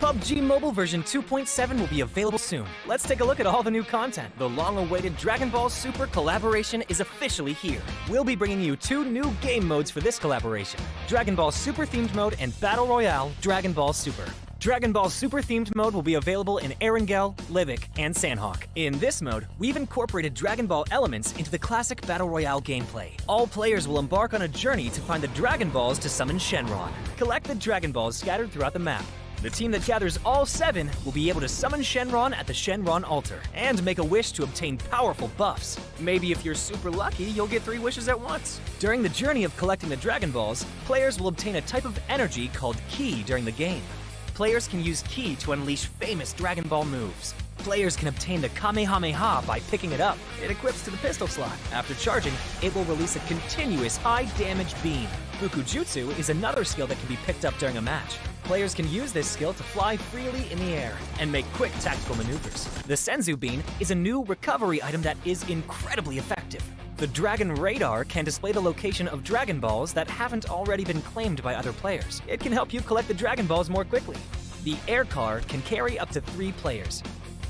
PUBG Mobile version 2.7 will be available soon. Let's take a look at all the new content. The long-awaited Dragon Ball Super collaboration is officially here. We'll be bringing you 2 new game modes for this collaboration: Dragon Ball Super themed mode and Battle Royale Dragon Ball Super. Dragon Ball Super themed mode will be available in Erangel, Livic, and Sanhok. In this mode, we've incorporated Dragon Ball elements into the classic Battle Royale gameplay. All players will embark on a journey to find the Dragon Balls to summon Shenron. Collect the Dragon Balls scattered throughout the map. The team that gathers all 7 will be able to summon Shenron at the Shenron altar and make a wish to obtain powerful buffs. Maybe if you're super lucky, you'll get 3 wishes at once. During the journey of collecting the Dragon Balls, players will obtain a type of energy called Ki during the game. Players can use Ki to unleash famous Dragon Ball moves. Players can obtain the Kamehameha by picking it up. It equips to the pistol slot. After charging, it will release a continuous high-damage beam. Fukujutsu is another skill that can be picked up during a match. Players can use this skill to fly freely in the air and make quick tactical maneuvers. The Senzu Bean is a new recovery item that is incredibly effective. The Dragon Radar can display the location of Dragon Balls that haven't already been claimed by other players. It can help you collect the Dragon Balls more quickly. The Air Car can carry up to 3 players.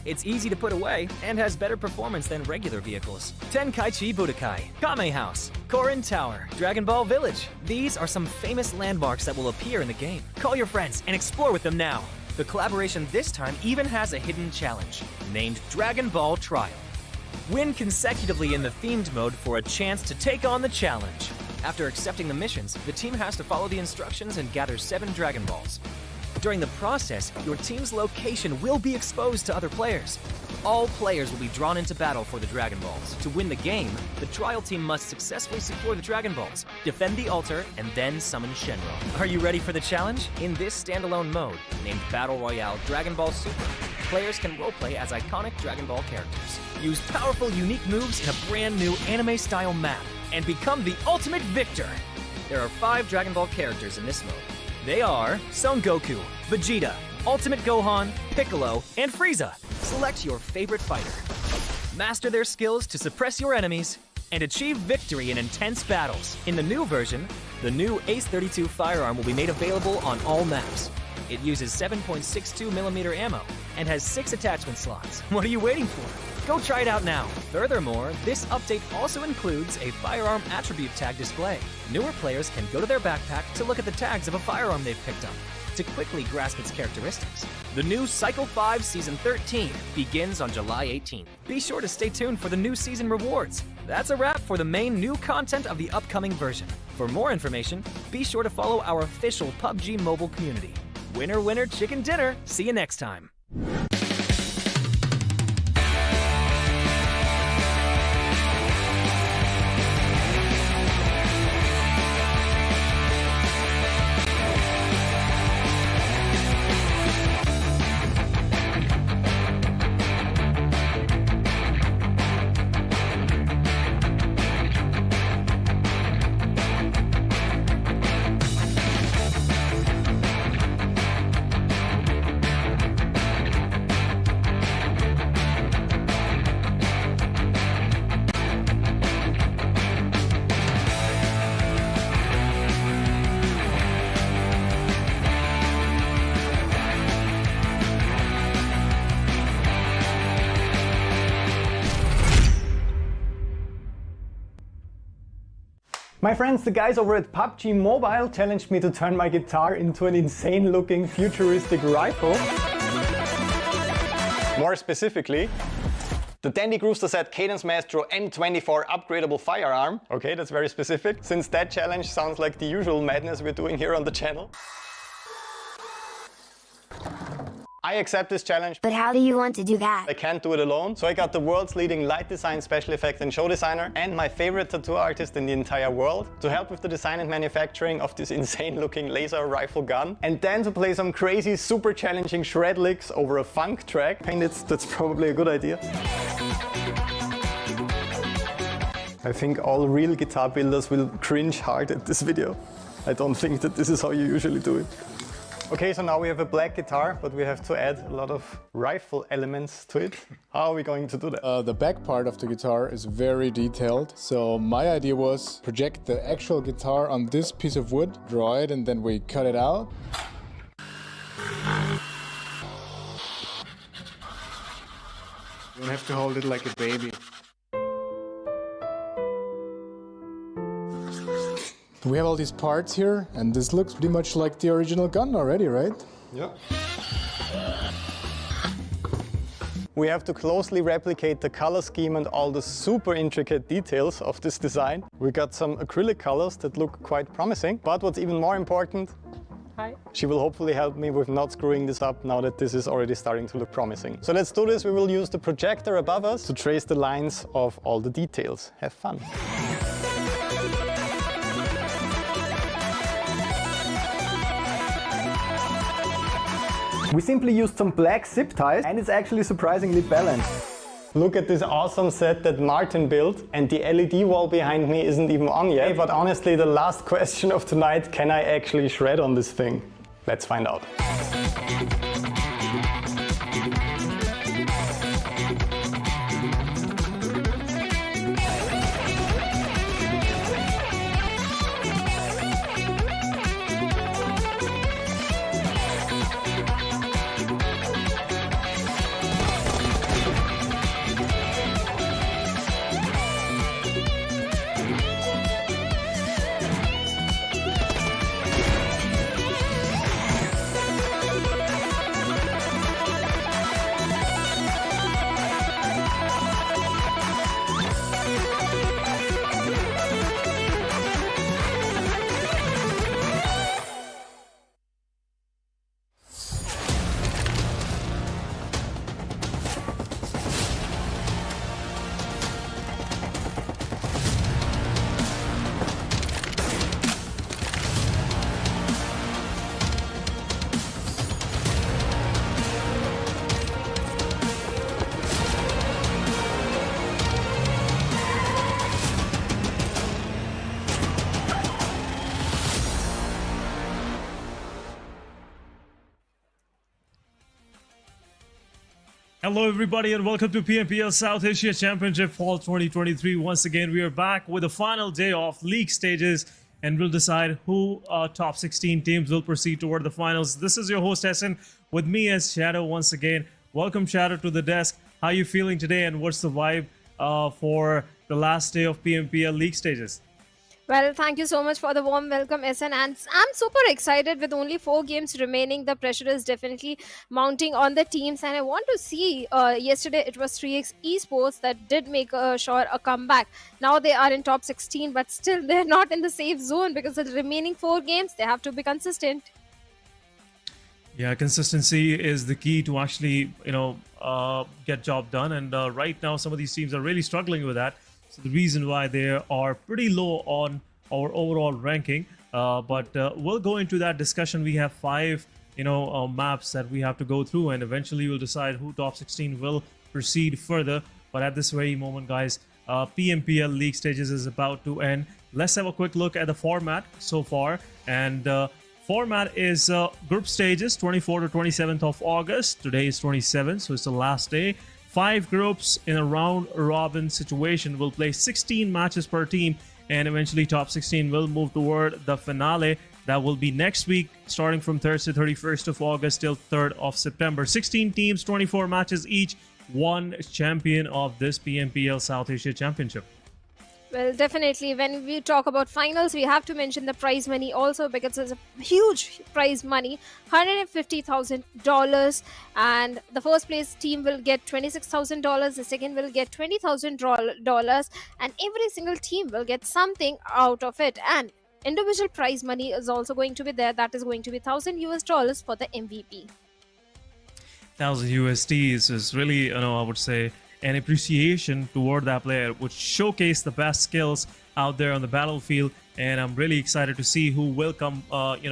It's easy to put away and has better performance than regular vehicles. Tenkaichi Budokai, Kame House, Korin Tower, Dragon Ball Village. These are some famous landmarks that will appear in the game. Call your friends and explore with them now. The collaboration this time even has a hidden challenge, named Dragon Ball Trial. Win consecutively in the themed mode for a chance to take on the challenge. After accepting the missions, the team has to follow the instructions and gather 7 Dragon Balls. During the process, your team's location will be exposed to other players. All players will be drawn into battle for the Dragon Balls. To win the game, the trial team must successfully secure the Dragon Balls, defend the altar, and then summon Shenron. Are you ready for the challenge? In this standalone mode, named Battle Royale Dragon Ball Super, players can roleplay as iconic Dragon Ball characters. Use powerful, unique moves in a brand new anime-style map, and become the ultimate victor! There are 5 Dragon Ball characters in this mode. They are Son Goku, Vegeta, Ultimate Gohan, Piccolo, and Frieza. Select your favorite fighter. Master their skills to suppress your enemies and achieve victory in intense battles. In the new version, the new Ace-32 firearm will be made available on all maps. It uses 7.62mm ammo and has 6 attachment slots. What are you waiting for? Go try it out now. Furthermore, this update also includes a firearm attribute tag display. Newer players can go to their backpack to look at the tags of a firearm they've picked up to quickly grasp its characteristics. The new Cycle 5 Season 13 begins on July 18th. Be sure to stay tuned for the new season rewards. That's a wrap for the main new content of the upcoming version. For more information, be sure to follow our official PUBG Mobile community. Winner, winner, chicken dinner. See you next time. My friends, the guys over at PUBG Mobile challenged me to turn my guitar into an insane looking futuristic rifle. More specifically, the Dandy Groovster Set Cadence Maestro M24 upgradable firearm. Okay, that's very specific, since that challenge sounds like the usual madness we're doing here on the channel. I accept this challenge. But how do you want to do that? I can't do it alone, so I got the world's leading light design, special effect and show designer and my favorite tattoo artist in the entire world to help with the design and manufacturing of this insane looking laser rifle gun, and then to play some crazy super challenging shred licks over a funk track, and that's probably a good idea. I think all real guitar builders will cringe hard at this video. I don't think that this is how you usually do it. Okay, so now we have a black guitar, but we have to add a lot of rifle elements to it. How are we going to do that? The back part of the guitar is very detailed. So my idea was project the actual guitar on this piece of wood, draw it, and then we cut it out. You don't have to hold it like a baby. We have all these parts here, and this looks pretty much like the original gun already, right? Yeah. We have to closely replicate the color scheme and all the super intricate details of this design. We got some acrylic colors that look quite promising, but what's even more important, Hi. she will hopefully help me with not screwing this up now that this is already starting to look promising. So let's do this. We will use the projector above us to trace the lines of all the details. Have fun. We simply used some black zip ties and it's actually surprisingly balanced. Look at this awesome set that Martin built, and the LED wall behind me isn't even on yet. But honestly, the last question of tonight, can I actually shred on this thing? Let's find out. Hello everybody and welcome to PMPL South Asia Championship Fall 2023. Once again we are back with the final day of league stages and we'll decide who top 16 teams will proceed toward the finals. This is your host Essen with me as Shadow once again. Welcome Shadow to the desk. How are you feeling today and what's the vibe for the last day of PMPL league stages? Well, thank you so much for the warm welcome, SN. And I'm super excited with only 4 games remaining. The pressure is definitely mounting on the teams. And I want to see, yesterday it was 3x Esports that did make a comeback. Now they are in top 16, but still they're not in the safe zone because of the remaining 4 games. They have to be consistent. Yeah, consistency is the key to actually, get job done. And right now, some of these teams are really struggling with that. So the reason why they are pretty low on our overall ranking. But we'll go into that discussion. We have 5, maps that we have to go through, and eventually we'll decide who top 16 will proceed further. But at this very moment, guys, PMPL league stages is about to end. Let's have a quick look at the format so far. And format is group stages, 24 to 27th of August. Today is 27th, so it's the last day. 5 groups in a round-robin situation will play 16 matches per team, and eventually top 16 will move toward the finale. That will be next week, starting from Thursday, 31st of August till 3rd of September. 16 teams, 24 matches each, 1 champion of this PMPL South Asia Championship. Well, definitely. When we talk about finals, we have to mention the prize money also because it's a huge prize money, $150,000. And the first place team will get $26,000. The second will get $20,000. And every single team will get something out of it. And individual prize money is also going to be there. That is going to be $1,000 for the MVP. 1,000 USD is really, I would say, an appreciation toward that player, which showcase the best skills out there on the battlefield. And I'm really excited to see who will come out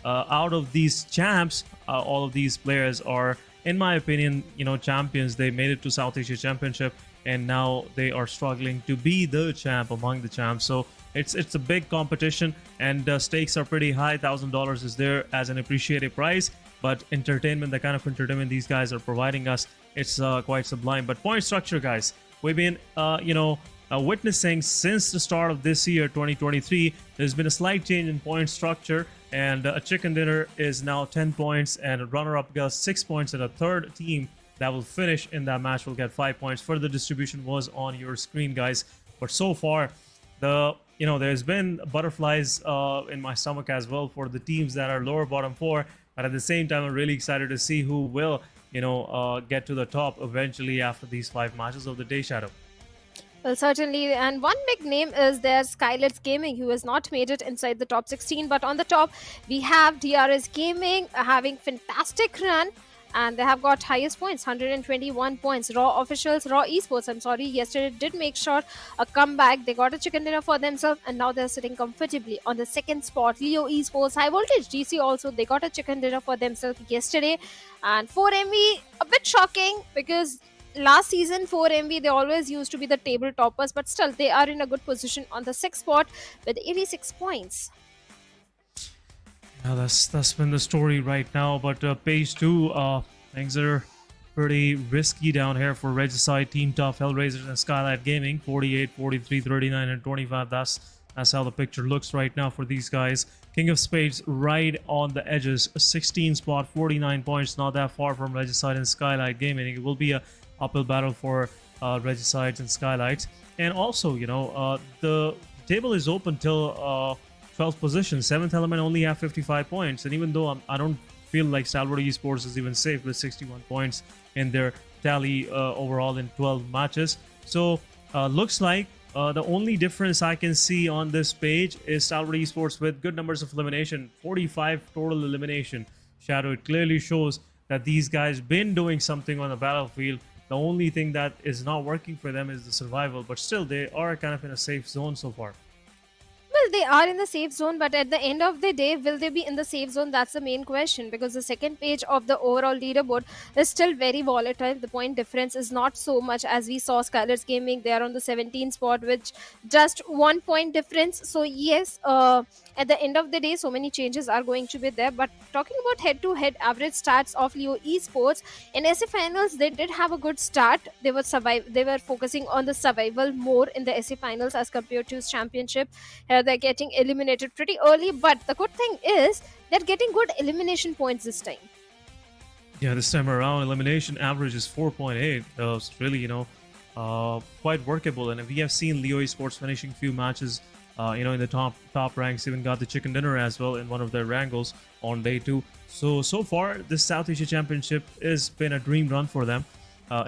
of these champs. All of these players are, in my opinion, champions. They made it to South Asia Championship and now they are struggling to be the champ among the champs. So it's a big competition, and stakes are pretty high. $1,000 is there as an appreciated prize, but entertainment, the kind of entertainment these guys are providing us, it's quite sublime. But point structure, guys, we've been witnessing since the start of this year 2023. There's been a slight change in point structure, and a chicken dinner is now 10 points, and a runner-up gets 6 points, and a third team that will finish in that match will get 5 points. Further distribution was on your screen, guys. But so far, there's been butterflies in my stomach as well for the teams that are lower bottom 4. But at the same time, I'm really excited to see who will, get to the top eventually after these 5 matches of the Day Shadow. Well, certainly, and one big name is there SKYLIGHTZ Gaming, who has not made it inside the top 16. But on the top, we have DRS Gaming having fantastic run, and they have got highest points, 121 points. Raw Esports, yesterday did make sure a comeback. They got a chicken dinner for themselves, and now they're sitting comfortably on the second spot. Leo Esports, High Voltage DC also, they got a chicken dinner for themselves yesterday. And 4MV, a bit shocking because last season 4MV, they always used to be the table toppers, but still they are in a good position on the 6th spot with 86 points. Yeah, that's been the story right now. But page 2, things are pretty risky down here for Regicide, Team Tough, HellRaisers, and SKYLIGHTZ Gaming. 48, 43, 39, and 25. That's how the picture looks right now for these guys. King of Spades right on the edges, 16 spot, 49 points, not that far from Regicide and SKYLIGHTZ Gaming. It will be a uphill battle for Regicides and SKYLIGHTZ. And also, the table is open till 12th position. 7th Element only have 55 points. And even though I don't feel like Stalwart Esports is even safe with 61 points in their tally overall in 12 matches. So looks like the only difference I can see on this page is Stalwart Esports with good numbers of elimination, 45 total elimination. Shadow, it clearly shows that these guys been doing something on the battlefield. The only thing that is not working for them is the survival, but still they are kind of in a safe zone so far. Well, they are in the safe zone, but at the end of the day, will they be in the safe zone? That's the main question, because the second page of the overall leaderboard is still very volatile. The point difference is not so much as we saw SKYLIGHTZ Gaming. They are on the 17th spot with just 1 point difference. So yes, at the end of the day, so many changes are going to be there. But talking about head-to-head average stats of Leo Esports, in SA Finals, they did have a good start. They were focusing on the survival more in the SA Finals as compared to championship. They're getting eliminated pretty early, but the good thing is they're getting good elimination points this time. Yeah, this time around, elimination average is 4.8. It's really, quite workable. And we have seen Leo Esports finishing few matches, in the top ranks. Even got the chicken dinner as well in one of their Erangels on day 2. So far, this South Asia Championship has been a dream run for them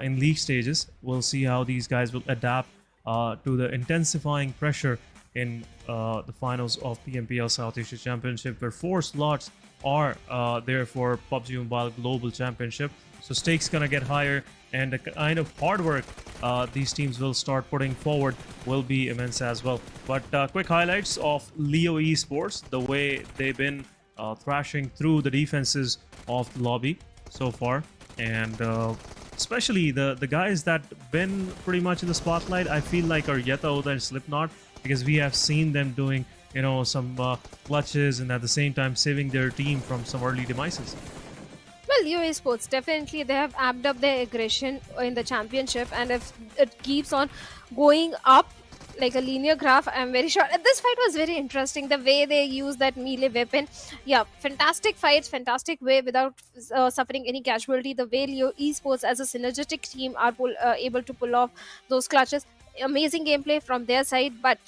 in league stages. We'll see how these guys will adapt to the intensifying pressure in the finals of PMPL South Asia Championship, where 4 slots are there for PUBG Mobile Global Championship. So stakes gonna get higher, and the kind of hard work these teams will start putting forward will be immense as well. But quick highlights of Leo Esports, the way they've been thrashing through the defenses of the lobby so far, and especially the guys that been pretty much in the spotlight, I feel like are Yeta, Oda, and Slipknot, because we have seen them doing, some clutches and at the same time saving their team from some early demises. Well, Leo Esports, definitely they have amped up their aggression in the championship, and if it keeps on going up like a linear graph, I'm very sure. This fight was very interesting, the way they use that melee weapon. Yeah, fantastic fights, fantastic way without suffering any casualty. The way Leo Esports as a synergetic team are able to pull off those clutches. Amazing gameplay from their side, but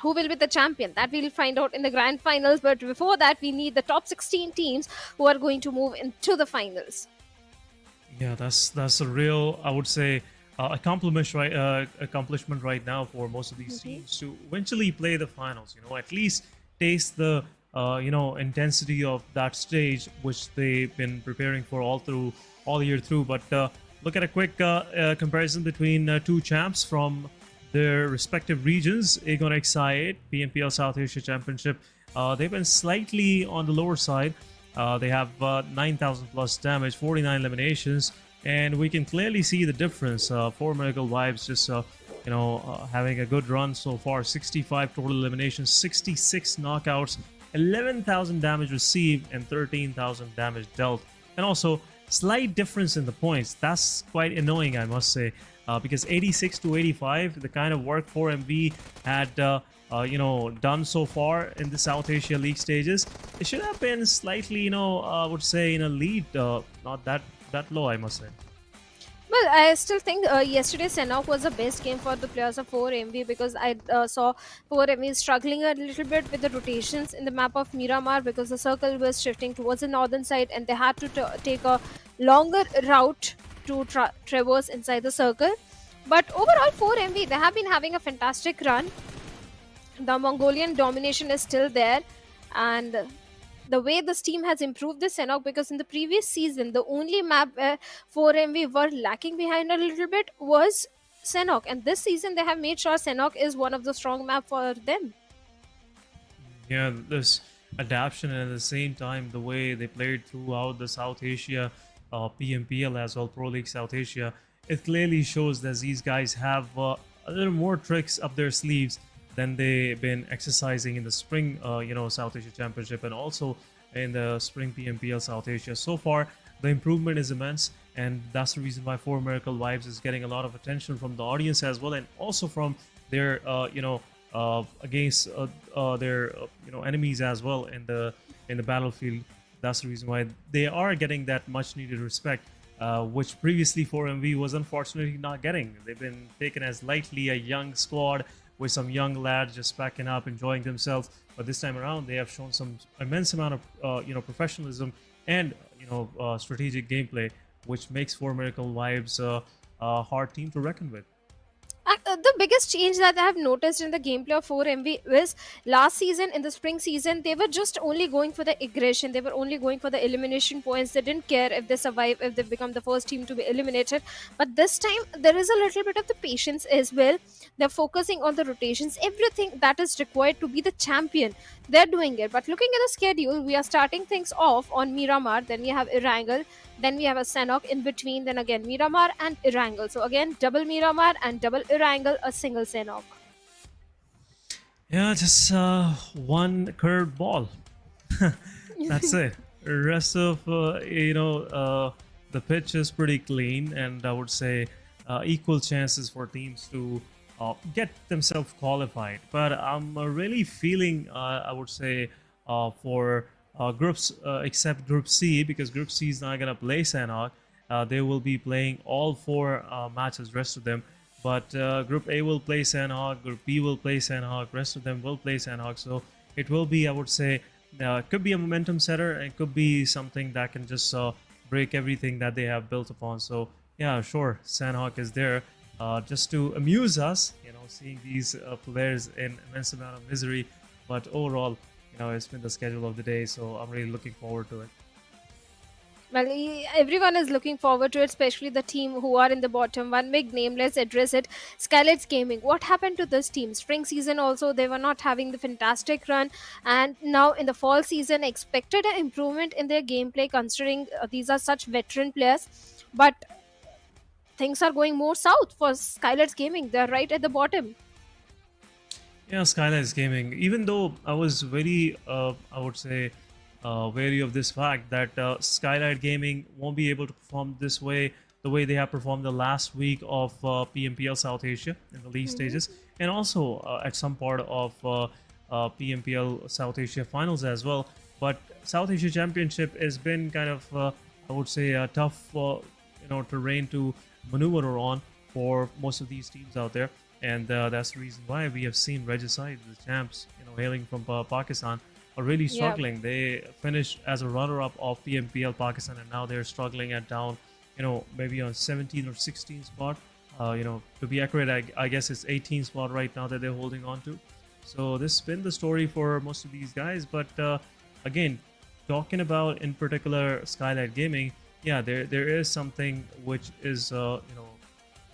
who will be the champion? That we'll find out in the grand finals. But before that, we need the top 16 teams who are going to move into the finals. Yeah, that's a real, I would say, accomplishment right now for most of these teams to eventually play the finals. At least taste the intensity of that stage, which they've been preparing for all year through. But look at a quick comparison between 2 champs from their respective regions. Aegon X8, PMPL South Asia Championship. They've been slightly on the lower side. They have 9,000 plus damage, 49 eliminations, and we can clearly see the difference. 4 Miracle Vibes just having a good run so far. 65 total eliminations, 66 knockouts, 11,000 damage received, and 13,000 damage dealt. And also, slight difference in the points. That's quite annoying, I must say, because 86 to 85, the kind of work 4MV had done so far in the South Asia League stages, it should have been slightly, I would say, in a lead, not that low, I must say. Well, I still think yesterday Sanhok was the best game for the players of 4MV because I saw 4MV struggling a little bit with the rotations in the map of Miramar because the circle was shifting towards the northern side and they had to take a longer route to traverse inside the circle. But overall, 4MV, they have been having a fantastic run. The Mongolian domination is still there, and the way this team has improved this Sanhok, because in the previous season the only map where 4MV were lacking behind a little bit was Sanhok, and this season they have made sure Sanhok is one of the strong map for them. Yeah, this adaptation and at the same time the way they played throughout the South Asia PMPL as well, Pro League South Asia, it clearly shows that these guys have a little more tricks up their sleeves than they've been exercising in the spring, South Asia Championship and also in the spring PMPL South Asia. So far, the improvement is immense, and that's the reason why 4 Miracle Vibes is getting a lot of attention from the audience as well, and also from their, against their, enemies as well in the battlefield. That's the reason why they are getting that much needed respect, which previously 4MV was unfortunately not getting. They've been taken as lightly a young squad with some young lads just packing up, enjoying themselves. But this time around, they have shown some immense amount of professionalism and strategic gameplay, which makes 4 Miracle Vibes a hard team to reckon with. The biggest change that I have noticed in the gameplay of 4MV was last season, in the spring season, they were just only going for the aggression. They were only going for the elimination points. They didn't care if they survive, if they become the first team to be eliminated. But this time, there is a little bit of the patience as well. They're focusing on the rotations, everything that is required to be the champion. They're doing it. But looking at the schedule, we are starting things off on Miramar. Then we have Erangel. Then we have a Sanhok in between. Then again Miramar and Erangel. So again, double Miramar and double Erangel, a single Sanhok. Yeah, just one curved ball. That's it. The rest of the pitch is pretty clean, and I would say equal chances for teams to get themselves qualified. But I'm really feeling, I would say, for groups except Group C, because Group C is not gonna play Sanhok. They will be playing all 4 matches, rest of them. But Group A will play Sanhok, Group B will play Sanhok, rest of them will play Sanhok. So it will be, I would say, it could be a momentum setter, and it could be something that can just break everything that they have built upon. So yeah, sure, Sanhok is there just to amuse us, seeing these players in immense amount of misery. But overall, it's been the schedule of the day, so I'm really looking forward to it. Well, everyone is looking forward to it, especially the team who are in the bottom. One big name, let's address it, SKYLIGHTZ Gaming. What happened to this team? Spring season also, they were not having the fantastic run. And now in the fall season, expected an improvement in their gameplay, considering these are such veteran players. But things are going more south for SKYLIGHTZ Gaming. They're right at the bottom. Yeah, SKYLIGHTZ Gaming. Even though I was very, I would say, wary of this fact that SKYLIGHTZ Gaming won't be able to perform this way, the way they have performed the last week of PMPL South Asia in the league stages, and also at some part of PMPL South Asia finals as well. But South Asia Championship has been kind of, I would say, a tough, terrain to maneuver on for most of these teams out there. And that's the reason why we have seen Regicide, the champs, hailing from Pakistan, are really struggling. Yeah. They finished as a runner-up of PMPL Pakistan, and now they're struggling at down, maybe on 17 or 16 spot. To be accurate, I guess it's 18 spot right now that they're holding on to. So this has been the story for most of these guys. But again, talking about in particular SKYLIGHTZ Gaming, yeah, there is something which is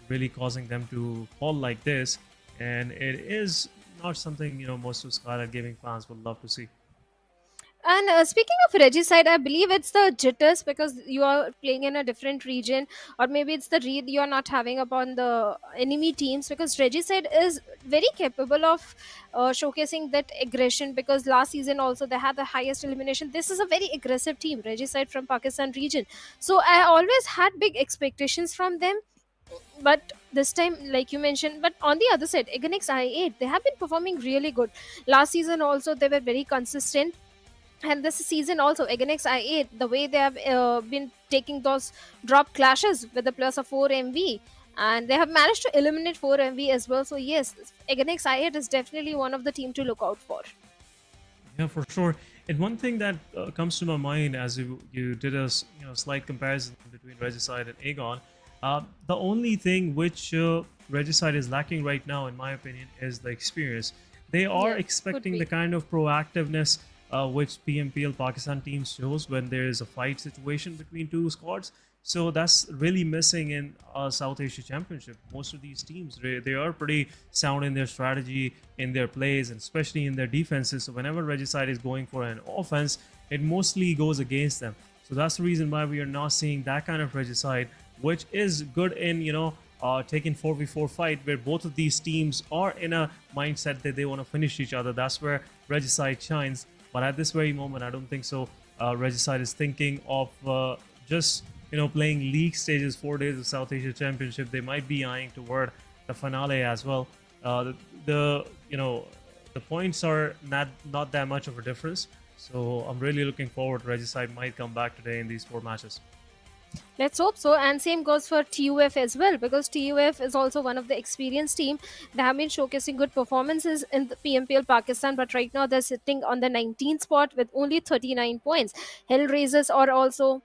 really causing them to fall like this, and it is not something most of SKYLIGHTZ Gaming fans would love to see. And speaking of Regicide, I believe it's the jitters because you are playing in a different region, or maybe it's the read you're not having upon the enemy teams, because Regicide is very capable of showcasing that aggression, because last season also they had the highest elimination. This is a very aggressive team, Regicide from Pakistan region. So I always had big expectations from them. But this time, like you mentioned, but on the other side, Ignix I8, they have been performing really good. Last season also, they were very consistent. And this season also against I8, the way they have been taking those drop clashes with a plus of 4 MV, and they have managed to eliminate 4 MV as well. So yes, against I8 is definitely one of the team to look out for. Yeah, for sure. And one thing that comes to my mind as you did a slight comparison between Regicide and Aegon, the only thing which Regicide is lacking right now, in my opinion, is the experience. They are Yeah, could expecting be. the kind of proactiveness which PMPL Pakistan team shows when there is a fight situation between two squads. So that's really missing in South Asia Championship. Most of these teams, they are pretty sound in their strategy, in their plays, and especially in their defenses. So whenever Regicide is going for an offense, it mostly goes against them. So that's the reason why we are not seeing that kind of Regicide, which is good in, taking 4v4 fight where both of these teams are in a mindset that they want to finish each other. That's where Regicide shines. But at this very moment, I don't think so. Regicide is thinking of just playing league stages, 4 days of South Asia Championship. They might be eyeing toward the finale as well. The points are not that much of a difference. So I'm really looking forward. Regicide might come back today in these 4 matches. Let's hope so. And same goes for TUF as well, because TUF is also one of the experienced team. They have been showcasing good performances in the PMPL Pakistan, but right now they're sitting on the 19th spot with only 39 points. HellRaisers are also.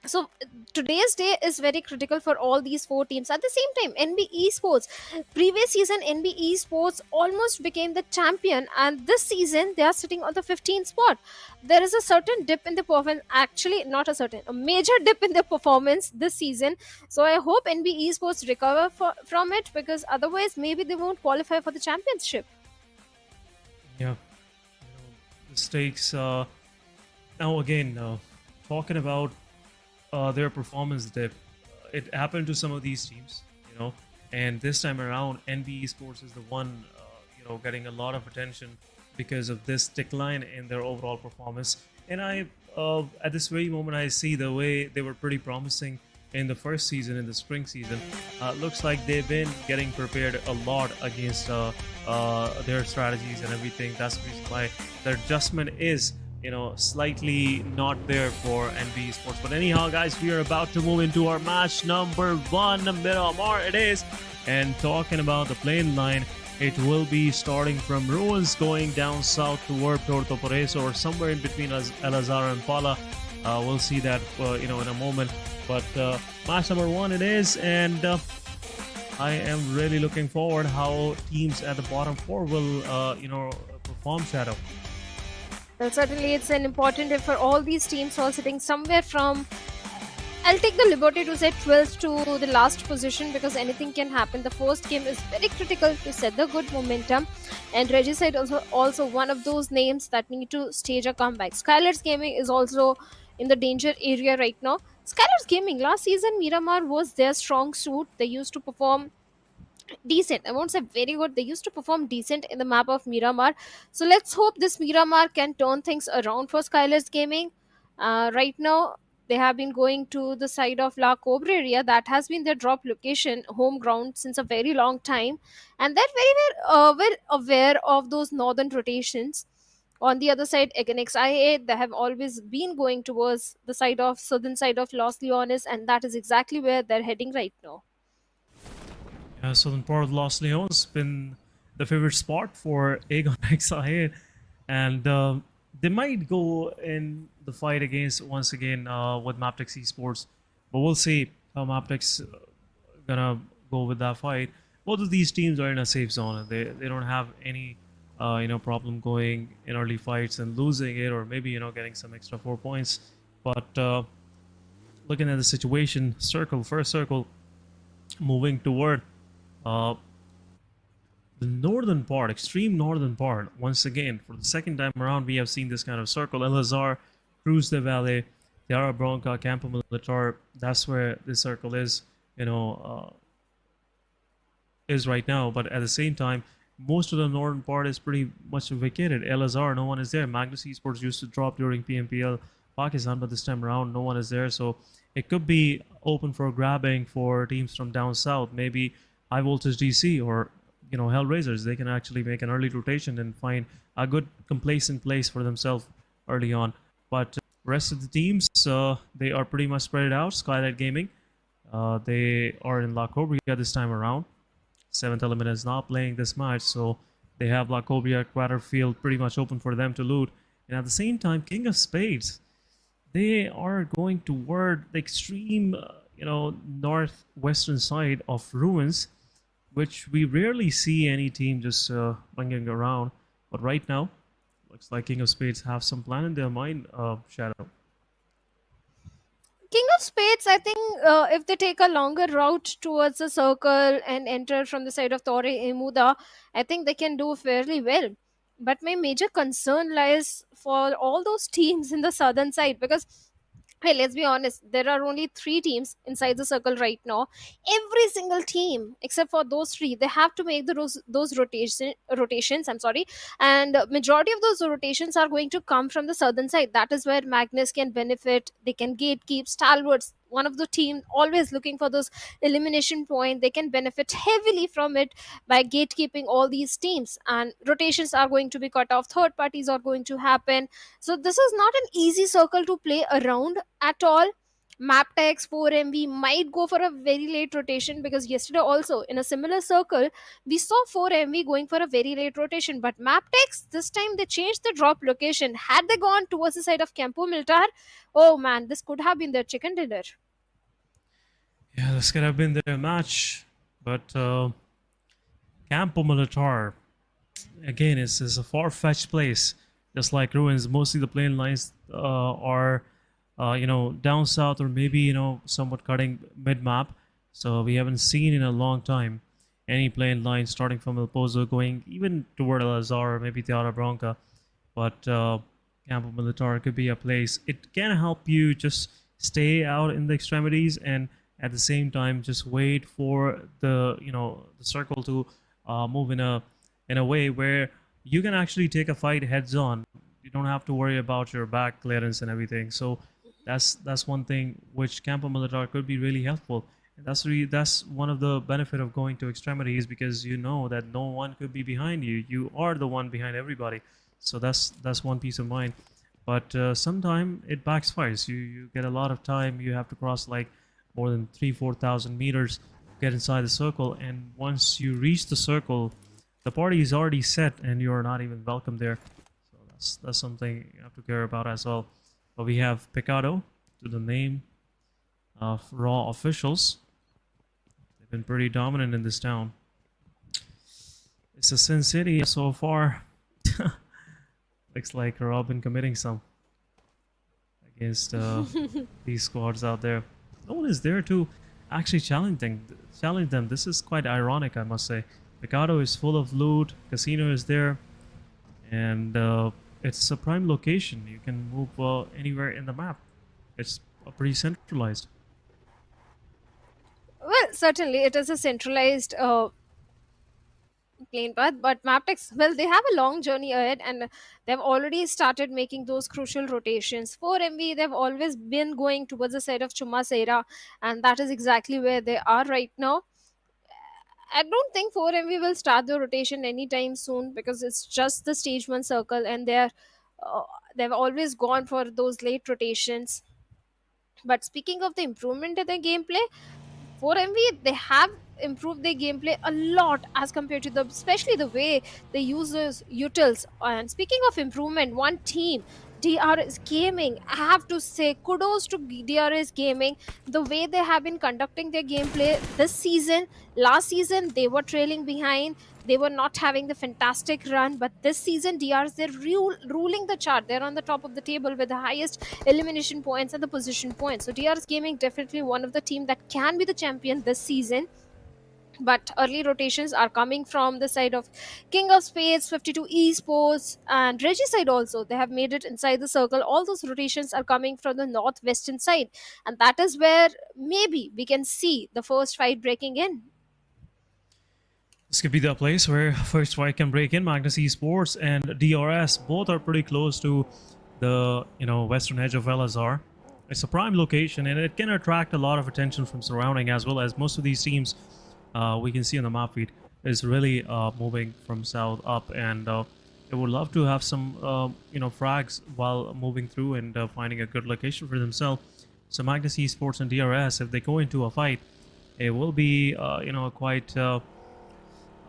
So today's day is very critical for all these 4 teams. At the same time, NBeSports, previous season NBeSports almost became the champion, and this season they are sitting on the 15th spot. There is a certain dip in the performance, actually not a major dip in the performance this season. So I hope NBeSports recover from it, because otherwise maybe they won't qualify for the championship. Yeah, the stakes. Now again, talking about their performance dip, it happened to some of these teams, and this time around NBeSports is the one getting a lot of attention because of this decline in their overall performance. And I at this very moment, I see the way they were pretty promising in the first season, in the spring season. Looks like they've been getting prepared a lot against their strategies and everything. That's the reason why their adjustment is slightly not there for NBeSports. But anyhow, guys, we are about to move into our match number 1, Miramar it is. And talking about the plane line, it will be starting from Ruins going down south toward Puerto Pareso, or somewhere in between El Azhar and Pala. We'll see that in a moment. But match number 1 it is, and I am really looking forward how teams at the bottom 4 will perform, Shadow. Well, certainly it's an important day for all these teams all sitting somewhere from, I'll take the liberty to say 12th to the last position, because anything can happen. The first game is very critical to set the good momentum, and Regicide also one of those names that need to stage a comeback. SKYLIGHTZ Gaming is also in the danger area right now. SKYLIGHTZ Gaming, last season Miramar was their strong suit. They used to perform decent, I won't say very good, they used to perform decent in the map of Miramar. So let's hope this Miramar can turn things around for SKYLIGHTZ Gaming. Right now they have been going to the side of La Cobre area. That has been their drop location, home ground, since a very long time, and they're very aware of those northern rotations. On the other side, against IA, they have always been going towards the southern side of Los Leones, and that is exactly where they're heading right now. Southern part of Los Leones been the favorite spot for Aegon XIA, and they might go in the fight against once again with Mabetex Esports, but we'll see how Mabetex gonna go with that fight. Both of these teams are in a safe zone. They don't have any problem going in early fights and losing it, or maybe getting some extra 4 points. But looking at the situation, first circle moving toward the northern part, extreme northern part. Once again, for the second time around, we have seen this kind of circle. El Azhar, Cruz de Valle, Tiara Bronca, Campo Militar. That's where this circle is, is right now. But at the same time, most of the northern part is pretty much vacated. El Azhar, no one is there. Magnus Esports used to drop during PMPL Pakistan, but this time around, no one is there. So it could be open for grabbing for teams from down south. Maybe HIGHVOLTAGE DC or HellRaisers. They can actually make an early rotation and find a good complacent place for themselves early on. But rest of the teams, they are pretty much spread out. SKYLIGHTZ Gaming, they are in La Cobria this time around. 7th Element is not playing this match, so they have La Cobria quarter field pretty much open for them to loot. And at the same time, King of Spades, they are going toward the extreme, northwestern side of Ruins, which we rarely see any team just banging around. But right now, looks like King of Spades have some plan in their mind, Shadow. King of Spades, I think if they take a longer route towards the circle and enter from the side of Torre Emuda, I think they can do fairly well. But my major concern lies for all those teams in the southern side, because hey, let's be honest, there are only 3 teams inside the circle right now. Every single team except for those 3, they have to make those rotations, I'm sorry, and majority of those rotations are going to come from the southern side. That is where Magnus can benefit. They can gatekeep. Stalwarts, one of the team always looking for those elimination point, they can benefit heavily from it by gatekeeping all these teams, and rotations are going to be cut off, third parties are going to happen. So this is not an easy circle to play around at all. Mabetex 4MV might go for a very late rotation, because yesterday also in a similar circle we saw 4MV going for a very late rotation, but Mabetex this time they changed the drop location. Had they gone towards the side of Campo Militar, oh man, this could have been their chicken dinner. Yeah, this could have been their match, but Campo Militar, again, is a far-fetched place. Just like Ruins, mostly the plane lines are down south, or maybe somewhat cutting mid-map. So we haven't seen in a long time any plane line starting from El Pozo going even toward El Azar or maybe Tierra Bronca. But Campo Militar could be a place. It can help you just stay out in the extremities, and at the same time just wait for the the circle to move in a way where you can actually take a fight heads on. You don't have to worry about your back clearance and everything. So that's one thing which Campo Militar could be really helpful. And that's one of the benefit of going to extremities, because you know that no one could be behind you. You are the one behind everybody. So that's one peace of mind. But sometimes it backfires. You get a lot of time. You have to cross like more than 3,000-4,000 meters to get inside the circle. And once you reach the circle, the party is already set and you're not even welcome there. So that's something you have to care about as well. But we have Picado to the name of Raw officials. They've been pretty dominant in this town. It's a Sin City so far. Looks like Raw been committing some against these squads out there. No one is there to actually challenge them. This is quite ironic, I must say. Picado is full of loot, Casino is there, and it's a prime location. You can move anywhere in the map. It's pretty centralized. Well, certainly it is a centralized plane path, but Mabetex, well, they have a long journey ahead, and they've already started making those crucial rotations. For MV, they've always been going towards the side of Chumaceira, and that is exactly where they are right now. I don't think 4MV will start the rotation anytime soon, because it's just the stage 1 circle, and they've always gone for those late rotations. But speaking of the improvement in their gameplay, 4MV, they have improved their gameplay a lot as compared to especially the way they use those utils. And speaking of improvement, one team, DRS Gaming, I have to say kudos to DRS Gaming, the way they have been conducting their gameplay this season. Last season they were trailing behind, they were not having the fantastic run, but this season DRS, they're ruling the chart. They're on the top of the table with the highest elimination points and the position points. So DRS Gaming definitely one of the team that can be the champion this season. But early rotations are coming from the side of King of Spades, 52 Esports, and Regicide also. They have made it inside the circle. All those rotations are coming from the northwestern side, and that is where maybe we can see the first fight breaking in. This could be the place where first fight can break in. Magnus Esports and DRS both are pretty close to the western edge of El Azar. It's a prime location, and it can attract a lot of attention from surrounding, as well as most of these teams we can see on the map feed is really moving from south up, and They would love to have some, frags while moving through and finding a good location for themselves. So Magnus Esports and DRS, if they go into a fight, it will be, quite, I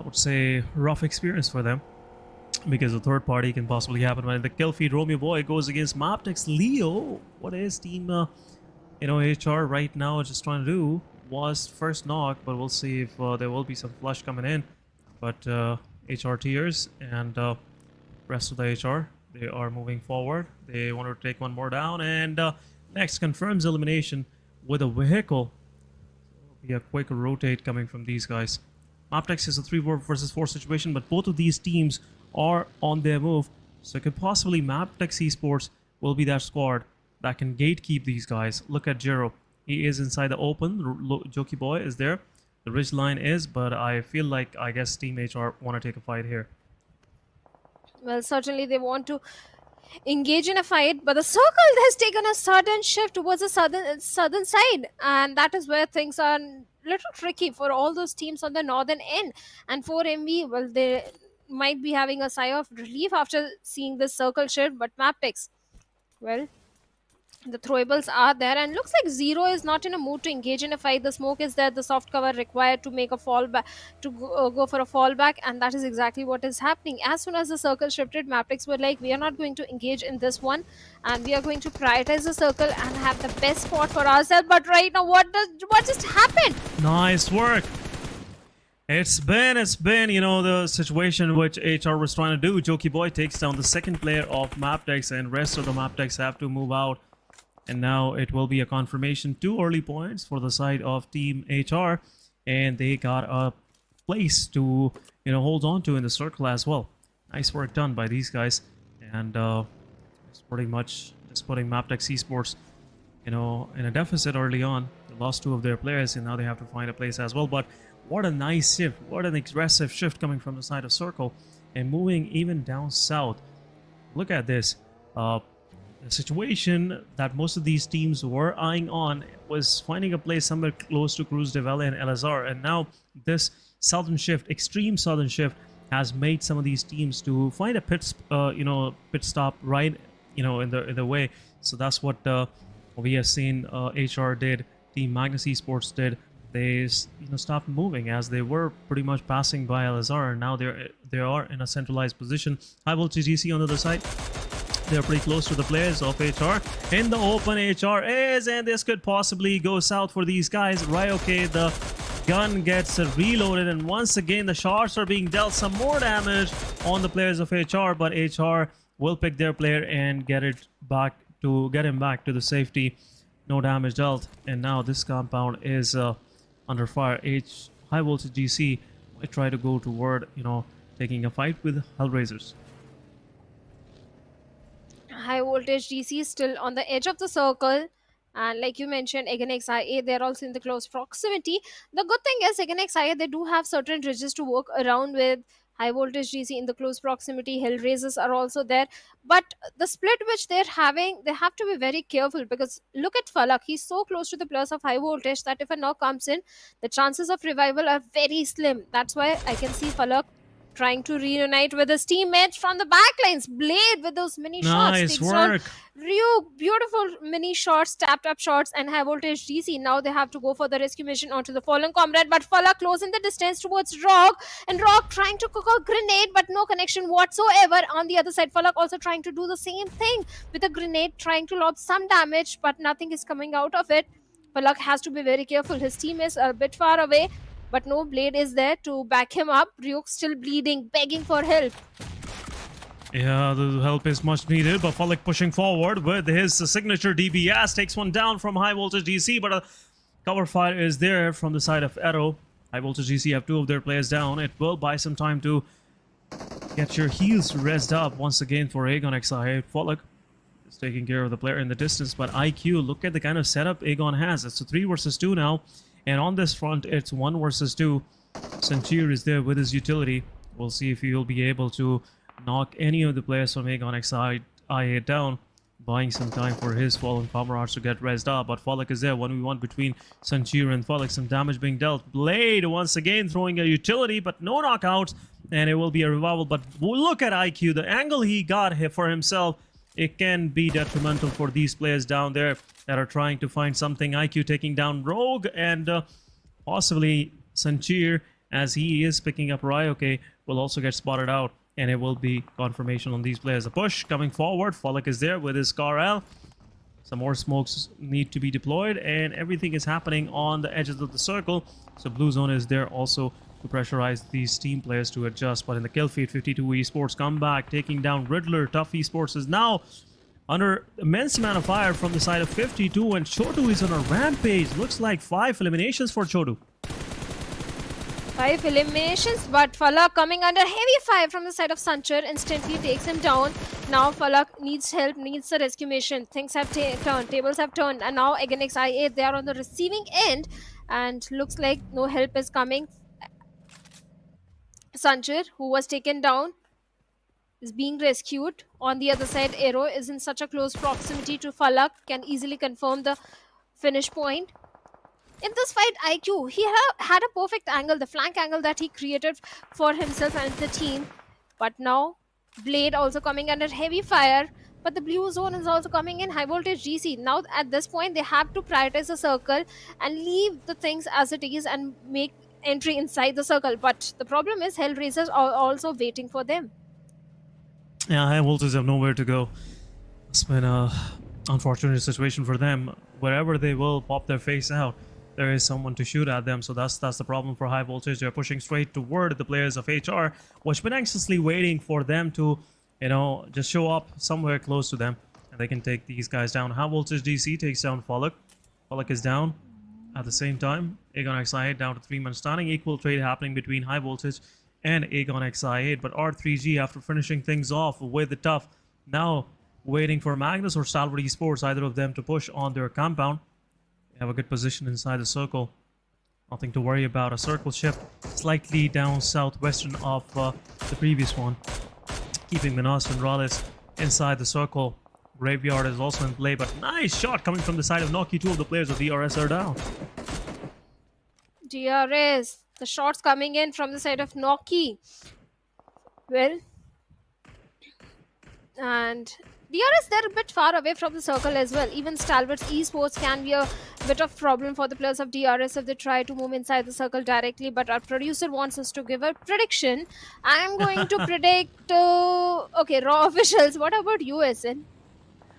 would say, rough experience for them. Because the third party can possibly happen. When the kill feed Romeo Boy goes against Mabetex Leo, what is team, HR right now just trying to do was first knock, but we'll see if there will be some flush coming in. But HR tiers and rest of the HR, they are moving forward. They want to take one more down, and next confirms elimination with a vehicle. It'll be a quick rotate coming from these guys. Mabetex is a 3 versus 4 situation, but both of these teams are on their move, so it could possibly Mabetex Esports will be that squad that can gatekeep these guys. Look at Jero. He is inside the open. Jokey Boy is there. The ridge line is, but I feel like, I guess Team HR want to take a fight here. Well, certainly they want to engage in a fight, but the circle has taken a sudden shift towards the southern side, and that is where things are a little tricky for all those teams on the northern end. And for MB, well, they might be having a sigh of relief after seeing this circle shift, but Mabetex, well, the throwables are there, and looks like Zero is not in a mood to engage in a fight. The smoke is there, the soft cover required to make a fallback, to go for a fallback, and that is exactly what is happening. As soon as the circle shifted, Mabetex were like, we are not going to engage in this one, and we are going to prioritize the circle and have the best spot for ourselves. But right now, what just happened? Nice work. It's been, the situation which HR was trying to do. Jokey Boy takes down the second player of Mabetex, and rest of the Mabetex have to move out. And now it will be a confirmation. 2 early points for the side of Team HR, and they got a place to, hold on to in the circle as well. Nice work done by these guys, and it's pretty much just putting Mabetex Esports, in a deficit early on. They lost 2 of their players, and now they have to find a place as well. But what a nice shift, what an aggressive shift coming from the side of circle and moving even down south. Look at this. The situation that most of these teams were eyeing on was finding a place somewhere close to Cruz de Valle and LSR, and now this southern shift, extreme southern shift, has made some of these teams to find a pit stop right, in the way. So that's what we have seen. HR did, Team Magnus Esports did. They stopped moving as they were pretty much passing by LSR, and now they are in a centralized position. High voltage GC on the other side. They're pretty close to the players of HR. In the open, HR is, and this could possibly go south for these guys. Right, okay, the gun gets reloaded, and once again the shots are being dealt. Some more damage on the players of HR, but HR will pick their player and get him back to the safety. No damage dealt, and now this compound is under fire. High voltage GC might try to go toward, taking a fight with HellRaisers. High voltage DC is still on the edge of the circle, and like you mentioned, again XIA, they're also in the close proximity. The good thing is, again XIA, they do have certain ridges to work around with. High voltage DC in the close proximity, HellRaisers are also there, but the split which they're having, they have to be very careful, because look at Falak. He's so close to the players of high voltage that if a knock comes in, the chances of revival are very slim. That's why I can see Falak trying to reunite with his teammates from the backlines. Blade with those mini shots. Nice work. Ryu, beautiful mini shots, tapped up shots, and high voltage DC. Now they have to go for the rescue mission onto the fallen comrade, but Falak closing the distance towards Rock, and Rock trying to cook a grenade, but no connection whatsoever. On the other side, Falak also trying to do the same thing with a grenade, trying to lob some damage, but nothing is coming out of it. Falak has to be very careful. His team is a bit far away, but no Blade is there to back him up. Ryuk still bleeding, begging for help. Yeah, the help is much needed, but Falak pushing forward with his signature DBS, takes one down from high voltage DC, but a cover fire is there from the side of Arrow. High voltage DC have 2 of their players down. It will buy some time to get your heals rezzed up once again for Aegon XI. Falak is taking care of the player in the distance, but IQ, look at the kind of setup Aegon has. It's a 3 versus 2 now. And on this front, it's 1 versus 2. Sanchir is there with his utility. We'll see if he will be able to knock any of the players from Aegon XI down, buying some time for his fallen comrades to get rezzed up. But Falak is there, 1v1 between Sanchir and Falak. Some damage being dealt. Blade once again throwing a utility, but no knockouts. and it will be a revival. But look at IQ, the angle he got here for himself. It can be detrimental for these players down there that are trying to find something. IQ taking down Rogue and possibly Sanchir, as he is picking up Ryoke, will also get spotted out, and it will be confirmation on these players. A push coming forward. Falak is there with his Scar. Some more smokes need to be deployed, and everything is happening on the edges of the circle. So Blue Zone is there also to pressurize these team players to adjust. But in the kill feed, 52 Esports come back, taking down Riddler. Tough Esports is now under immense amount of fire from the side of 52, and Chotu is on a rampage. Looks like 5 eliminations for Chotu. 5 eliminations, but Falak coming under heavy fire from the side of Sanchir instantly takes him down. Now Falak needs help, needs the rescue mission. Things have turned, tables have turned, and now again XI8, they are on the receiving end, and looks like no help is coming. Sanchir, who was taken down, is being rescued. On the other side, Aero is in such a close proximity to Falak, can easily confirm the finish point. In this fight, IQ, he had a perfect angle, the flank angle that he created for himself and the team. But now, Blade also coming under heavy fire. But the Blue Zone is also coming in high voltage GC. Now, at this point, they have to prioritize the circle and leave the things as it is and make entry inside the circle. But the problem is HellRaisers are also waiting for them. Yeah, High Voltage have nowhere to go. It's been an unfortunate situation for them. Wherever they will pop their face out, there is someone to shoot at them. So that's the problem for High Voltage. They're pushing straight toward the players of HR, which been anxiously waiting for them to, you know, just show up somewhere close to them, and they can take these guys down. High Voltage DC takes down Falak. Falak is down. At the same time, Aegon XI8 down to 3-man standing. Equal trade happening between High Voltage and Aegon XI8. But R3G, after finishing things off with the tough, now waiting for Magnus or Stalwart Esports, either of them, to push on their compound. They have a good position inside the circle. Nothing to worry about. A circle shift slightly down southwestern of the previous one, keeping Minas and Rales inside the circle. Graveyard is also in play, but nice shot coming from the side of Noki. 2 of the players of DRS are down. DRS, the shots coming in from the side of Noki. Well, and DRS, they're a bit far away from the circle as well. Even Stalwart Esports can be a bit of problem for the players of DRS if they try to move inside the circle directly. But our producer wants us to give a prediction. I'm going to predict... okay, Raw officials. What about you, SN?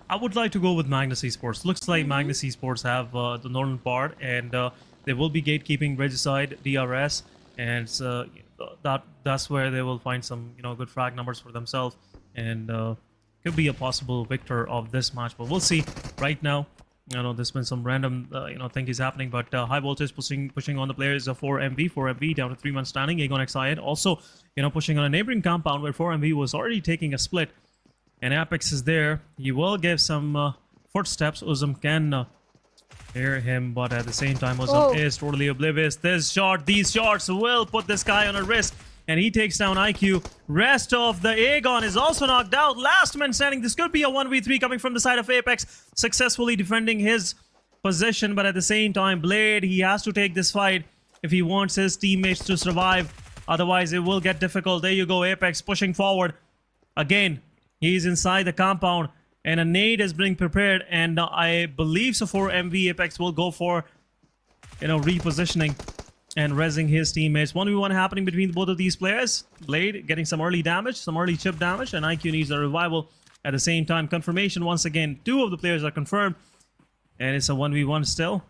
I would like to go with Magnus Esports. Looks like Magnus Esports have the northern part, and they will be gatekeeping Regicide, DRS, and that's where they will find some, you know, good frag numbers for themselves, and could be a possible victor of this match. But we'll see. Right now, you know, there's been some random thing is happening, but High Voltage pushing on the players of 4MV down to 3-man standing. Aegon XI8 also, you know, pushing on a neighboring compound where 4MV was already taking a split. And Apex is there. He will give some footsteps. Uzum can hear him, but at the same time, Uzum is totally oblivious. These shots will put this guy on a risk, and he takes down IQ. Rest of the Aegon is also knocked out. Last man standing. This could be a 1v3 coming from the side of Apex, successfully defending his position, but at the same time, Blade, he has to take this fight if he wants his teammates to survive. Otherwise, it will get difficult. There you go, Apex pushing forward again. He's inside the compound, and a nade is being prepared, and I believe so for MV. Apex will go for, you know, repositioning and rezzing his teammates. 1v1 happening between both of these players. Blade getting some early damage, some early chip damage, and IQ needs a revival at the same time. Confirmation once again. 2 of the players are confirmed, and it's a 1v1 still.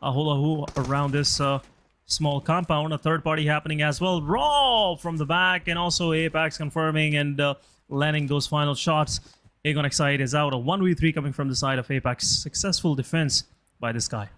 A hula hoop around this small compound. A third party happening as well. Raw from the back, and also Apex confirming and landing those final shots. Aegon XI8 is out. A 1v3 coming from the side of Apex. Successful defense by this guy.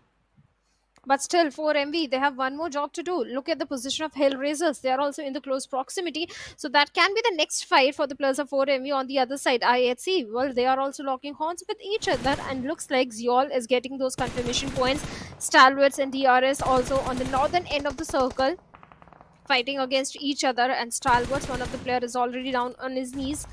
But still, 4MV, they have one more job to do. Look at the position of HellRaisers. They are also in the close proximity. So that can be the next fight for the players of 4MV on the other side. IHC, well, they are also locking horns with each other. And looks like Zeol is getting those confirmation points. Stalwarts and DRS also on the northern end of the circle, fighting against each other. And Stalwarts, one of the players, is already down on his knees.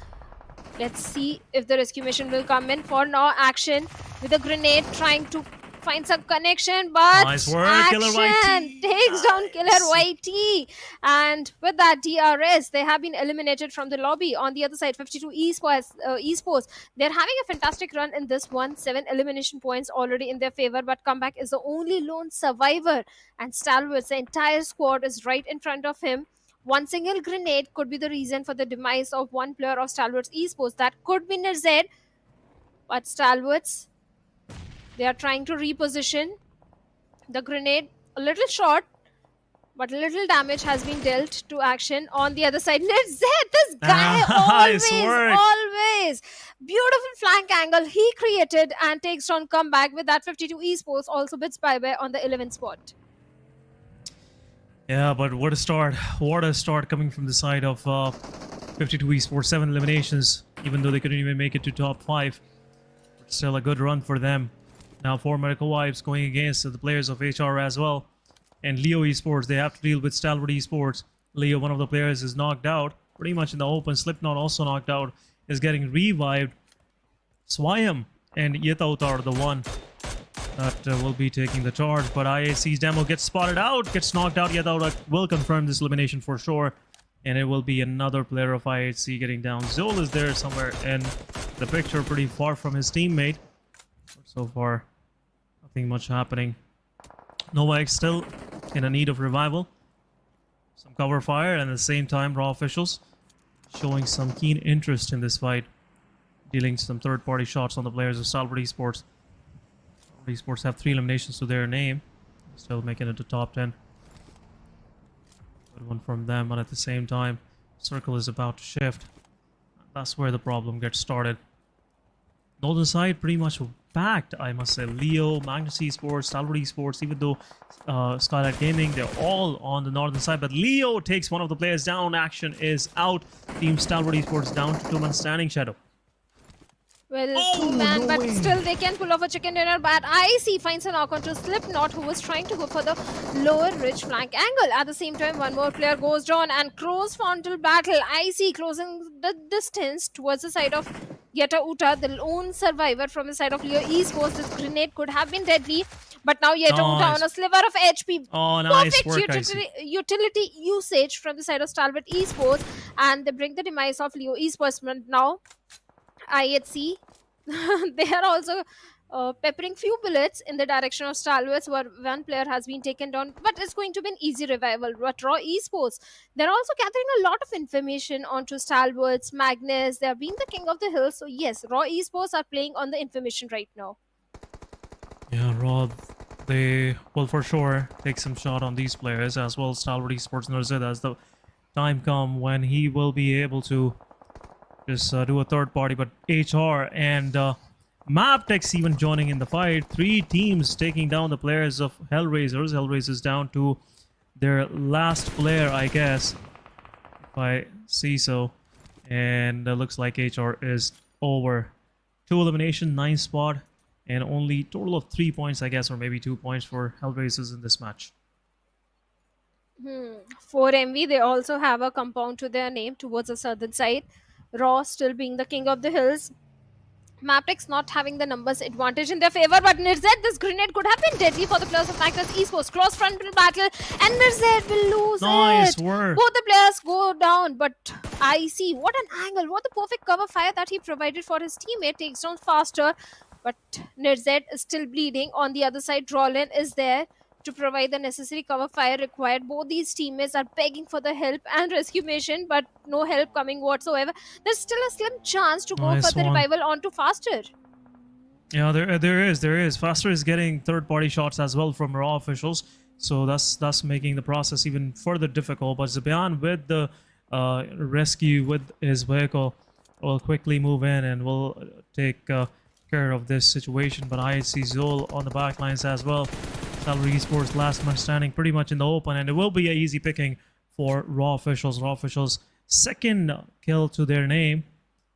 Let's see if the rescue mission will come in. For now, action with a grenade trying to finds a connection, but Nice work, action Killer YT. takes down Killer YT. And with that DRS, they have been eliminated from the lobby. On the other side, 52 Esports, they're having a fantastic run in this one. 7 elimination points already in their favor, but Comeback is the only lone survivor. And Stalwart, the entire squad is right in front of him. One single grenade could be the reason for the demise of one player of Stalwart Esports. That could be NBeSports. But Stalwarts, they are trying to reposition the grenade. A little short, but little damage has been dealt to Action. On the other side, NBeSports, this guy always. Beautiful flank angle he created and takes down Comeback. With that, 52 Esports also bids bye-bye on the 11th spot. Yeah, but what a start. What a start coming from the side of 52 Esports. 7 eliminations, even though they couldn't even make it to top 5. Still a good run for them. Now 4 medical wipes going against the players of HR as well. And Leo Esports, they have to deal with Stalwart Esports. Leo, one of the players, is knocked out. Pretty much in the open. Slipknot also knocked out. Is getting revived. Swayam and Yetaut are the one that will be taking the charge. But IAC's demo gets spotted out. Gets knocked out. Yetaut will confirm this elimination for sure. And it will be another player of IHC getting down. Zol is there somewhere in the picture, pretty far from his teammate. So far, nothing much happening. Novak still in a need of revival. Some cover fire, and at the same time, Raw officials showing some keen interest in this fight. Dealing some third-party shots on the players of Stalwart Esports. Stalwart Esports have 3 eliminations to their name. Still making it to top 10. Good one from them, but at the same time, circle is about to shift. That's where the problem gets started. Northern side pretty much packed, I must say. Leo, Magnus Esports, Stalwart Esports, even though SKYLIGHTZ Gaming, they're all on the northern side. But Leo takes one of the players down. Action is out. Team Stalwart Esports down to 2-man standing. Shadow. Well, 2-man, but still they can pull off a chicken dinner. But IC finds a knock onto Slipknot, who was trying to go for the lower ridge flank angle. At the same time, one more player goes down and cross-frontal battle. IC closing the distance towards the side of Yeta Uta, the lone survivor from the side of Leo Esports. This grenade could have been deadly, but now Yeta Uta on a sliver of HP. Oh, nice Perfect work, utility usage from the side of Stalwart Esports, and they bring the demise of Leo Esports. But now IHC, they are also peppering few bullets in the direction of Stalwarts, where one player has been taken down, but it's going to be an easy revival. But Raw Esports, they're also gathering a lot of information onto Stalwarts, Magnus. They're being the king of the hill. So yes, Raw Esports are playing on the information right now. Yeah, Raw, they will for sure take some shot on these players as well. Stalwart Esports NBeSports, as the time come when he will be able to just do a third party. But HR and Mabetex even joining in the fight. 3 teams taking down the players of HellRaisers. HellRaisers down to their last player, I guess, if I see so. And looks like HR is over. 2 elimination, 9 spot, and only total of 3 points, I guess, or maybe 2 points for HellRaisers in this match. For MV, they also have a compound to their name towards the southern side. Raw still being the king of the hills. Mabetex not having the numbers advantage in their favor, but NBeSports, this grenade could have been deadly for the players of Magnus Esports. Cross frontal battle, and NBeSports will lose Nice it. work. Both the players go down, but I see what an angle, what the perfect cover fire that he provided for his teammate. Takes down faster, but NBeSports is still bleeding. On the other side, Drawlin is there to provide the necessary cover fire required. Both these teammates are begging for the help and rescue mission, but no help coming whatsoever. There's still a slim chance to go for the revival onto Faster. Yeah, there is. Faster is getting third-party shots as well from Raw officials, so that's making the process even further difficult. But Zabian with the rescue with his vehicle will quickly move in and will take care of this situation. But I see Zol on the back lines as well. Stalwart Esports last man standing pretty much in the open, and it will be an easy picking for Raw officials. Raw officials' second kill to their name.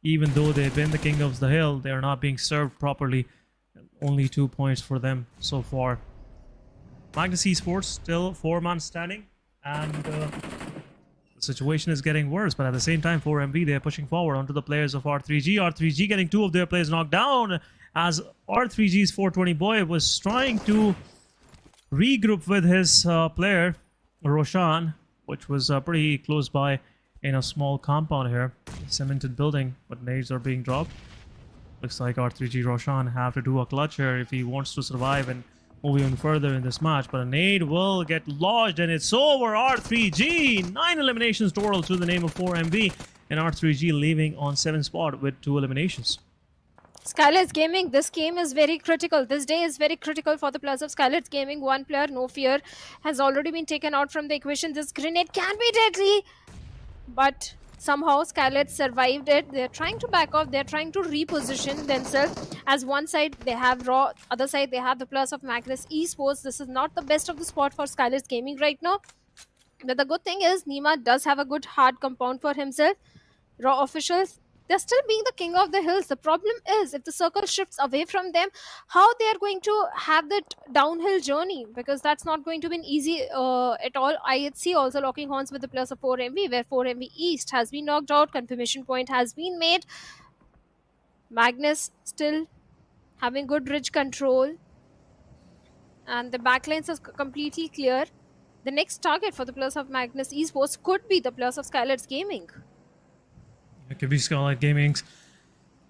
Even though they've been the king of the hill, they are not being served properly. Only 2 points for them so far. Magnus Esports still 4-man standing, and the situation is getting worse. But at the same time, 4MB, they're pushing forward onto the players of R3G. R3G getting 2 of their players knocked down, as R3G's 420 boy was trying to regroup with his player, Roshan, which was pretty close by in a small compound here, a cemented building, but nades are being dropped. Looks like R3G Roshan have to do a clutch here if he wants to survive and move even further in this match, but a nade will get lodged and it's over. R3G 9 eliminations total to the name of 4MV, and R3G leaving on 7th spot with 2 eliminations. SKYLIGHTZ Gaming, this game is very critical. This day is very critical for the players of SKYLIGHTZ Gaming. One player, No Fear, has already been taken out from the equation. This grenade can be deadly, but somehow SKYLIGHTZ survived it. They're trying to back off. They're trying to reposition themselves. As one side they have Raw, other side they have the players of Magnus Esports. This is not the best of the spot for SKYLIGHTZ Gaming right now. But the good thing is Nima does have a good hard compound for himself. Raw officials, they're still being the king of the hills. The problem is if the circle shifts away from them, how they are going to have that downhill journey, because that's not going to be easy at all. IHC also locking horns with the players of 4MV, where 4MV East has been knocked out. Confirmation point has been made. Magnus still having good ridge control, and the backlines are completely clear. The next target for the players of Magnus Esports could be the players of SKYLIGHTZ Gaming. It could be SKYLIGHTZ Gaming's,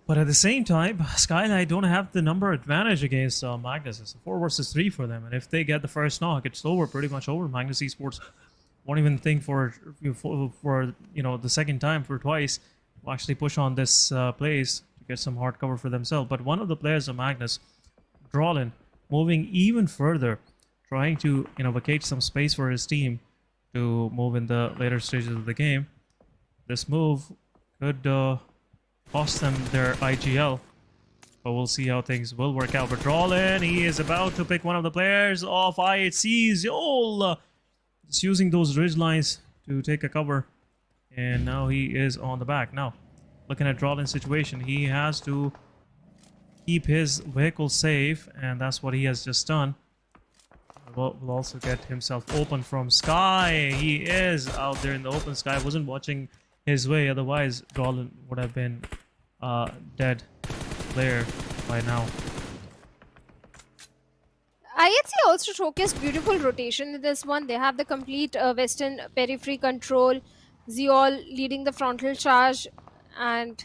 but at the same time, SKYLIGHTZ don't have the number advantage against Magnus. It's a 4 versus 3 for them, and if they get the first knock, it's over, pretty much over. Magnus Esports won't even think for the second time, for twice, to actually push on this place to get some hard cover for themselves. But one of the players of Magnus, Drawlin, moving even further, trying to vacate some space for his team to move in the later stages of the game. This move could cost them their IGL, but we'll see how things will work out. But Drawlin, he is about to pick one of the players of IHC's Yol, just using those ridge lines to take a cover, and now he is on the back. Now, looking at Drawlin's situation, he has to keep his vehicle safe, and that's what he has just done. Will also get himself open from Sky. He is out there in the open sky, wasn't watching his way, otherwise Drawlin would have been dead player by now. IHC also showcased beautiful rotation in this one. They have the complete western periphery control, Zeol leading the frontal charge and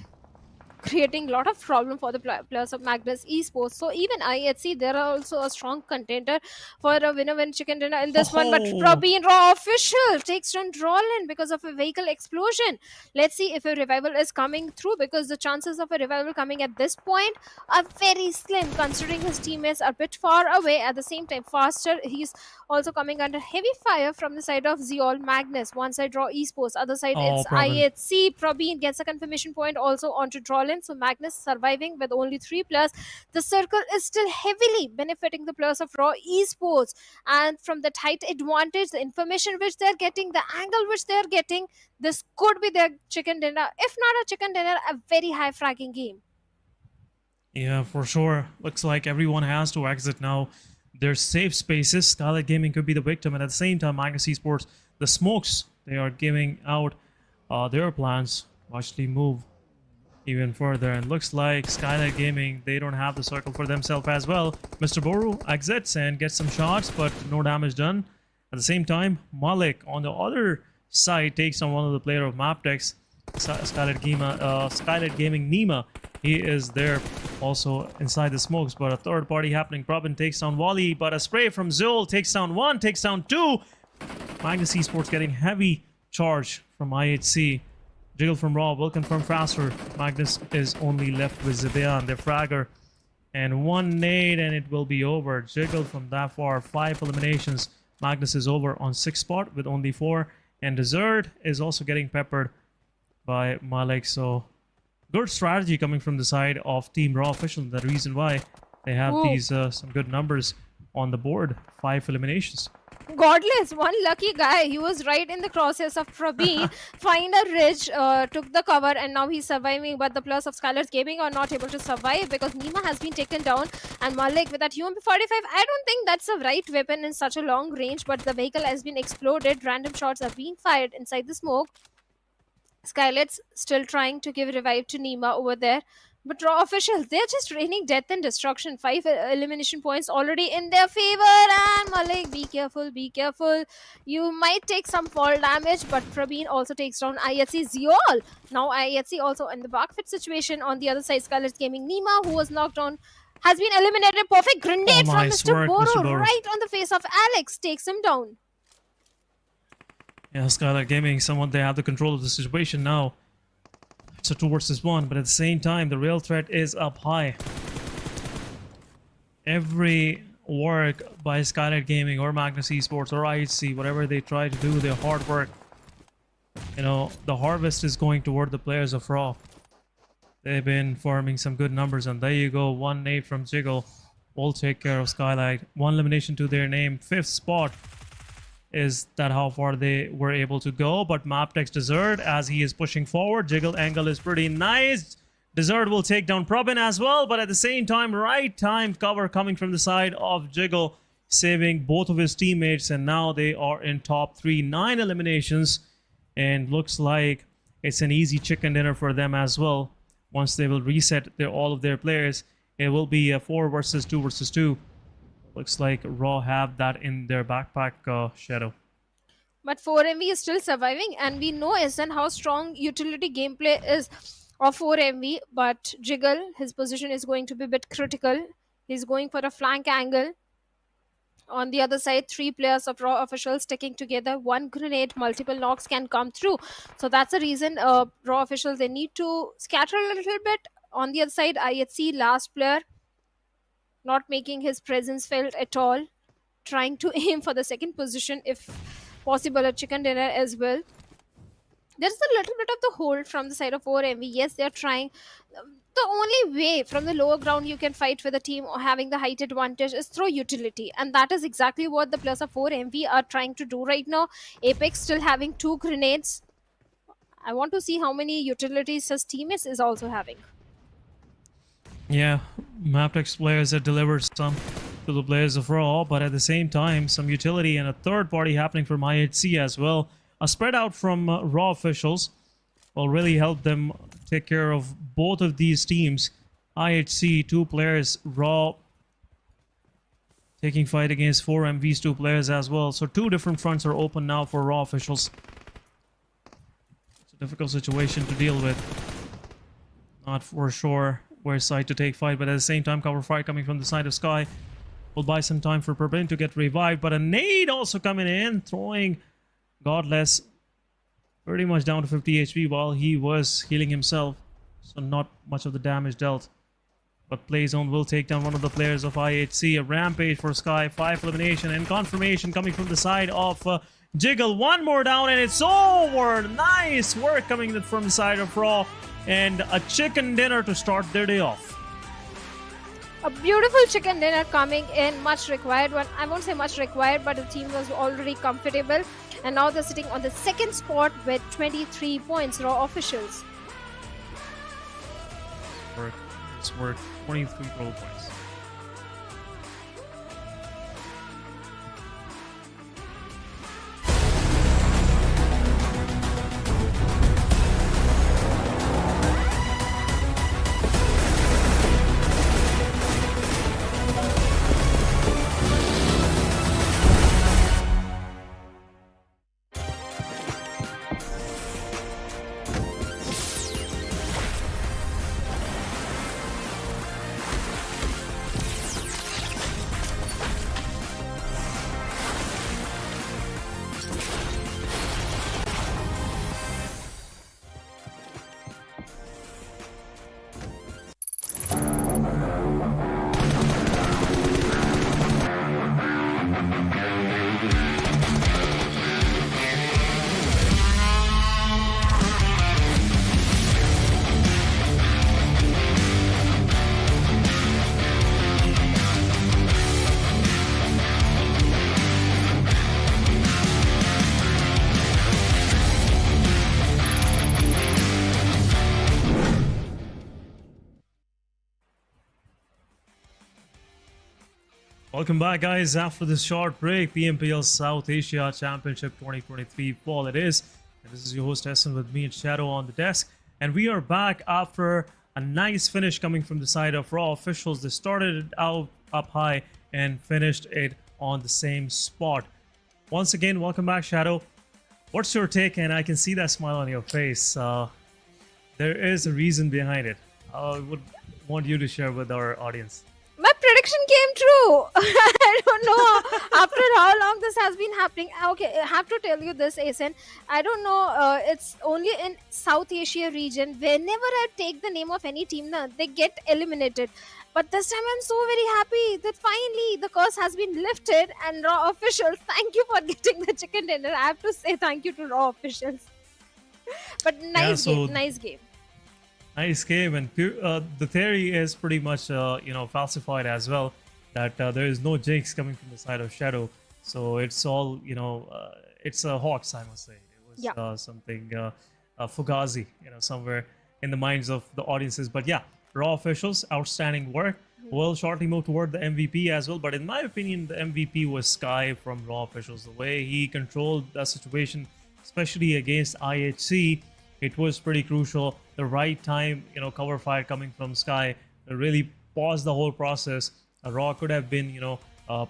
creating a lot of problem for the players of Magnus Esports. So even IHC, they're also a strong contender for a winner-win chicken dinner in this one. But Probeen Raw official takes down Drawlin because of a vehicle explosion. Let's see if a revival is coming through, because the chances of a revival coming at this point are very slim, considering his teammates are a bit far away. At the same time, faster, he's also coming under heavy fire from the side of Zeol Magnus. One side Raw Esports, other side it's IHC. Probeen gets a confirmation point also onto Drawlin. So Magnus surviving with only 3 players. The circle is still heavily benefiting the players of Raw Esports, and from that height advantage, the information which they're getting, the angle which they're getting, this could be their chicken dinner. If not a chicken dinner, a very high fragging game. Yeah, for sure. Looks like everyone has to exit now. There's safe spaces. SKYLIGHTZ Gaming could be the victim, and at the same time, Magnus Esports, the smokes, they are giving out their plans to actually move even further, and looks like SKYLIGHTZ Gaming, they don't have the circle for themselves as well. Mr. Boru exits and gets some shots, but no damage done. At the same time, Malik on the other side takes on one of the player of Mabetex, SKYLIGHTZ Gaming Nima. He is there also inside the smokes, but a third party happening. Probin takes down Wally, but a spray from Zul takes down 1, takes down 2. Magnus Esports getting heavy charge from IHC. Jiggle from Raw will confirm faster. Magnus is only left with Zibian, their fragger. And 1 nade and it will be over. Jiggle from that far, 5 eliminations. Magnus is over on 6th spot with only 4. And Desert is also getting peppered by Malik. So good strategy coming from the side of Team Raw official. The reason why they have these some good numbers on the board. 5 eliminations. Godless, one lucky guy. He was right in the crosshairs of Probeen. Find a ridge, took the cover, and now he's surviving. But the players of SKYLIGHTZ Gaming are not able to survive because Nima has been taken down. And Malik with that UMP45, I don't think that's the right weapon in such a long range. But the vehicle has been exploded. Random shots are being fired inside the smoke. SKYLIGHTZ still trying to give revive to Nima over there. But Raw officials, they're just raining death and destruction. 5 elimination points already in their favor. And Malik, be careful, be careful. You might take some fall damage, but Praveen also takes down IHC Ziol. Now IHC also in the backfit situation. On the other side, SKYLIGHTZ Gaming Nima, who was knocked on, has been eliminated. Perfect grenade from nice Mr. work, Boro, Mr. Boro. right on the face of Alex. Takes him down. Yeah, SKYLIGHTZ Gaming, someone they have the control of the situation now. It's a 2 versus 1, but at the same time, the real threat is up high. Every work by SKYLIGHTZ Gaming or Magnus Esports or IHC, whatever they try to do, their hard work, you know, the harvest is going toward the players of Raw. They've been farming some good numbers, and there you go, 1 nade from Jiggle will take care of SKYLIGHTZ. 1 elimination to their name, 5th spot. Is that how far they were able to go? But Mabetex Desert, as he is pushing forward, Jiggle angle is pretty nice. Desert will take down Probin as well, but at the same time, right time cover coming from the side of Jiggle, saving both of his teammates, and now they are in top 3, 9 eliminations, and looks like it's an easy chicken dinner for them as well. Once they will reset all of their players, it will be a 4 versus 2 versus 2. Looks like Raw have that in their backpack, Shadow. But 4MV is still surviving, and we know SN how strong utility gameplay is of 4MV. But Jiggle, his position is going to be a bit critical. He's going for a flank angle. On the other side, 3 players of Raw officials sticking together. 1 grenade, multiple knocks can come through. So that's the reason Raw officials, they need to scatter a little bit. On the other side, IHC, last player, not making his presence felt at all, trying to aim for the second position, if possible a chicken dinner as well. There's a little bit of the hold from the side of 4MV. Yes, they're trying. The only way from the lower ground you can fight with a team or having the height advantage is through utility, and that is exactly what the players of 4MV are trying to do right now. Apex still having 2 grenades. I want to see how many utilities his teammates is also having. Yeah, Mabetex players have delivered some to the players of Raw, but at the same time, some utility and a third party happening from IHC as well. A spread out from Raw officials will really help them take care of both of these teams. IHC, 2 players, Raw taking fight against 4MV's 2 players as well. So 2 different fronts are open now for Raw officials. It's a difficult situation to deal with. Not for sure where side to take fight, but at the same time, cover fire coming from the side of Sky will buy some time for Purbin to get revived. But a nade also coming in, throwing Godless pretty much down to 50 HP while he was healing himself. So not much of the damage dealt. But Playzone will take down one of the players of IHC. A rampage for Sky, 5 elimination and confirmation coming from the side of Jiggle. 1 more down and it's over. Nice work coming from the side of Raw. And a chicken dinner to start their day off. A beautiful chicken dinner coming in, much required one. I won't say much required, but the team was already comfortable. And now they're sitting on the 2nd spot with 23 points, Raw officials. It's worth 23 total points. Welcome back, guys. After this short break, PMPL South Asia Championship 2023 fall it is. And this is your host Essen with me and Shadow on the desk. And we are back after A nice finish coming from the side of Raw officials. They started it out up high and finished it on the same spot. Once again, welcome back, Shadow. What's your take? And I can see that smile on your face. There is a reason behind it. I would want you to share with our audience. My prediction came true. I don't know after how long this has been happening. Okay, I have to tell you this, Asen. I don't know. It's only in South Asia region. Whenever I take the name of any team, they get eliminated. But this time I'm so very happy that finally the curse has been lifted. And Raw officials, thank you for getting the chicken dinner. I have to say thank you to Raw officials. But nice game, nice game. Nice game, and the theory is pretty much falsified as well, that there is no jinx coming from the side of Shadow. So it's all it's a hoax, I must say. It was something fugazi, somewhere in the minds of the audiences. But yeah, Raw officials, outstanding work. We'll shortly move toward the MVP as well. But in my opinion, the MVP was Sky from Raw officials. The way he controlled the situation, especially against IHC, it was pretty crucial. The right time, cover fire coming from Sky really paused the whole process. Raw could have been,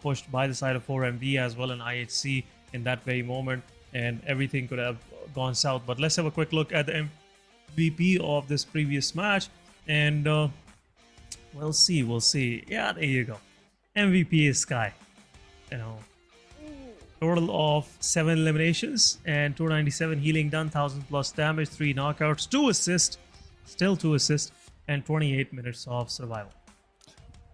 pushed by the side of 4MV as well in IHC in that very moment, and everything could have gone south. But let's have a quick look at the MVP of this previous match, and we'll see. Yeah, there you go. MVP is Sky. Total of 7 eliminations and 297 healing done, 1000 plus damage, 3 knockouts, 2 assists, still 2 assists, and 28 minutes of survival.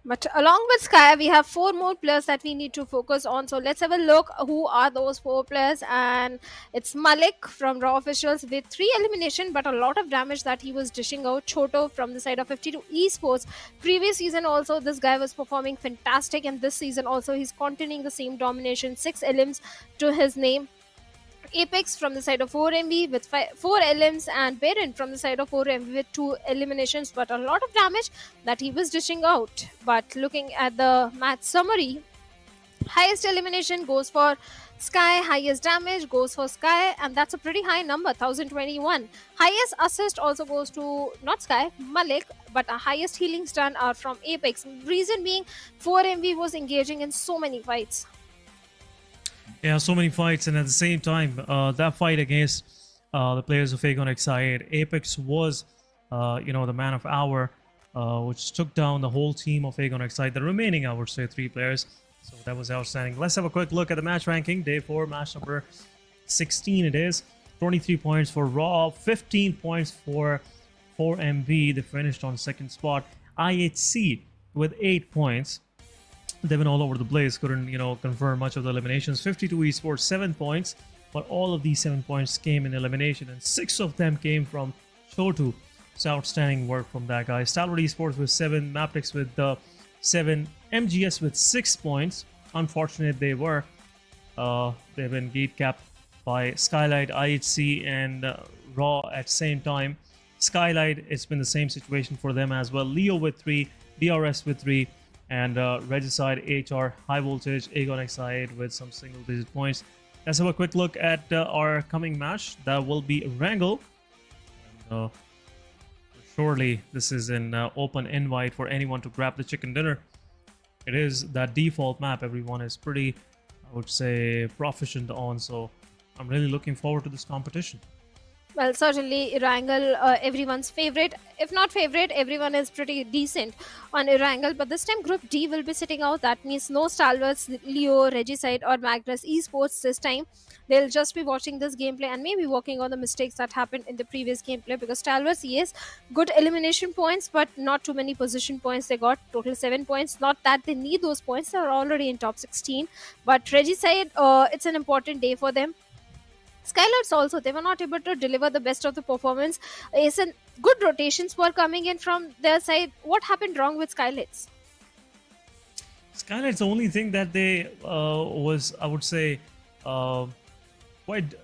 But along with Sky, we have 4 more players that we need to focus on. So let's have a look who are those 4 players. And it's Malik from Raw officials with 3 elimination, but a lot of damage that he was dishing out. Choto from the side of 52 Esports. Previous season also, this guy was performing fantastic. And this season also, he's continuing the same domination. 6 elims to his name. Apex from the side of 4MV with 4 elims, and Baron from the side of 4MV with 2 eliminations, but a lot of damage that he was dishing out. But looking at the match summary, highest elimination goes for Sky, highest damage goes for Sky, and that's a pretty high number, 1021. Highest assist also goes to not Sky, Malik, but our highest healing stun are from Apex. Reason being, 4MV was engaging in so many fights. Yeah, so many fights, and at the same time, that fight against the players of Agon Exide, Apex was, the man of hour, which took down the whole team of Agon Exide. The remaining, I would say, 3 players. So that was outstanding. Let's have a quick look at the match ranking. Day 4, match number 16 it is. 23 points for Raw, 15 points for 4MV. They finished on 2nd spot. IHC with 8 points. They've been all over the place, couldn't, confirm much of the eliminations. 52 Esports, 7 points, but all of these 7 points came in elimination, and 6 of them came from Chotu. It's outstanding work from that guy. Stalwart Esports with 7, Mabetex with 7, MGS with 6 points. Unfortunate they were. They've been gate capped by SKYLIGHTZ, IHC, and Raw at same time. SKYLIGHTZ, it's been the same situation for them as well. Leo with 3, DRS with 3, and Regicide, HR, High Voltage, Agon Exide with some single-digit points. Let's have a quick look at our coming match. That will be Erangel. Surely this is an open invite for anyone to grab the chicken dinner. It is that default map everyone is pretty, I would say, proficient on. So I'm really looking forward to this competition. Well, certainly Erangel, everyone's favorite. If not favorite, everyone is pretty decent on Erangel. But this time Group D will be sitting out. That means no Stalwarts, Leo, Regicide or Magnus Esports this time. They'll just be watching this gameplay and maybe working on the mistakes that happened in the previous gameplay. Because Stalwarts, yes, good elimination points, but not too many position points. They got total 7 points. Not that they need those points. They're already in top 16. But Regicide, it's an important day for them. SKYLIGHTZ also, they were not able to deliver the best of the performance. Good rotations were coming in from their side. What happened wrong with SKYLIGHTZ? SKYLIGHTZ, the only thing that they was, I would say, quite,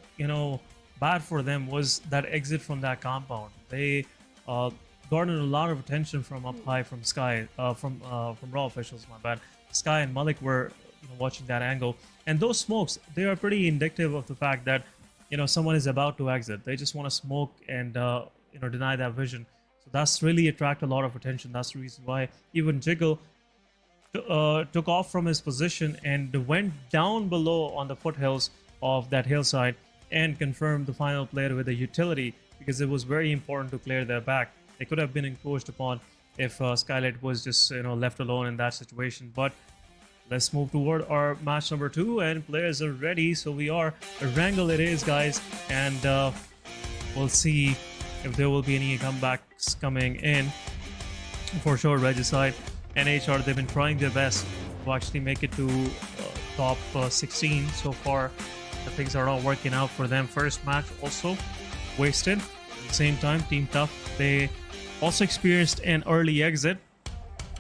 bad for them was that exit from that compound. They garnered a lot of attention from up high from Sky, from Raw officials, my bad. Sky and Malik were watching that angle. And those smokes, they are pretty indicative of the fact that someone is about to exit. They just want to smoke and deny that vision. So that's really attract a lot of attention. That's the reason why even Jiggle took off from his position and went down below on the foothills of that hillside and confirmed the final player with a utility, because it was very important to clear their back. They could have been encroached upon if SKYLIGHTZ was just left alone in that situation. But let's move toward our match number 2, and players are ready. So we are Erangel it is, guys, and we'll see if there will be any comebacks coming in. For sure, Regicide and HR, they've been trying their best to actually make it to top 16 so far. The things are not working out for them. First match also wasted. At the same time, Team Tough, they also experienced an early exit.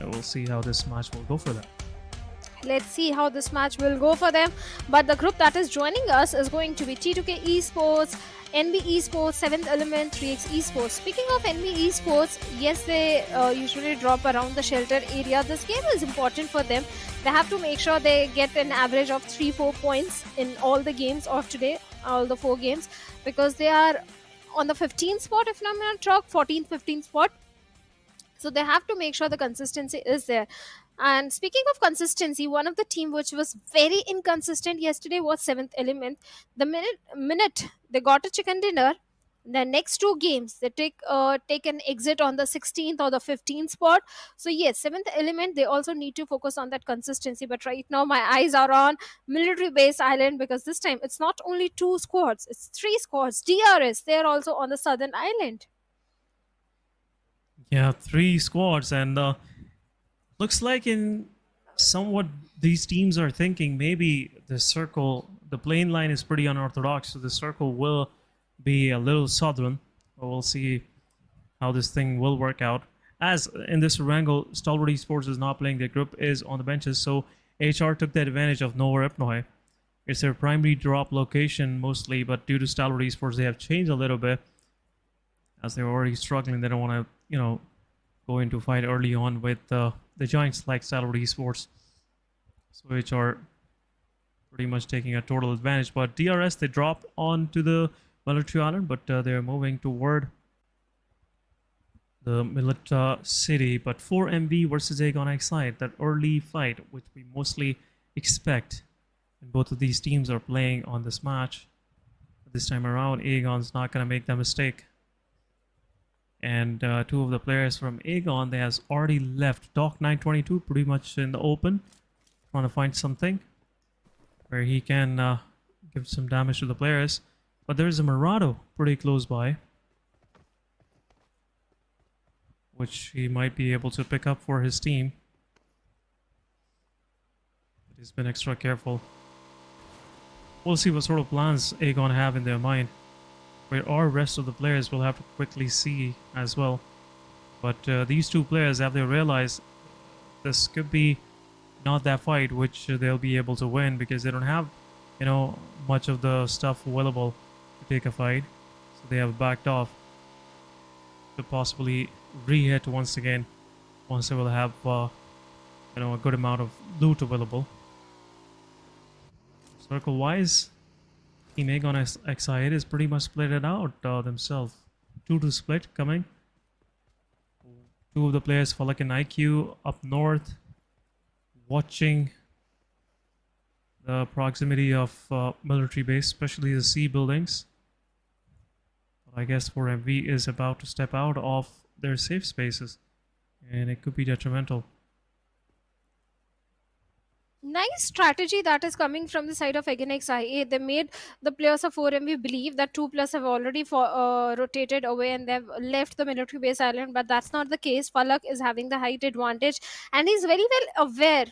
And we'll see how this match will go for them. Let's see how this match will go for them. But the group that is joining us is going to be T2K Esports, NBeSports, 7th Element, 3x Esports. Speaking of NBeSports, yes, they usually drop around the shelter area. This game is important for them. They have to make sure they get an average of 3-4 points in all the games of today, all the 4 games, because they are on the 15th spot, if I'm not wrong, 14th, 15th spot. So they have to make sure the consistency is there. And speaking of consistency, one of the team which was very inconsistent yesterday was 7th Element. The minute they got a chicken dinner, the next 2 games they take an exit on the 16th or the 15th spot. So yes, 7th Element, they also need to focus on that consistency. But right now my eyes are on military base island, because this time it's not only 2 squads, it's 3 squads. DRS, they're also on the southern island. Yeah, 3 squads, and looks like in somewhat these teams are thinking maybe the circle, the plane line is pretty unorthodox, so the circle will be a little southern. But we'll see how this thing will work out. As in this Erangel, Stalwart Esports is not playing, their group is on the benches, so HR took the advantage of Nova Repnoi. It's their primary drop location mostly, but due to Stalwart Esports, they have changed a little bit. As they're already struggling, they don't want to, go into fight early on with the giants like Stalwart Esports. So HR pretty much taking a total advantage. But DRS, they dropped onto the military island, but they're moving toward the military city. But 4MV versus Aegon Excite, that early fight, which we mostly expect. And both of these teams are playing on this match. But this time around, Aegon's not going to make that mistake. And 2 of the players from Aegon, they has already left Doc 922 pretty much in the open, trying to find something where he can give some damage to the players. But there's a Murado pretty close by, which he might be able to pick up for his team. But he's been extra careful. We'll see what sort of plans Aegon have in their mind. Where our rest of the players will have to quickly see as well. But these 2 players, have they realized this could be not that fight which they'll be able to win, because they don't have, much of the stuff available to take a fight. So they have backed off to possibly re-hit once again, once they will have, a good amount of loot available. Circle-wise, Team Aegon Excite is pretty much split it out themselves. 2 to split coming. 2 of the players, Falak and IQ, up north, watching the proximity of military base, especially the C buildings. But I guess 4MV is about to step out of their safe spaces, and it could be detrimental. Nice strategy that is coming from the side of XIA. They made the players of 4MV believe that 2 plus have already rotated away and they've left the military base island, but that's not the case. Falak is having the height advantage, and he's very well aware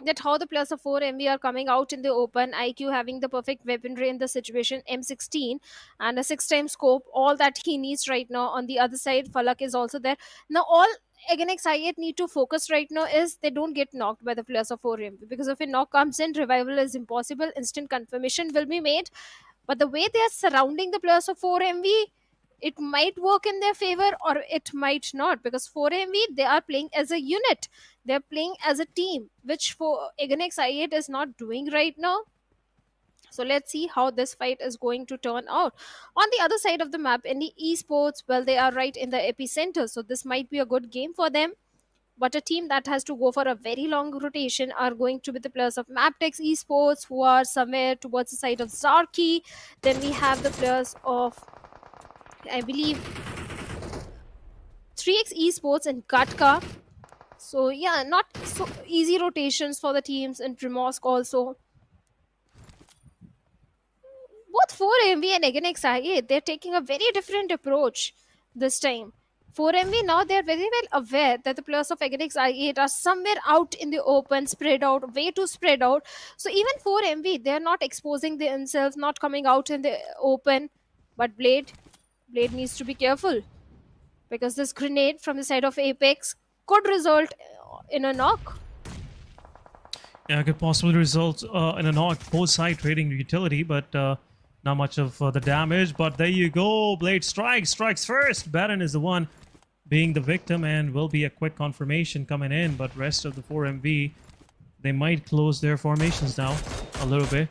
that how the players of 4MV are coming out in the open. IQ having the perfect weaponry in the situation, M16 and a 6x scope, all that he needs right now. On the other side, Falak is also there. Now all again XIA need to focus right now is they don't get knocked by the players of 4MV, because if a knock comes in, revival is impossible, instant confirmation will be made. But the way they are surrounding the players of 4MV, it might work in their favor or it might not, because 4MV, they are playing as a unit, they're playing as a team, which for XIA is not doing right now. So let's see how this fight is going to turn out. On the other side of the map, NBeSports, well, they are right in the epicenter, so this might be a good game for them. But a team that has to go for a very long rotation are going to be the players of Mabetex Esports, who are somewhere towards the side of Zarki. Then we have the players of, I believe, 3x Esports and Katka. So yeah, not so easy rotations for the teams in Primorsk also. Both 4MV and again XIA, they're taking a very different approach this time. 4MV now, they're very well aware that the players of Againix I8 are somewhere out in the open, spread out, way too spread out. So even 4MV, they're not exposing themselves, not coming out in the open. But Blade needs to be careful, because this grenade from the side of Apex could result in a knock. Yeah, could possibly result in a knock. Both side trading utility, but not much of the damage. But there you go. Blade strikes first. Baron is the one being the victim, and will be a quick confirmation coming in. But rest of the 4MV, they might close their formations now a little bit,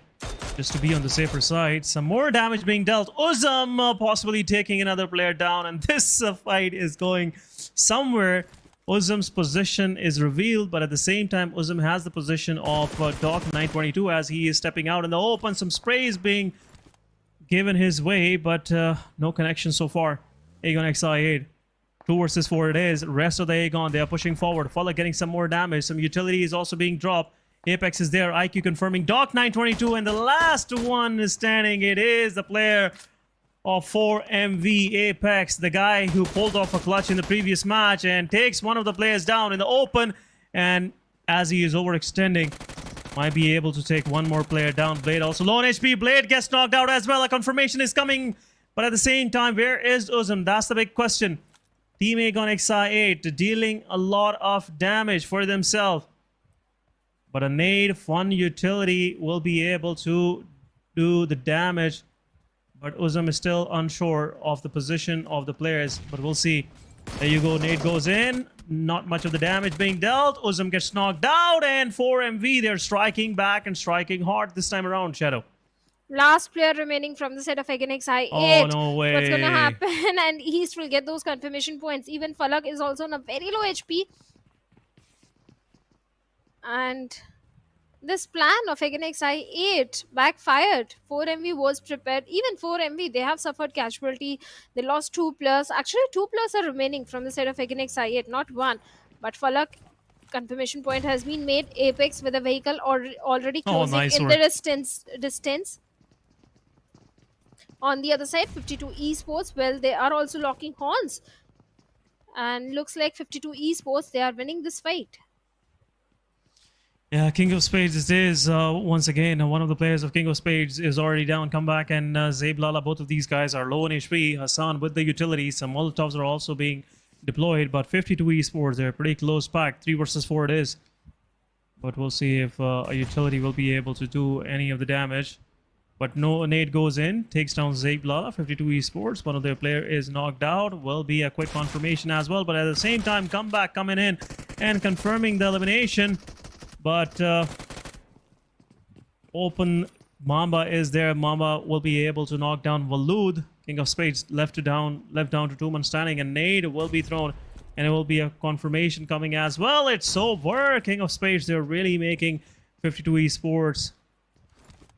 just to be on the safer side. Some more damage being dealt. Uzum possibly taking another player down, and this fight is going somewhere. Uzum's position is revealed, but at the same time, Uzum has the position of Doc 922 as he is stepping out in the open. Some sprays being given his way, but no connection so far. Aegon XI8. 2 versus 4 it is. Rest of the Aegon, they are pushing forward. Fuller getting some more damage. Some utility is also being dropped. Apex is there. IQ confirming. Doc 922, and the last one is standing. It is the player of 4MV, Apex, the guy who pulled off a clutch in the previous match and takes one of the players down in the open. And as he is overextending, might be able to take one more player down. Blade also low on HP. Blade gets knocked out as well. A confirmation is coming. But at the same time, where is Uzum? That's the big question. Team Aegon XI8 dealing a lot of damage for themselves. But a nade, fun utility will be able to do the damage. But Uzum is still unsure of the position of the players. But we'll see. There you go. Nade goes in. Not much of the damage being dealt. Uzum gets knocked out. And 4MV, they're striking back and striking hard this time around, Shadow. Last player remaining from the set of Again XI8. Oh, no way. What's going to happen? And East will get those confirmation points. Even Falak is also on a very low HP. And this plan of Again XI8 backfired. 4MV was prepared. Even 4MV, they have suffered casualty. They lost 2 players. Actually, 2 players are remaining from the set of Again XI8, not 1. But Falak, confirmation point has been made. Apex with a vehicle already closing in the distance. On the other side, 52 Esports, well, they are also locking horns. And looks like 52 Esports, they are winning this fight. Yeah, King of Spades is once again, one of the players of King of Spades is already down. Comeback and Zeblala, both of these guys are low on HP. Hassan with the utility. Some Molotovs are also being deployed, but 52 Esports, they're pretty close packed. 3 versus 4 it is. But we'll see if a utility will be able to do any of the damage. But no, nade goes in, takes down Zeblala. 52 Esports, one of their player is knocked out. Will be a quick confirmation as well, but at the same time, comeback coming in and confirming the elimination. But open Mamba is there. Mamba will be able to knock down Walud. King of Spades left down to 2-man standing, and nade will be thrown, and it will be a confirmation coming as well. It's over. King of Spades, they're really making 52 Esports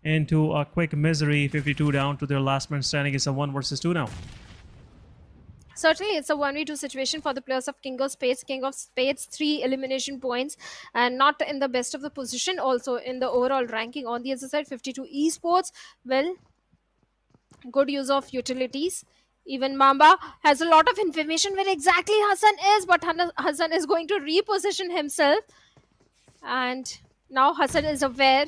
into a quick misery. 52 down to their last man standing. It's a 1 versus 2 now. Certainly, it's a 1v2 situation for the players of King of Spades. King of Spades, 3 elimination points, and not in the best of the position also in the overall ranking. On the other side, 52 Esports, well, good use of utilities. Even Mamba has a lot of information where exactly Hassan is, but Hassan is going to reposition himself. And now Hassan is aware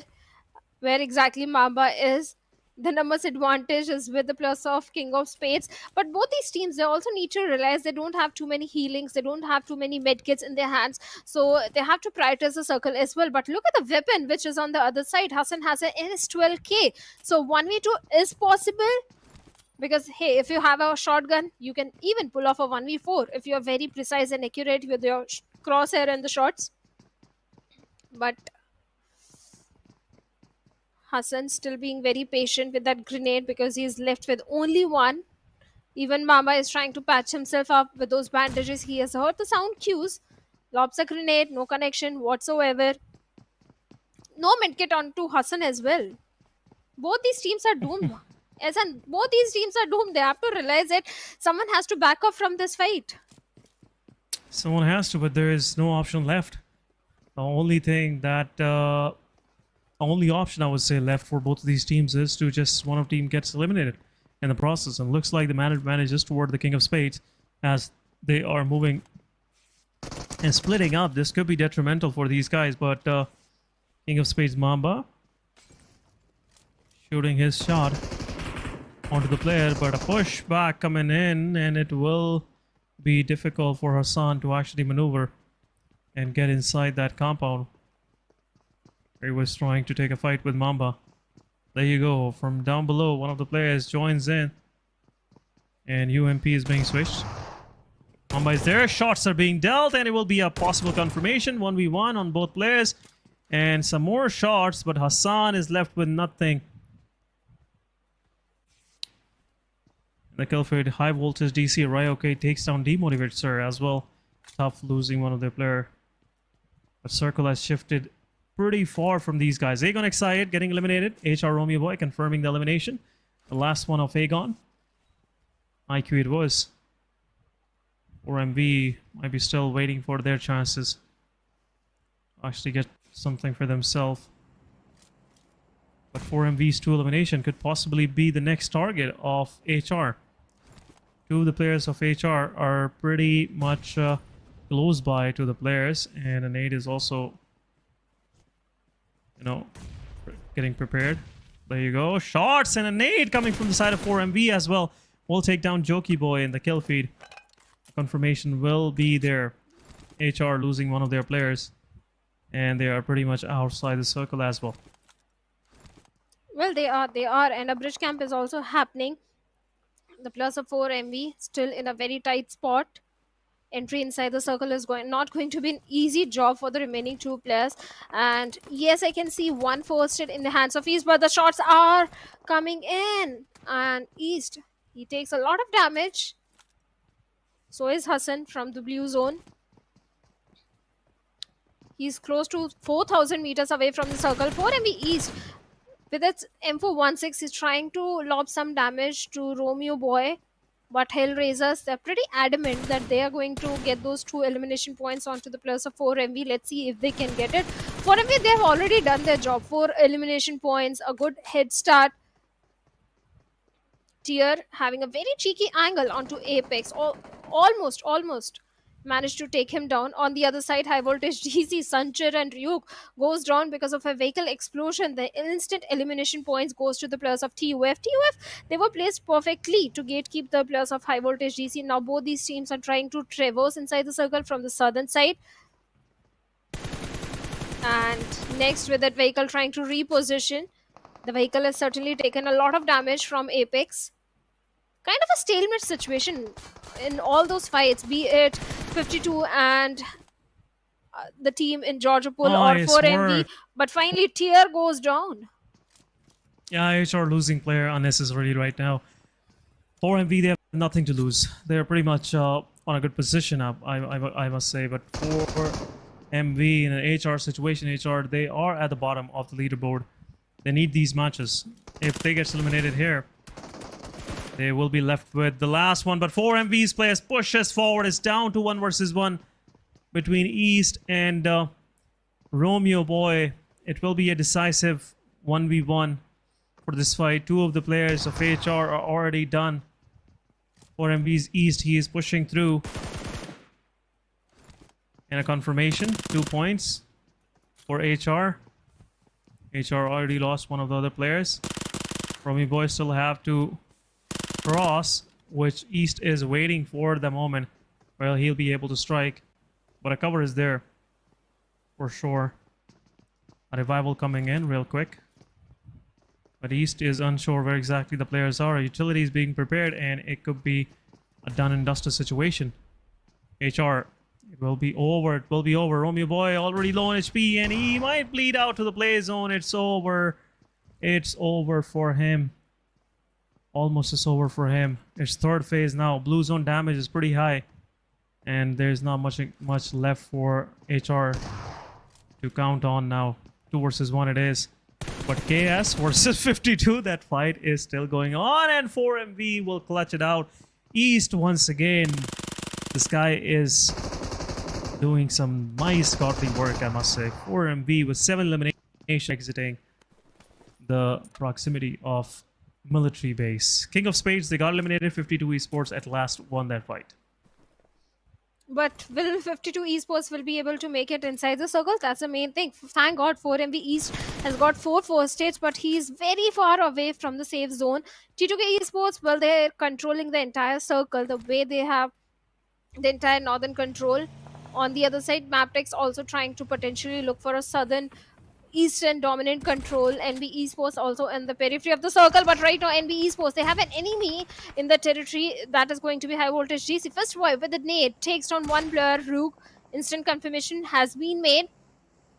where exactly Mamba is. The numbers advantage is with the plus of King of Spades. But both these teams, they also need to realize they don't have too many healings. They don't have too many medkits in their hands. So they have to prioritize the circle as well. But look at the weapon, which is on the other side. Hassan has an NS12K. So 1v2 is possible. Because, hey, if you have a shotgun, you can even pull off a 1v4 if you're very precise and accurate with your crosshair and the shots. But Hassan still being very patient with that grenade because he's left with only one. Even Mamba is trying to patch himself up with those bandages. He has heard the sound cues. Lobs a grenade, no connection whatsoever. No medkit onto Hassan as well. Both these teams are doomed. As in, both these teams are doomed. They have to realize that someone has to back up from this fight. Someone has to, but there is no option left. The only thing that... only option I would say left for both of these teams is to just one of team gets eliminated in the process, and looks like the advantage is toward the King of Spades as they are moving and splitting up. This could be detrimental for these guys, but King of Spades Mamba shooting his shot onto the player, but a push back coming in, and it will be difficult for Hassan to actually maneuver and get inside that compound. He was trying to take a fight with Mamba. There you go. From down below, one of the players joins in. And UMP is being switched. Mamba is there. Shots are being dealt, and it will be a possible confirmation. 1v1 on both players. And some more shots, but Hassan is left with nothing. The kill feed, high voltage DC Ryoke takes down Demotivate Sir as well. Tough losing one of their player. But Circle has shifted pretty far from these guys. Aegon excited, getting eliminated. HR Romeo Boy confirming the elimination. The last one of Aegon. IQ it was. 4MV might be still waiting for their chances. Actually get something for themselves. But 4MV's 2 elimination could possibly be the next target of HR. 2 of the players of HR are pretty much close by to the players, and an 8 is also, you know, getting prepared. There you go. Shots and a nade coming from the side of 4MV as well. We'll take down Jokey Boy in the kill feed. Confirmation will be there. HR losing one of their players. And they are pretty much outside the circle as well. Well, they are. And a bridge camp is also happening. The plus of 4MV still in a very tight spot. Entry inside the circle is not going to be an easy job for the remaining 2 players. And yes, I can see one first hit in the hands of East, but the shots are coming in. And East, he takes a lot of damage. So is Hassan from the blue zone. He's close to 4,000 meters away from the circle. 4MV East, with its M416, is trying to lob some damage to Romeo Boy. But HellRaisers, they're pretty adamant that they are going to get those 2 elimination points onto the players of 4MV. Let's see if they can get it. 4MV, they have already done their job. 4 elimination points, a good head start. Tier having a very cheeky angle onto Apex. Almost managed to take him down. On the other side, high voltage DC, Sanchar and Ryuk goes down because of a vehicle explosion. The instant elimination points goes to the players of TUF. They were placed perfectly to gatekeep the players of high voltage DC. Now both these teams are trying to traverse inside the circle from the southern side. And next, with that vehicle trying to reposition, the vehicle has certainly taken a lot of damage from Apex. Kind of a stalemate situation in all those fights, be it 52 and the team in Georgia Pool or 4MV. But finally, Tier goes down. Yeah, HR losing player unnecessarily right now. 4MV, they have nothing to lose. They're pretty much on a good position, I must say. But 4MV in an HR situation, HR, they are at the bottom of the leaderboard. They need these matches. If they get eliminated here, they will be left with the last one. But 4MV's players pushes forward. It's down to 1 versus 1 between East and Romeo Boy. It will be a decisive 1v1 for this fight. 2 of the players of HR are already done. 4MV's East, he is pushing through. And a confirmation, 2 points for HR. HR already lost one of the other players. Romeo Boy still have to cross, which East is waiting for the moment where he'll be able to strike. But a cover is there for sure. A revival coming in real quick. But East is unsure where exactly the players are. A utility is being prepared, and it could be a done and dusted situation. HR, it will be over. It will be over. Romeo Boy already low on HP, and he might bleed out to the play zone. It's over. It's over for him. Almost is over for him. It's third phase now. Blue zone damage is pretty high. And there's not much left for HR to count on now. 2 versus 1 it is. But KS versus 52, that fight is still going on. And 4MV will clutch it out. East once again. This guy is doing some nice godly work, I must say. 4MV with 7 eliminations exiting the proximity of military base. King of Spades, they got eliminated. 52 Esports at last won that fight. But will 52 Esports will be able to make it inside the circle? That's the main thing. Thank God 4MV East has got 4 first states, but he's very far away from the safe zone. T2K Esports, well, they're controlling the entire circle the way they have the entire northern control. On the other side, Mabetex also trying to potentially look for a southern eastern dominant control. NBeSports also in the periphery of the circle, but right now NBeSports, they have an enemy in the territory. That is going to be high voltage GC. First boy with the nade takes down one player. Rook, instant confirmation has been made.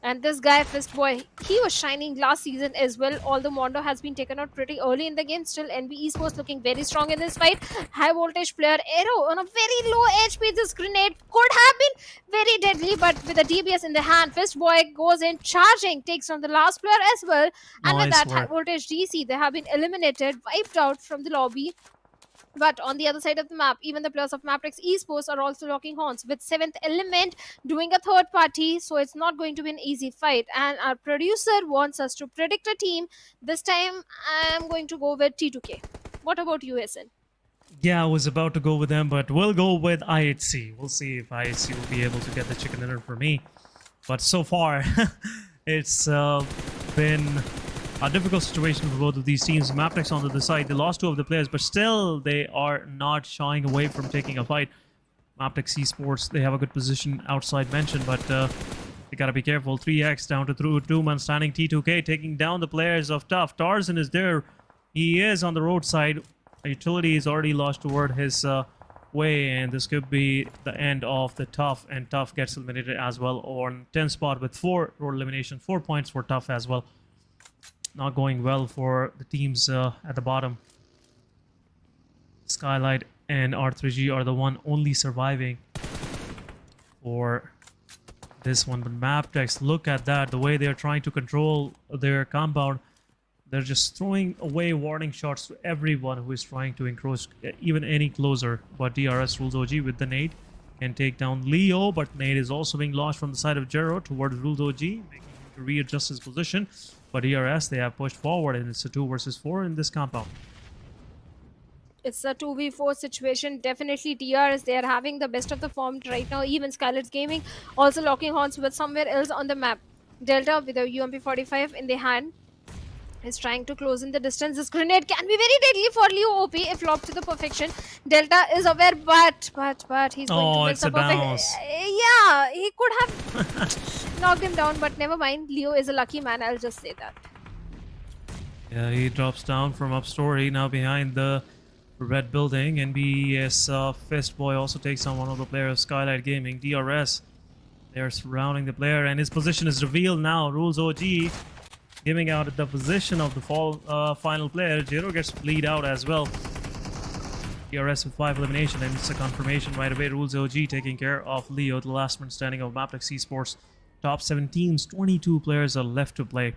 And this guy, Fist Boy, he was shining last season as well. Although Mondo has been taken out pretty early in the game, still NBeSports looking very strong in this fight. High voltage player Arrow on a very low HP. This grenade could have been very deadly, but with the DBS in the hand, Fist Boy goes in charging, takes on the last player as well. And with that, high voltage DC, they have been eliminated, wiped out from the lobby. But on the other side of the map, even the players of Mabetex Esports are also locking horns with 7th Element doing a third party. So it's not going to be an easy fight. And our producer wants us to predict a team. This time, I'm going to go with T2K. What about you, SN? Yeah, I was about to go with them, but we'll go with IHC. We'll see if IHC will be able to get the chicken dinner for me. But so far, it's been a difficult situation for both of these teams. Mabetex on the other side, they lost 2 of the players, but still they are not shying away from taking a fight. Mabetex Esports, they have a good position outside mention, but they gotta be careful. 3x down to 2-man standing. T2K taking down the players of Tough. Tarzan is there. He is on the roadside. Utility is already lost toward his way, and this could be the end of the Tough, and Tough gets eliminated as well on 10th spot with 4 road elimination, 4 points for Tough as well. Not going well for the teams at the bottom. SKYLIGHTZ and R3G are the one only surviving for this one. But Mabetex, look at that. The way they're trying to control their compound. They're just throwing away warning shots to everyone who is trying to encroach even any closer. But DRS Rules OG with the nade can take down Leo. But nade is also being launched from the side of Jero towards Rules OG, making him to readjust his position. But DRS, they have pushed forward, and it's a 2 versus 4 in this compound. It's a 2v4 situation. Definitely DRS, they are having the best of the form right now. Even SKYLIGHTZ Gaming also locking horns with somewhere else on the map. Delta with a UMP45 in the hand is trying to close in the distance. This grenade can be very deadly for Leo OP if locked to the perfection. Delta is aware, but he's going to miss the perfect. Yeah, he could have knocked him down, but never mind. Leo is a lucky man, I'll just say that. Yeah, he drops down from up story, now behind the red building. NBS Fist Boy also takes on one of the players, SKYLIGHTZ Gaming. DRS, they're surrounding the player, and his position is revealed now. Rules OG giving out the position of the final player. Jero gets bleed out as well. DRS with 5 elimination, and it's a confirmation right away. Rules OG taking care of Leo, the last man standing of Mabetex Esports. Top 7 teams, 22 players are left to play.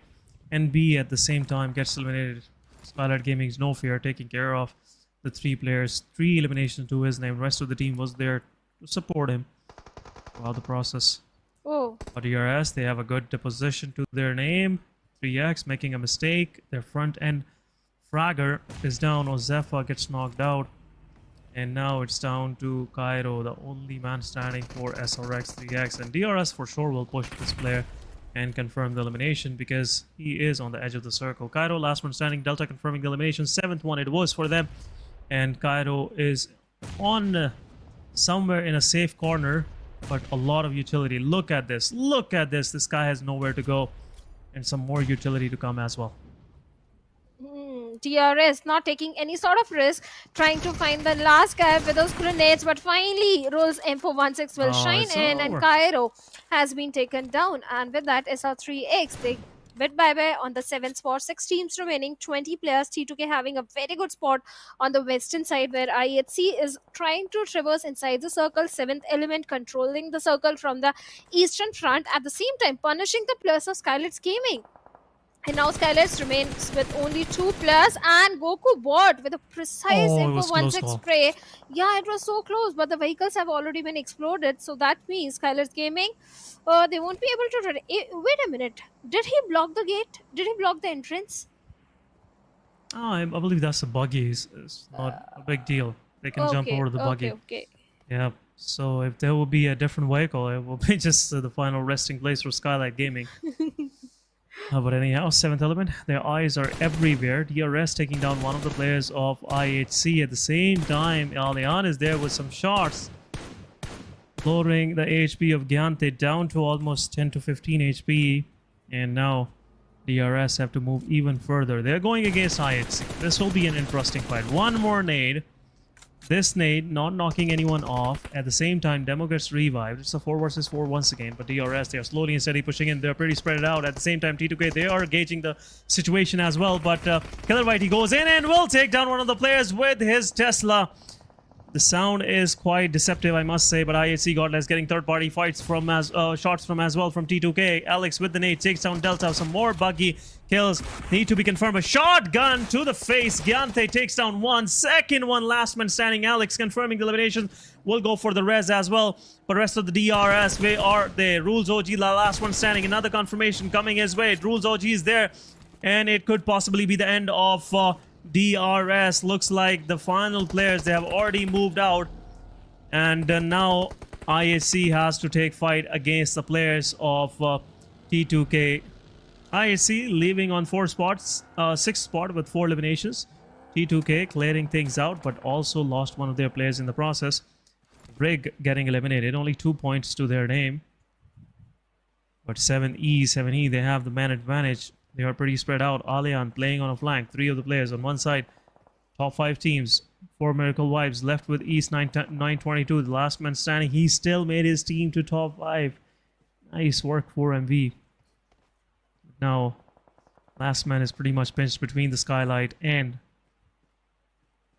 NB at the same time gets eliminated. SKYLIGHTZ Gaming's No Fear taking care of the 3 players. 3 eliminations to his name. The rest of the team was there to support him throughout the process. Oh. But DRS, they have a good position to their name. 3x making a mistake. Their front end fragger is down. Ozefa gets knocked out. And now it's down to Cairo, the only man standing for SRX 3x. And DRS for sure will push this player and confirm the elimination because he is on the edge of the circle. Cairo, last one standing. Delta confirming the elimination. 7th one it was for them. And Cairo is on somewhere in a safe corner, but a lot of utility. Look at this. Look at this. This guy has nowhere to go. And some more utility to come as well. DRS not taking any sort of risk, trying to find the last guy with those grenades, but finally Rolls M416 will shine in, and Cairo has been taken down. And with that, SR3X, they bit bye-bye on the 7th spot. 6 teams remaining, 20 players. T2K having a very good spot on the western side where IHC is trying to traverse inside the circle. 7th element controlling the circle from the eastern front, at the same time punishing the players of SKYLIGHTZ Gaming. And now SKYLIGHTZ remains with only 2 players, and Goku bot with a precise info 1-6 spray. Yeah, it was so close, but the vehicles have already been exploded, so that means SKYLIGHTZ Gaming, they won't be able to... Wait a minute, did he block the gate? Did he block the entrance? Oh, I believe that's a buggy. It's not a big deal. They can jump over the buggy. Okay. Yeah, so if there will be a different vehicle, it will be just the final resting place for SKYLIGHTZ Gaming. But anyhow, 7th element, their eyes are everywhere. DRS taking down one of the players of IHC. At the same time, Alian is there with some shots, lowering the HP of Gyante down to almost 10 to 15 HP. And now DRS have to move even further. They're going against IHC. This will be an interesting fight. One more nade. This nade not knocking anyone off. At the same time, Demo gets revived. It's a 4 versus 4 once again. But DRS, they are slowly and steady pushing in. They're pretty spread out. At the same time, T2K, they are gauging the situation as well. But KillerWhite, he goes in and will take down one of the players with his Tesla. The sound is quite deceptive, I must say, but IHC Godless getting third-party fights from shots from as well from T2K. Alex with the nade takes down Delta. Some more buggy kills need to be confirmed. A shotgun to the face. Gyante takes down one. Second one, last man standing. Alex confirming the elimination. Will go for the res as well. But rest of the DRS, where are they? Rules OG, the last one standing. Another confirmation coming his way. Rules OG is there. And it could possibly be the end of... DRS. Looks like the final players, they have already moved out, and now IHC has to take fight against the players of T2K. IHC leaving on 4 spots, 6th spot with 4 eliminations. T2K clearing things out, but also lost one of their players in the process. Brig getting eliminated, only 2 points to their name. But 7E, they have the man advantage. They are pretty spread out. Alian playing on a flank. 3 of the players on one side. Top 5 teams. 4 Miracle Wives left with East 922. The last man standing. He still made his team to top 5. Nice work for MV. Now, last man is pretty much pinched between the SKYLIGHTZ and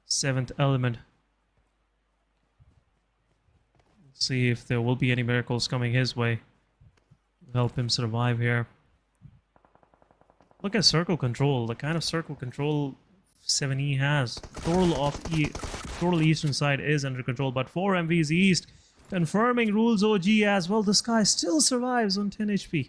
7th element. Let's see if there will be any miracles coming his way to help him survive here. Look at circle control, the kind of circle control 7E has. Total eastern side is under control, but 4 MVs east, confirming Rules OG as well. This guy still survives on 10 HP.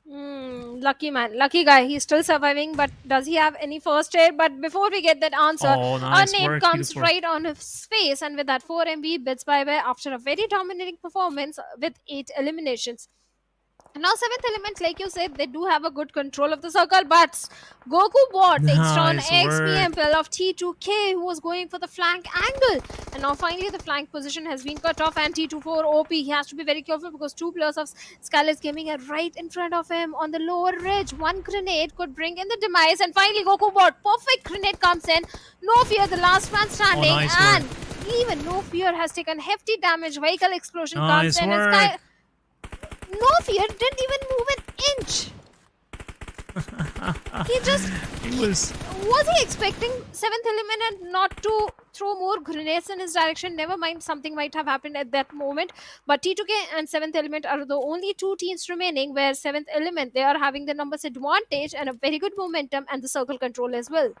Lucky man, lucky guy. He's still surviving, but does he have any first aid? But before we get that answer, nice a name work, comes right on his face, and with that 4 MV bids bye-bye after a very dominating performance with 8 eliminations. Now 7th element, like you said, they do have a good control of the circle, but Goku bot takes down PMPL of T2K, who was going for the flank angle. And now finally the flank position has been cut off, and T24 OP, he has to be very careful because 2 players of SKYLIGHTZ Gaming are right in front of him on the lower ridge. One grenade could bring in the demise, and finally Goku bot, perfect grenade comes in. No Fear, the last man standing, and even No Fear has taken hefty damage. Vehicle explosion comes in, and No Fear didn't even move an inch. Was he expecting 7th element and not to throw more grenades in his direction? Never mind, something might have happened at that moment. But T2K and 7th element are the only 2 teams remaining, where 7th element, they are having the numbers advantage and a very good momentum and the circle control as well.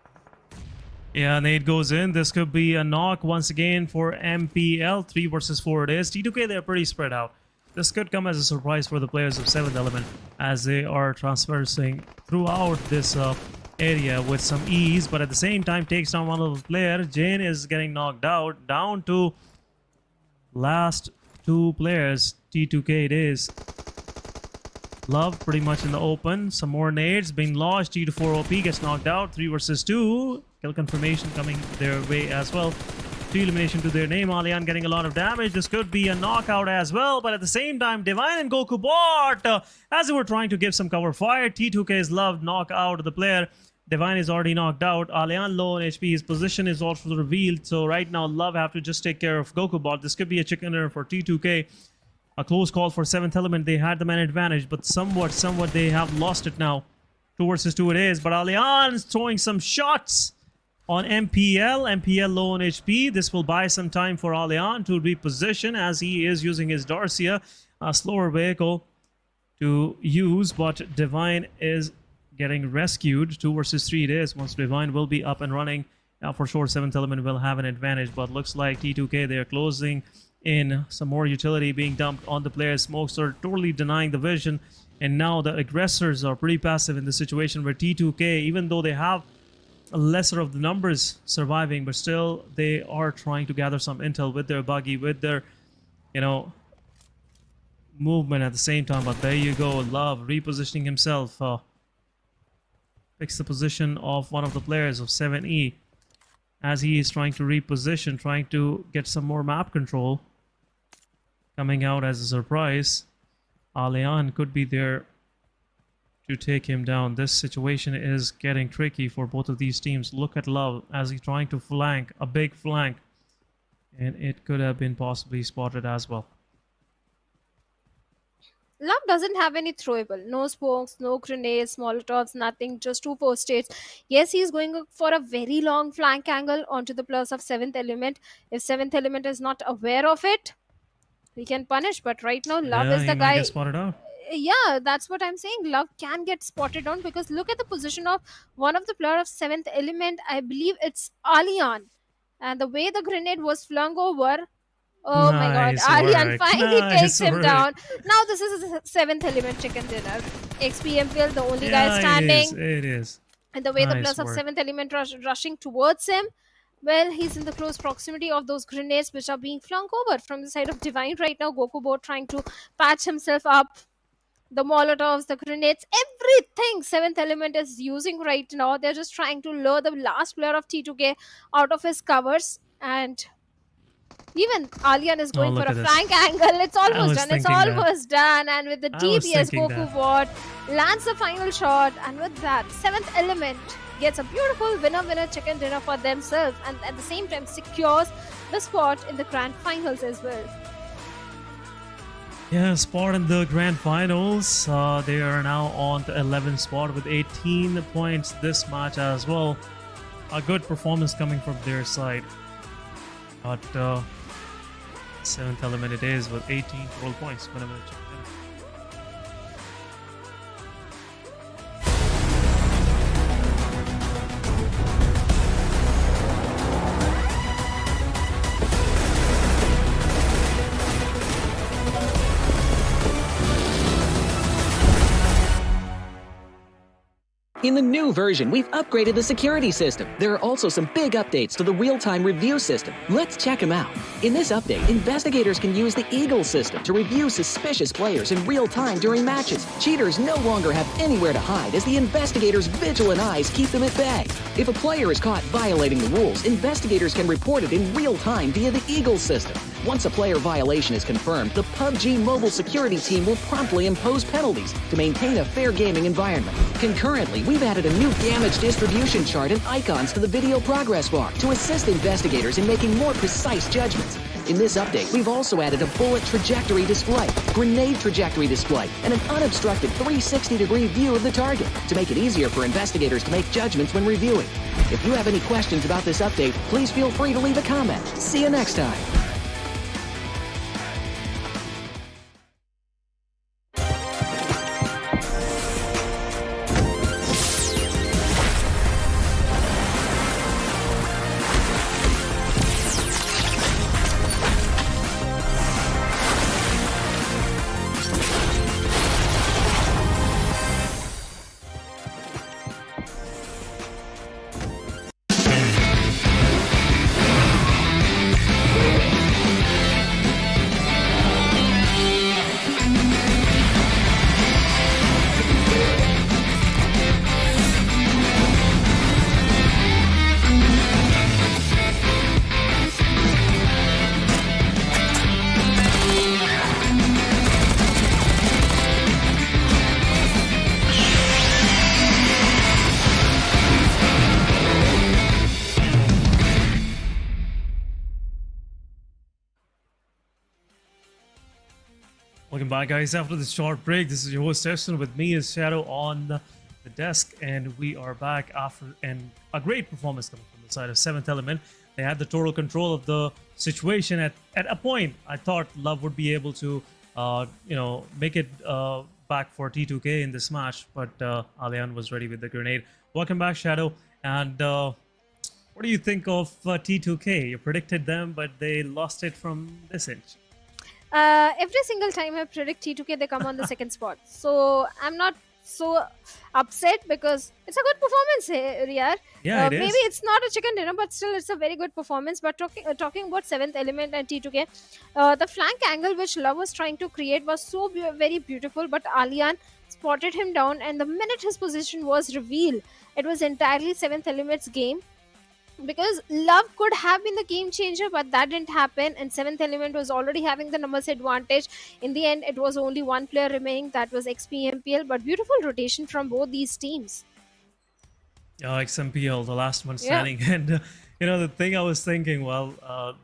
Yeah, nade goes in. This could be a knock once again for MPL. 3 versus 4 it is. T2K, they're pretty spread out. This could come as a surprise for the players of 7th element as they are traversing throughout this area with some ease, but at the same time takes down one of the players. Jane is getting knocked out, down to last 2 players. T2K it is. Love pretty much in the open. Some more nades being launched. T24 OP gets knocked out. 3 versus 2. Kill confirmation coming their way as well. 3 elimination to their name. Alian getting a lot of damage. This could be a knockout as well, but at the same time, Divine and Goku bot, as they were trying to give some cover fire, T2K's Love knock out the player. Divine is already knocked out. Alian low on HP. His position is also revealed, so right now Love have to just take care of Goku bot. This could be a chicken dinner for T2K. A close call for 7th Element. They had the man advantage, but somewhat they have lost it now. 2 versus 2 it is, but Allianz throwing some shots on MPL. MPL low on HP. This will buy some time for Allianz to reposition as he is using his Darcia, a slower vehicle to use, but Divine is getting rescued. 2 versus 3 it is. Once Divine will be up and running, for sure 7th Element will have an advantage, but looks like T2K, they are closing in. Some more utility being dumped on the players. Smokes are totally denying the vision, and now the aggressors are pretty passive in the situation where T2K, even though they have a lesser of the numbers surviving, but still they are trying to gather some intel with their buggy, with their, you know, movement at the same time. But there you go, Love repositioning himself, picks the position of one of the players of 7E as he is trying to reposition, trying to get some more map control. Coming out as a surprise, Allianz could be there to take him down. This situation is getting tricky for both of these teams. Look at Love as he's trying to flank, a big flank, and it could have been possibly spotted as well. Love doesn't have any throwable. No spokes, no grenades, molotovs, nothing. Just 2 post-states. Yes, he's going for a very long flank angle onto the plus of 7th Element. If 7th Element is not aware of it, we can punish. But right now, Love is the guy. Get spotted out. Yeah, that's what I'm saying. Love can get spotted on because look at the position of one of the player of 7th Element. I believe it's Allianz. And the way the grenade was flung over, oh my god, Allianz finally takes him down. Now this is a 7th Element chicken dinner. XPMPL, the only guy standing. It is. And the way the plus of 7th Element rushing towards him, well, he's in the close proximity of those grenades which are being flung over from the side of Divine right now. Goku Bot trying to patch himself up. The molotovs, the grenades, everything 7th Element is using right now. They're just trying to lure the last player of T2K out of his covers. And even Allianz is going for a flank angle. It's almost done. It's almost done. And with the DPS, Goku Bot lands the final shot. And with that, 7th Element gets a beautiful winner-winner chicken dinner for themselves. And at the same time, secures the spot in the grand finals as well. Yeah, spot in the grand finals. They are now on the 11th spot with 18 points this match as well. A good performance coming from their side. But 7th Element it is with 18 total points. In the new version, we've upgraded the security system. There are also some big updates to the real-time review system. Let's check them out. In this update, investigators can use the Eagle system to review suspicious players in real time during matches. Cheaters no longer have anywhere to hide as the investigators' vigilant eyes keep them at bay. If a player is caught violating the rules, investigators can report it in real time via the Eagle system. Once a player violation is confirmed, the PUBG Mobile security team will promptly impose penalties to maintain a fair gaming environment. Concurrently, we've added a new damage distribution chart and icons to the video progress bar to assist investigators in making more precise judgments. In this update, we've also added a bullet trajectory display, grenade trajectory display, and an unobstructed 360-degree view of the target to make it easier for investigators to make judgments when reviewing. If you have any questions about this update, please feel free to leave a comment. See you next time. Welcome back, guys. After this short break, this is your host Erson. With me is Shadow on the desk, and we are back after a great performance coming from the side of Seventh Element. They had the total control of the situation. At a point, I thought Love would be able to, make it back for T2K in this match, but Alian was ready with the grenade. Welcome back, Shadow. And what do you think of T2K? You predicted them, but they lost it from this inch. Every single time I predict T2K, they come on the second spot. So I'm not so upset because it's a good performance here. Yeah, it is. Maybe it's not a chicken dinner, but still it's a very good performance. But talking about 7th Element and T2K, the flank angle which Love was trying to create was so very beautiful, but Alian spotted him down, and the minute his position was revealed, it was entirely 7th Element's game. Because Love could have been the game changer, but that didn't happen, and 7th Element was already having the numbers advantage. In the end, it was only one player remaining, that was PMPL, but beautiful rotation from both these teams. XMPL, the last one standing. Yeah. And the thing I was thinking while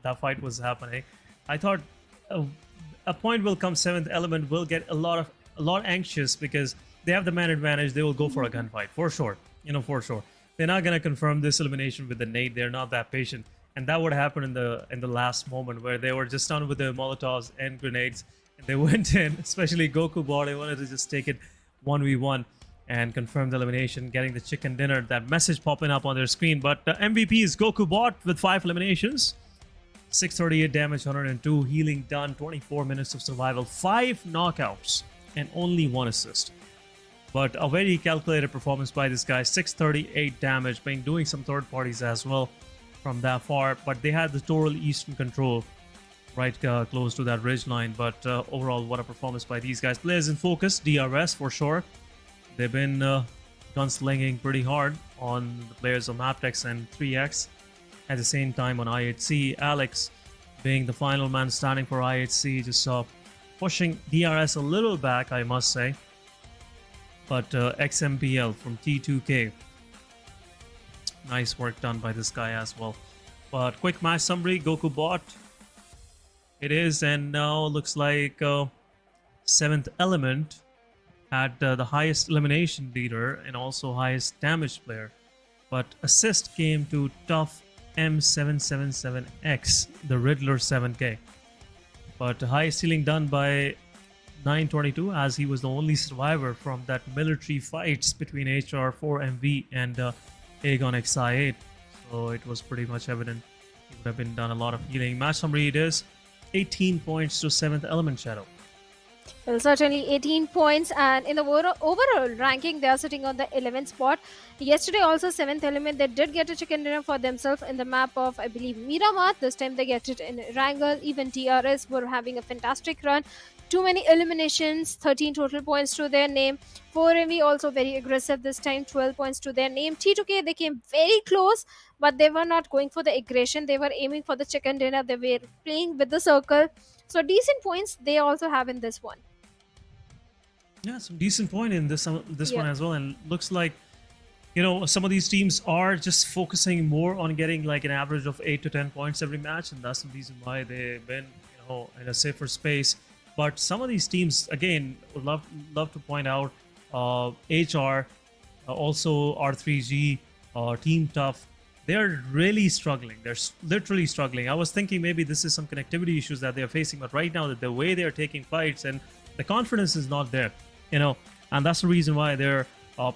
that fight was happening, I thought a point will come. 7th Element will get a lot anxious because they have the man advantage. They will go for a gunfight for sure. For sure. They're not gonna confirm this elimination with the nade. They're not that patient, and that would happen in the last moment where they were just done with the Molotovs and grenades, and they went in. Especially Goku Bot, they wanted to just take it 1v1 and confirm the elimination, getting the chicken dinner. That message popping up on their screen. But MVP is Goku Bot with 5 eliminations, 638 damage, 102 healing done, 24 minutes of survival, 5 knockouts, and only 1 assist. But a very calculated performance by this guy. 638 damage, doing some third parties as well from that far. But they had the total Eastern control right close to that ridge line. But overall, what a performance by these guys. Players in focus, DRS for sure. They've been gunslinging pretty hard on the players of Mabetex and 3X. At the same time on IHC, Alex being the final man standing for IHC, just pushing DRS a little back, I must say. But XMPL from T2K, nice work done by this guy as well. But quick match summary, Goku Bot it is, and now looks like 7th Element had the highest elimination leader and also highest damage player. But assist came to Tough M777X, the Riddler 7K. But highest healing done by 922, as he was the only survivor from that military fights between HR4MV and Aegon XI8. So it was pretty much evident he would have been done a lot of healing. Match summary, it is 18 points to 7th Element, Shadow. Well, certainly 18 points, and in the overall ranking, they are sitting on the 11th spot. Yesterday also 7th Element, they did get a chicken dinner for themselves in the map of, I believe, Miramar. This time they get it in Erangel. Even DRS were having a fantastic run. Too many eliminations, 13 total points to their name. 4MV also very aggressive this time, 12 points to their name. T2K, they came very close, but they were not going for the aggression. They were aiming for the chicken dinner. They were playing with the circle. So decent points they also have in this one. Yeah, some decent point in this one as well. And looks like, some of these teams are just focusing more on getting like an average of 8 to 10 points every match. And that's the reason why they've been, in a safer space. But some of these teams, again, would love to point out HR, also R3G, Team Tough. They're really struggling. They're literally struggling. I was thinking maybe this is some connectivity issues that they're facing, but right now, the way they're taking fights and the confidence is not there, and that's the reason why they're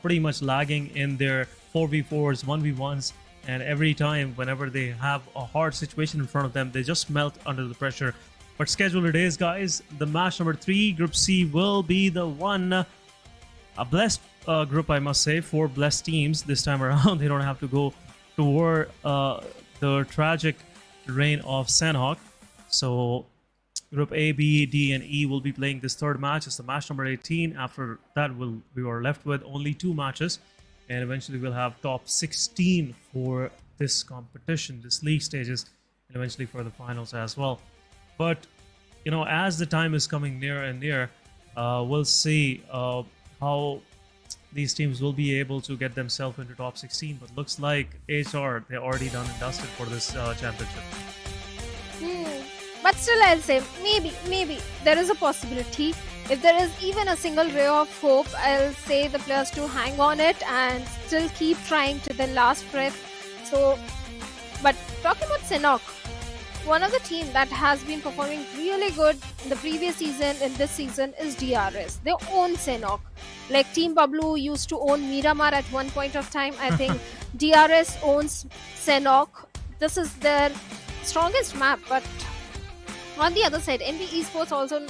pretty much lagging in their 4v4s, 1v1s, and every time, whenever they have a hard situation in front of them, they just melt under the pressure. But schedule it is, guys. The match number 3, Group C, will be the one. A blessed group, I must say. 4 blessed teams this time around. They don't have to go toward the tragic reign of Sanhok. So Group A, B, D, and E will be playing this third match. It's the match number 18. After that, we are left with only 2 matches. And eventually we'll have top 16 for this competition, this league stages, and eventually for the finals as well. But, as the time is coming near and near, we'll see how these teams will be able to get themselves into top 16. But looks like HR, they're already done and dusted for this championship. But still, I'll say maybe there is a possibility. If there is even a single ray of hope, I'll say the players to hang on it and still keep trying to the last breath. So, but talking about Sanhok, one of the team that has been performing really good in the previous season and this season is DRS. They own Sanhok. Like Team Bablu used to own Miramar at one point of time. I think DRS owns Sanhok. This is their strongest map. But on the other side, NBeSports also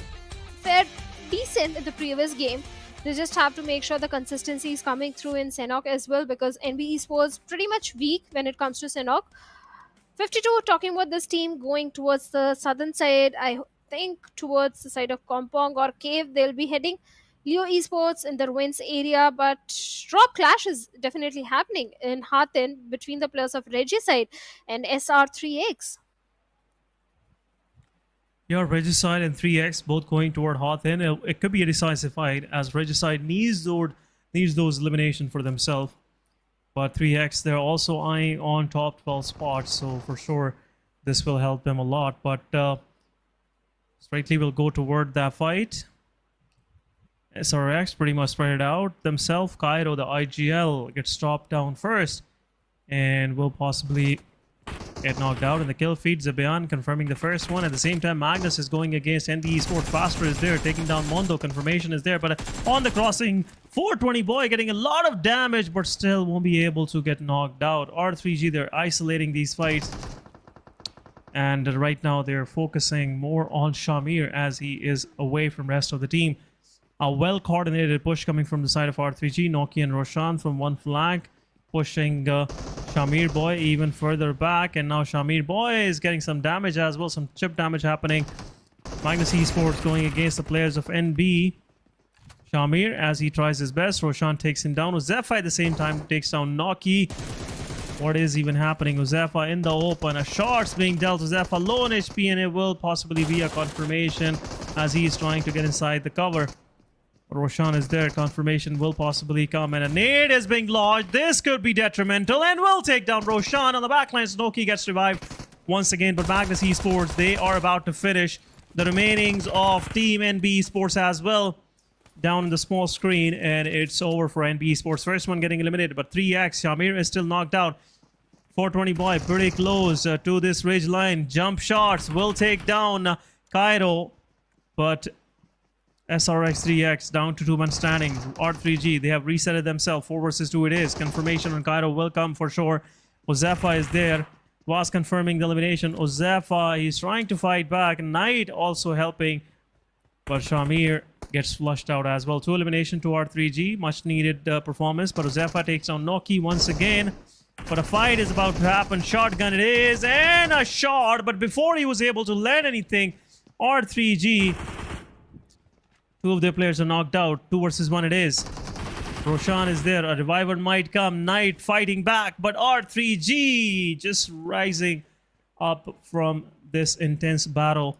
fared decent in the previous game. They just have to make sure the consistency is coming through in Sanhok as well, because NBeSports pretty much weak when it comes to Sanhok. 52 talking about this team going towards the southern side. I think towards the side of Kompong or Cave they'll be heading. Leo Esports in the ruins area, but drop clash is definitely happening in Hathin between the players of Regicide and SR3X. Yeah, Regicide and 3X both going toward Hathin. It could be a decisive fight as Regicide needs those elimination for themselves. But 3X, they're also eyeing on top 12 spots, so for sure this will help them a lot. But Straightly will go toward that fight. SRX pretty much spread it out themselves. Cairo, the IGL, gets dropped down first and will possibly get knocked out in the kill feed. Zabian confirming the first one. At the same time, Magnus is going against NBeSports. Faster is there, taking down Mondo. Confirmation is there, but on the crossing, 420 boy getting a lot of damage, but still won't be able to get knocked out. R3G, they're isolating these fights. And right now, they're focusing more on Shamir as he is away from rest of the team. A well-coordinated push coming from the side of R3G. Noki and Roshan from one flank, pushing Shamir boy even further back, and now Shamir boy is getting some damage as well, some chip damage happening. Magnus Esports going against the players of NB. Shamir, as he tries his best, Roshan takes him down. Defy at the same time takes down Noki. What is even happening? Uzefa in the open. A shot's being dealt to Uzefa, low on HP, and it will possibly be a confirmation as he is trying to get inside the cover. Roshan is there. Confirmation will possibly come, and a nade is being lodged. This could be detrimental and will take down Roshan on the backline. Snowkey gets revived once again, but Magnus Esports, they are about to finish the remainings of Team NBeSports as well. Down in the small screen, and it's over for NBeSports. First one getting eliminated, but 3X, Shamir is still knocked out. 420 boy pretty close to this ridge line. Jump shots will take down Cairo, but SRX 3X down to 2-man standing. R3G, they have resetted themselves. 4 versus 2 it is. Confirmation on Cairo will come for sure. Ozefa is there. Was confirming the elimination. Ozefa, he's trying to fight back. Knight also helping, but Shamir gets flushed out as well. 2 elimination to R3G. Much needed performance, but Ozefa takes down Noki once again. But a fight is about to happen. Shotgun it is, and a shot. But before he was able to land anything, R3G, 2 of their players are knocked out. 2 versus 1 it is. Roshan is there. A reviver might come. Knight fighting back, but R3G just rising up from this intense battle.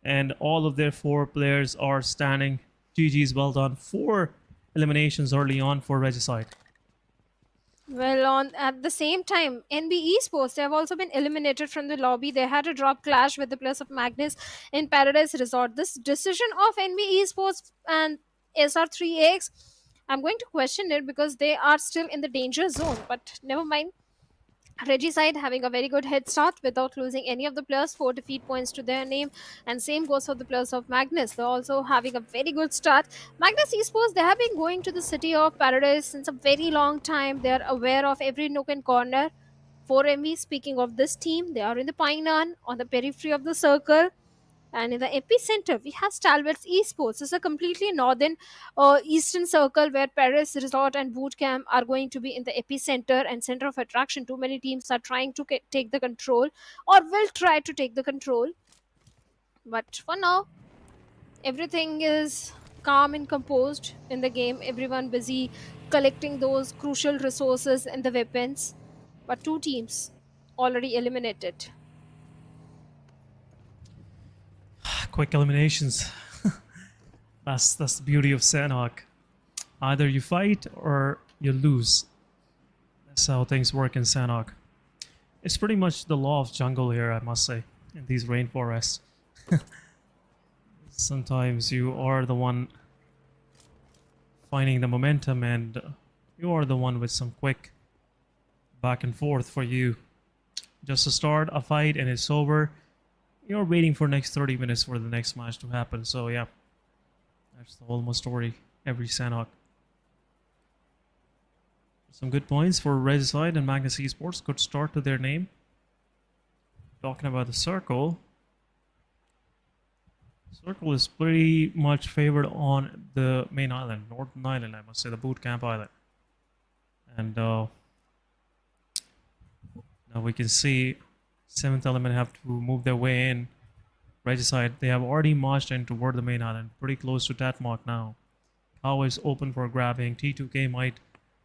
And all of their 4 players are standing. GG's, well done. 4 eliminations early on for Regicide. Well, at the same time, NBeSports, they have also been eliminated from the lobby. They had a drop clash with the players of Magnus in Paradise Resort. This decision of NBeSports and SR3X, I'm going to question it because they are still in the danger zone. But never mind. Regicide having a very good head start without losing any of the players. 4 defeat points to their name, and same goes for the players of Magnus. They're also having a very good start. Magnus Esports, they have been going to the city of Paradise since a very long time. They are aware of every nook and corner. 4MV, speaking of this team, they are in the Painan, on the periphery of the circle. And in the epicenter, we have Stalwart Esports. It's a completely northern eastern circle where Paris Resort and Bootcamp are going to be in the epicenter and center of attraction. Too many teams are trying to take the control or will try to take the control. But for now, everything is calm and composed in the game. Everyone busy collecting those crucial resources and the weapons. But 2 teams already eliminated. Quick eliminations. That's the beauty of Sanhok. Either you fight or you lose. That's how things work in Sanhok. It's pretty much the law of jungle here, I must say, in these rainforests. Sometimes you are the one finding the momentum, and you are the one with some quick back and forth for you. Just to start a fight and it's over, you're waiting for next 30 minutes for the next match to happen. So yeah, that's the almost story every Sanhok. Some good points for Regicide and Magnus Esports. Good start to their name. Talking about the circle. Circle is pretty much favored on the main island, Northern Island, I must say, the boot camp island. And now we can see 7th Element have to move their way in. Regicide, they have already marched in toward the main island, pretty close to Tatmark now. Cow is open for grabbing. T2K might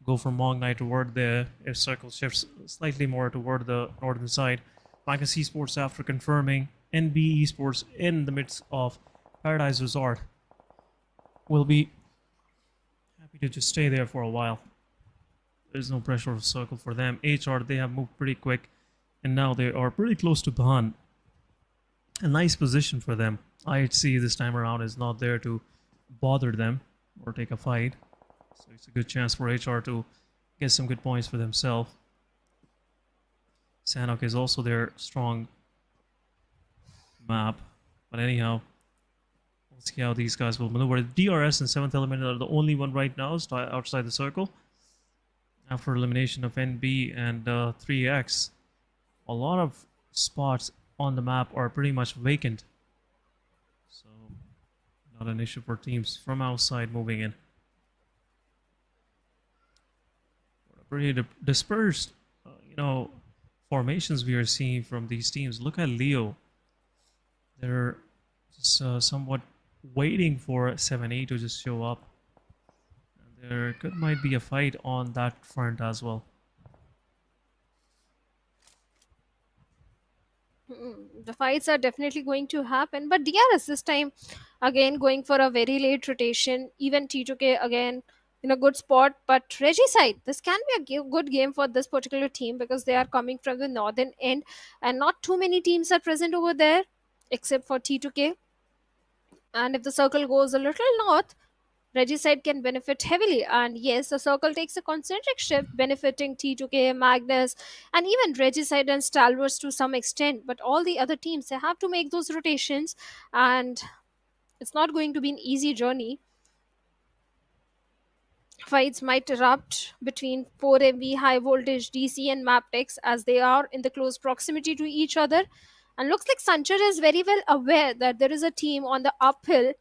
go from Mong Knight toward there if Circle shifts slightly more toward the northern side. Magnus Esports, after confirming NBeSports in the midst of Paradise Resort, will be happy to just stay there for a while. There's no pressure of Circle for them. HR, they have moved pretty quick, and now they are pretty close to Bahan. A nice position for them. IHC this time around is not there to bother them or take a fight, so it's a good chance for HR to get some good points for themselves. Sanhok is also their strong map, but anyhow, we'll see how these guys will maneuver. DRS and 7th Element are the only one right now outside the circle. After elimination of NB and 3X, a lot of spots on the map are pretty much vacant, so not an issue for teams from outside moving in. Pretty dispersed, formations we are seeing from these teams. Look at Leo. They're just somewhat waiting for 7A to just show up. There might be a fight on that front as well. The fights are definitely going to happen, but DRS this time again going for a very late rotation. Even T2K again in a good spot, but Regicide, this can be a good game for this particular team because they are coming from the northern end and not too many teams are present over there except for T2K. And if the circle goes a little north, Regicide can benefit heavily, and yes, the circle takes a concentric shift, benefiting T2K, Magnus, and even Regicide and Stalwart to some extent. But all the other teams, they have to make those rotations, and it's not going to be an easy journey. Fights might erupt between 4MV, High Voltage, DC, and Mabetex as they are in the close proximity to each other. And looks like Sanchar is very well aware that there is a team on the uphill,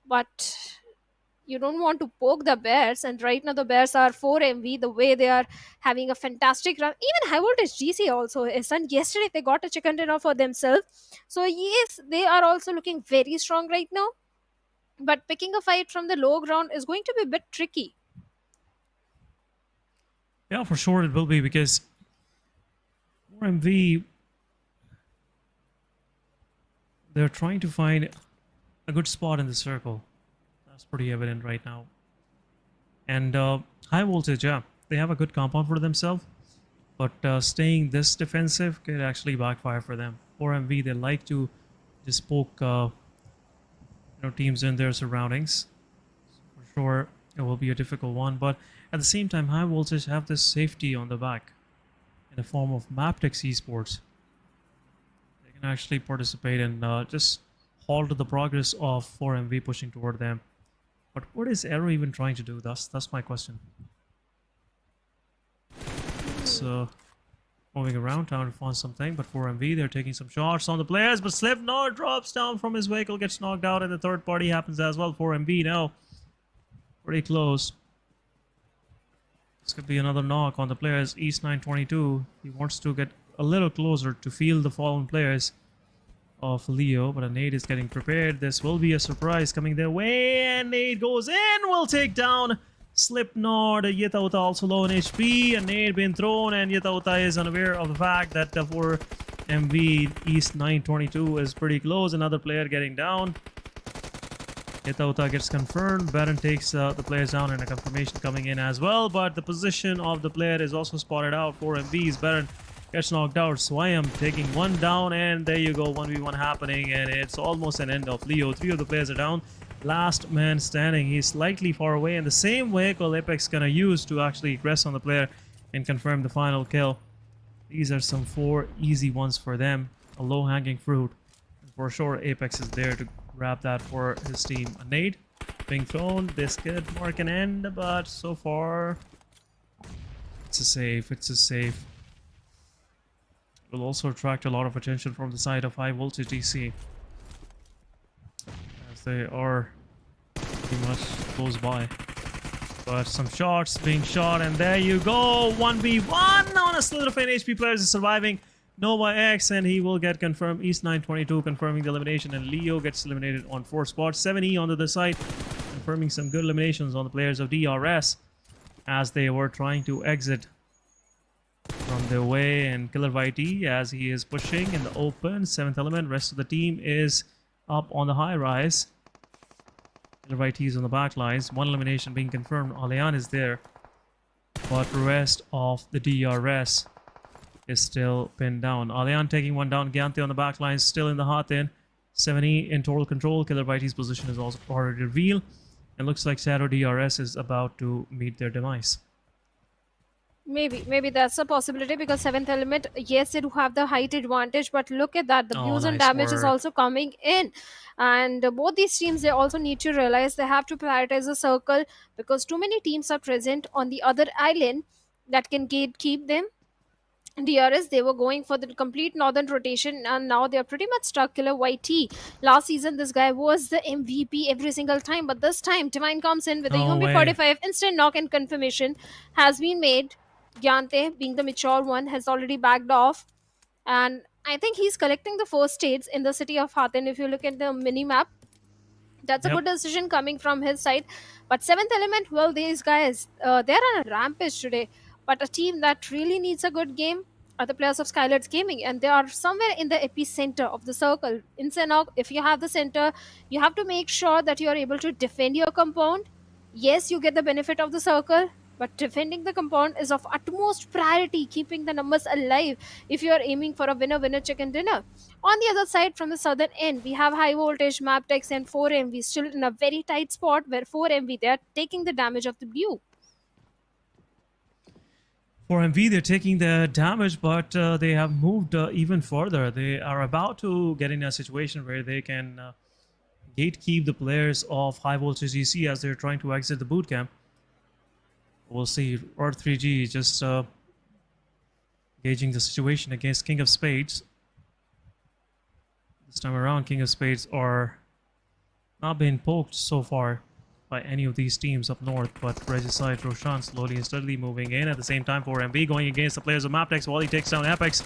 but you don't want to poke the Bears, and right now the Bears are 4MV, the way they are having a fantastic run. Even High Voltage GC also is, and yesterday they got a chicken dinner for themselves. So yes, they are also looking very strong right now, but picking a fight from the low ground is going to be a bit tricky. Yeah, for sure it will be, because 4MV, they're trying to find a good spot in the circle. That's pretty evident right now. And High Voltage, yeah, they have a good compound for themselves, but staying this defensive could actually backfire for them. 4MV, they like to just poke teams in their surroundings. So for sure, it will be a difficult one, but at the same time, High Voltage have this safety on the back in the form of Mabetex Esports. They can actually participate and just halt the progress of 4MV pushing toward them. But what is Arrow even trying to do? That's my question. So moving around, trying to find something, but 4MV, they're taking some shots on the players, but Slipknot drops down from his vehicle, gets knocked out, and the third party happens as well. 4MV now pretty close. This could be another knock on the players. East 922, he wants to get a little closer to feel the fallen players of Leo, but a nade is getting prepared. This will be a surprise coming their way, and nade goes in, will take down Slipknot. Yetauta also low on HP, a nade being thrown, and Yetauta is unaware of the fact that the 4MV East 922 is pretty close. Another player getting down. Yetauta gets confirmed. Baron takes the players down, and a confirmation coming in as well, but the position of the player is also spotted out. 4MV's Baron gets knocked out. Swayam taking one down, and there you go, 1v1 happening, and it's almost an end of Leo. 3 of the players are down. Last man standing. He's slightly far away, and the same vehicle Apex gonna use to actually rest on the player and confirm the final kill. These are some 4 easy ones for them. A low-hanging fruit. And for sure, Apex is there to grab that for his team. A nade being thrown. This could mark an end, but so far, it's a save. It's a save. Will also attract a lot of attention from the side of High Voltage DC, as they are pretty much close by. But some shots being shot, and there you go, 1v1 on a slither of HP players is surviving. Nova X, and he will get confirmed. East 922 confirming the elimination, and Leo gets eliminated on 4 spots. 7E on the other side, confirming some good eliminations on the players of DRS as they were trying to exit from their way, and KillerYT as he is pushing in the open. 7th element, rest of the team is up on the high rise. KillerYT is on the back lines. 1 elimination being confirmed. Alian is there, but the rest of the DRS is still pinned down. Alian taking one down. Gyante on the back lines, still in the hot in. 7E in total control. KillerYT's position is also already revealed, and looks like Shadow DRS is about to meet their demise. Maybe that's a possibility, because 7th element, yes, they do have the height advantage, but look at that, the views and nice damage is work. also coming in. And both these teams, they also need to realize they have to prioritize the circle, because too many teams are present on the other island that can keep them. DRS, they were going for the complete northern rotation, and now they're pretty much stuck. KillerYT, last season this guy was the MVP every single time, but this time Divine comes in with a No way. UMP45 instant knock, and confirmation has been made. Gyante, being the mature one, has already backed off, and I think he's collecting the first states in the city of Hathin. If you look at the mini map, that's a Yep. good decision coming from his side. But 7th element, well, these guys, they're on a rampage today. But a team that really needs a good game are the players of SKYLIGHTZ Gaming, and they are somewhere in the epicenter of the circle. In Sanhok, if you have the center, you have to make sure that you are able to defend your compound. Yes, you get the benefit of the circle, but defending the compound is of utmost priority, keeping the numbers alive if you are aiming for a winner chicken dinner. On the other side, from the southern end, we have High Voltage, Mabetex, and 4MV still in a very tight spot, where 4MV, they are taking the damage of the blue. For MV, they're taking the damage, but they have moved even further. They are about to get in a situation where they can gatekeep the players of High Voltage EC as they're trying to exit the boot camp. We'll see. R3G just gauging the situation against King of Spades. This time around, King of Spades are not being poked so far by any of these teams up north, but Regicide Roshan slowly and steadily moving in. At the same time, 4MV going against the players of Mabetex while he takes down Apex.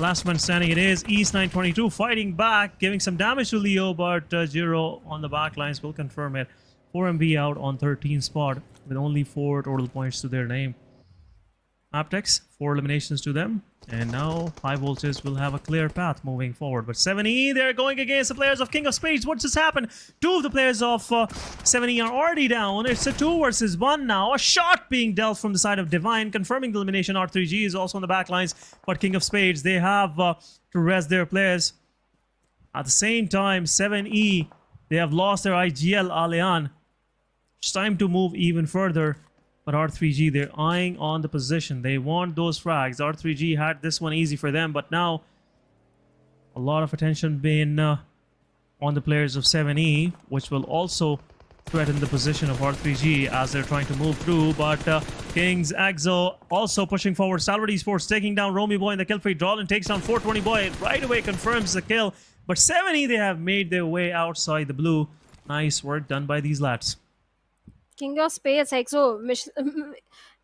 Last man standing it is East 922 fighting back, giving some damage to Leo, but Jiro on the back lines will confirm it. 4MV out on 13th spot with only 4 total points to their name. Mabetex, 4 eliminations to them, and now High Voltage will have a clear path moving forward. But 7E, they're going against the players of King of Spades. What just happened? 2 of the players of 7E are already down. It's a 2 versus 1 now. A shot being dealt from the side of Divine, confirming the elimination. R3G is also on the back lines, but King of Spades, they have to rest their players. At the same time, 7E, they have lost their IGL Alian. It's time to move even further. But R3G, they're eyeing on the position. They want those frags. R3G had this one easy for them, but now a lot of attention being on the players of 7E, which will also threaten the position of R3G as they're trying to move through. But Kings Exo also pushing forward. Stalwart Esports taking down Romy Boy in the kill feed. Drawlin takes down 420 Boy. Right away confirms the kill. But 7E, they have made their way outside the blue. Nice work done by these lads. King of Spades, Exo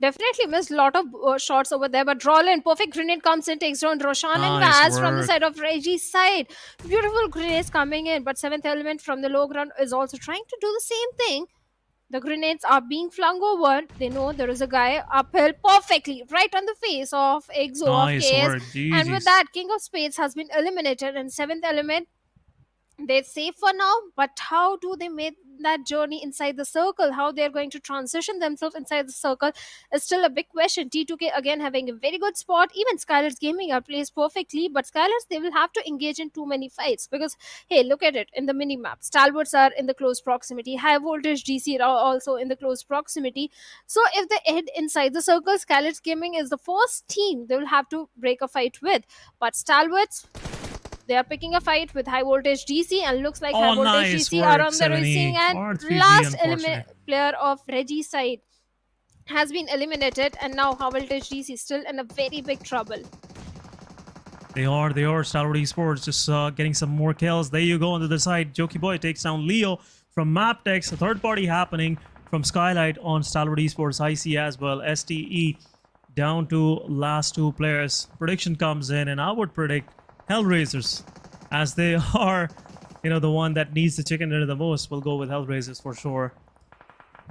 definitely missed a lot of shots over there, but Drawlin, perfect grenade comes in, takes down Roshan and Nice Vaz from the work. side of Reggie's side. Beautiful grenades coming in, but 7th element from the low ground is also trying to do the same thing. The grenades are being flung over. They know there is a guy uphill perfectly right on the face of Exo Nice of KS. work. And with GG's. that, King of Spades has been eliminated, and 7th element, they're safe for now, but how do they make that journey inside the circle? How they're going to transition themselves inside the circle is still a big question. T2K again having a very good spot. Even SKYLIGHTZ Gaming are placed perfectly, but SKYLIGHTZ, they will have to engage in too many fights because hey, look at it in the mini map. Stalwarts are in the close proximity. High voltage DC are also in the close proximity. So if they head inside the circle, SKYLIGHTZ Gaming is the first team they will have to break a fight with. But Stalwarts, they are picking a fight with high voltage DC, and looks like high Oh, voltage nice DC work, are on the 7E. receiving end. R3G, Last unfortunate. player of Reggie's side has been eliminated, and now high voltage DC is still in a very big trouble. They are. Stalwart Esports just getting some more kills. There you go on the other side. Jokey Boy takes down Leo from Mabetex. A third party happening from SKYLIGHTZ on Stalwart Esports. IC as well. STE down to last two players. Prediction comes in, and I would predict HellRaisers, as they are, the one that needs the chicken dinner the most. We'll go with HellRaisers for sure.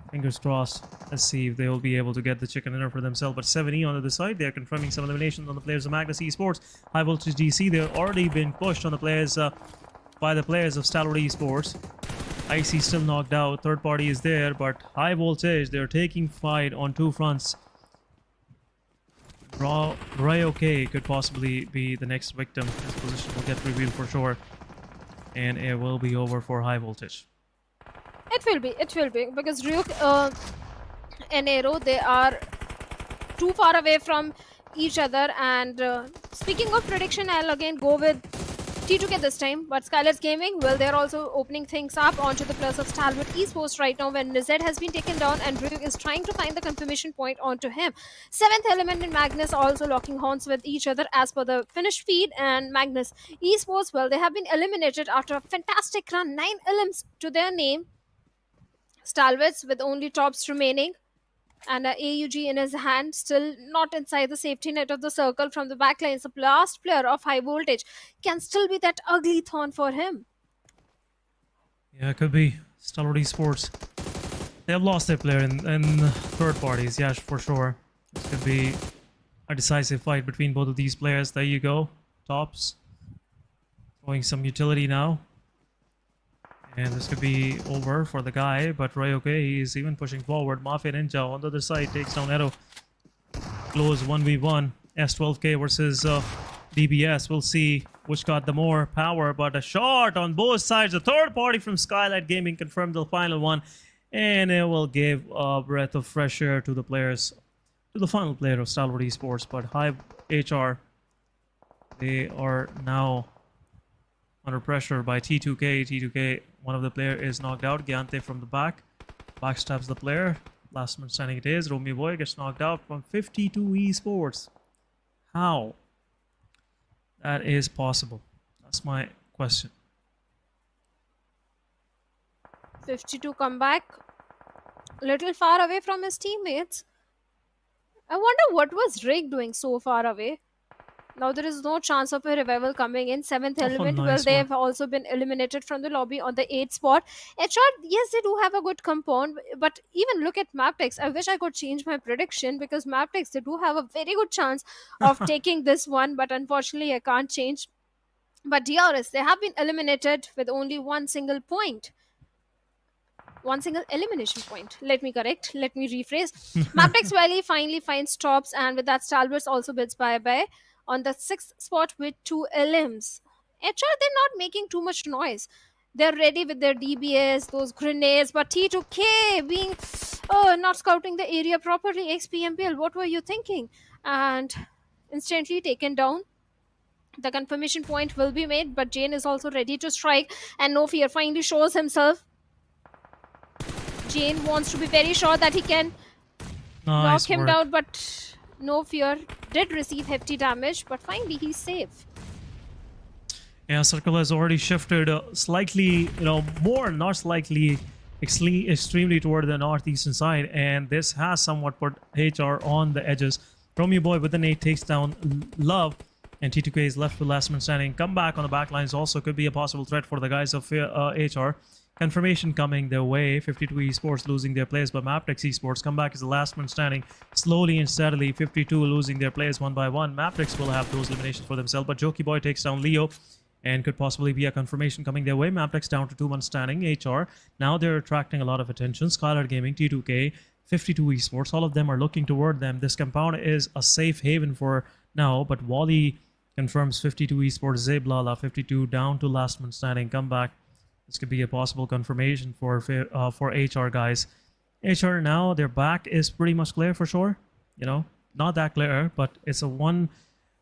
Fingers crossed. Let's see if they will be able to get the chicken dinner for themselves. But 7E on the other side, they're confirming some eliminations on the players of Magnus Esports. High voltage DC, they've already been pushed on the players by the players of Stalwart Esports. IC still knocked out. Third party is there, but high voltage, they're taking fight on two fronts. Ryok could possibly be the next victim. His position will get revealed for sure, and it will be over for high voltage. It will be because Ryuk and Aero, they are too far away from each other. And speaking of prediction, I'll again go with T2K this time, but SKYLIGHTZ Gaming, well, they're also opening things up onto the plus of Stalwart Esports right now when Nized has been taken down and Ryuk is trying to find the confirmation point onto him. 7th Element and Magnus also locking horns with each other as per the finished feed, and Magnus Esports, well, they have been eliminated after a fantastic run, 9 elims to their name. Stalwarts with only tops remaining, and a AUG in his hand, still not inside the safety net of the circle from the backline. So last player of high voltage can still be that ugly thorn for him. Yeah, it could be. Stalwart Esports, they have lost their player in third parties, yeah, for sure. This could be a decisive fight between both of these players. There you go. Tops throwing some utility now. And this could be over for the guy, but Ryok, he's even pushing forward. Mafia Ninja on the other side takes down Arrow. Close 1v1. S12K versus DBS. We'll see which got the more power, but a shot on both sides. The third party from SKYLIGHTZ Gaming confirmed the final one, and it will give a breath of fresh air to the players, to the final player of Stalwart Esports. But High HR, they are now under pressure by T2K. T2K, one of the player is knocked out. Gyante from the back backstabs the player. Last man standing it is. Romeo Boy gets knocked out from 52 Esports. How that is possible? That's my question. 52 comeback, little far away from his teammates. I wonder what was Rick doing so far away. Now there is no chance of a revival coming in. 7th Element, well, they have also been eliminated from the lobby on the 8th spot. HR, yes, they do have a good compound, but even look at Mabetex. I wish I could change my prediction, because Mabetex, they do have a very good chance of taking this one, but unfortunately I can't change. But DRS, they have been eliminated with only one single point. One single elimination point. Let me rephrase. Mabetex Valley finally finds tops, and with that Stalwarts also bids bye-bye on the 6th spot with 2 elims. HR, they're not making too much noise. They're ready with their DBS, those grenades, but T2K being not scouting the area properly. XPMPL, what were you thinking? And instantly taken down. The confirmation point will be made, but Jane is also ready to strike, and No Fear finally shows himself. Jane wants to be very sure that he can knock him down, but No Fear did receive hefty damage, but finally he's safe. Yeah, Circle has already shifted slightly, more, not slightly, extremely toward the northeastern side, and this has somewhat put HR on the edges. Romeo Boy with an 8 takes down Love, and T2K is left with last man standing. Comeback on the backlines also could be a possible threat for the guys of HR. Confirmation coming their way. 52 Esports losing their players, but Mabetex Esports comeback is the last man standing. Slowly and steadily, 52 losing their players one by one. Mabetex will have those eliminations for themselves, but Jokey Boy takes down Leo, and could possibly be a confirmation coming their way. Mabetex down to 2-1 standing. HR, now they're attracting a lot of attention. SKYLIGHTZ Gaming, T2K, 52 Esports, all of them are looking toward them. This compound is a safe haven for now, but Wally confirms 52 Esports. Zeblala, 52, down to last man standing. Comeback. This could be a possible confirmation for HR, guys. HR now, their back is pretty much clear for sure. You know, not that clear, but it's a one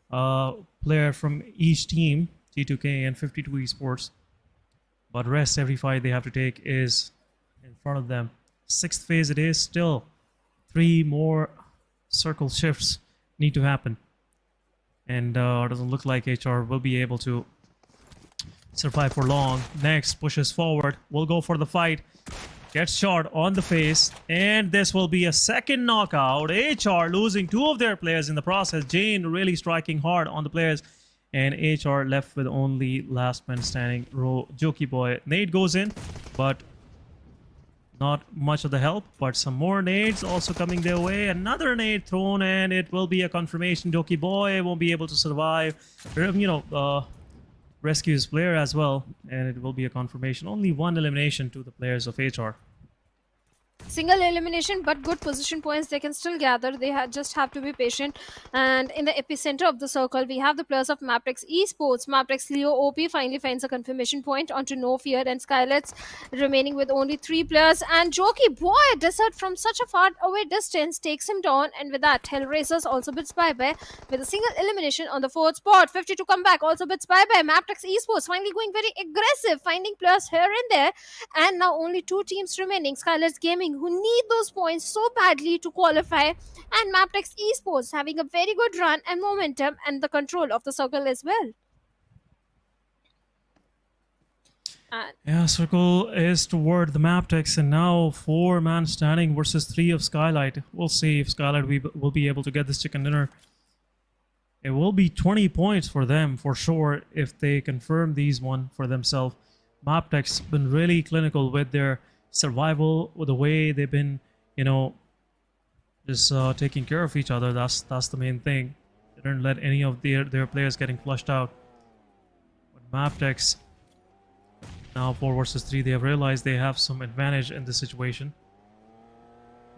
player from each team, T2K and 52 Esports. But rest, every fight they have to take is in front of them. 6th phase it is, still 3 more circle shifts need to happen. And it doesn't look like HR will be able to survive for long. Next, pushes forward, will go for the fight. Gets shot on the face, and this will be a second knockout. HR losing 2 of their players in the process. Jane really striking hard on the players, and HR left with only last man standing. Jokey boy. Nade goes in, but not much of the help. But some more nades also coming their way. Another nade thrown, and it will be a confirmation. Jokey boy won't be able to survive. Rescue his player as well, and it will be a confirmation. Only 1 elimination to the players of HR. Single elimination, but good position points they can still gather. They just have to be patient. And in the epicenter of the circle, we have the players of Mabetex Esports. Mabetex Leo OP finally finds a confirmation point onto No Fear and SKYLIGHTZ, remaining with only 3 players. And Jokey boy, Desert from such a far away distance takes him down. And with that, HellRaisers also bids bye-bye with a single elimination on the 4th spot. 52 comeback also bids bye-bye. Mabetex Esports finally going very aggressive, finding players here and there. And now only 2 teams remaining. SKYLIGHTZ Gaming, who need those points so badly to qualify, and Mabetex Esports having a very good run and momentum and the control of the circle as well. Yeah, circle is toward the Mabetex, and now 4-man standing versus 3 of SKYLIGHTZ. We'll see if SKYLIGHTZ will be able to get this chicken dinner. It will be 20 points for them for sure if they confirm these one for themselves. Mabetex been really clinical with their survival, with the way they've been, just taking care of each other. That's the main thing. They didn't let any of their players getting flushed out. But Mabetex, now 4 versus 3, they have realized they have some advantage in this situation.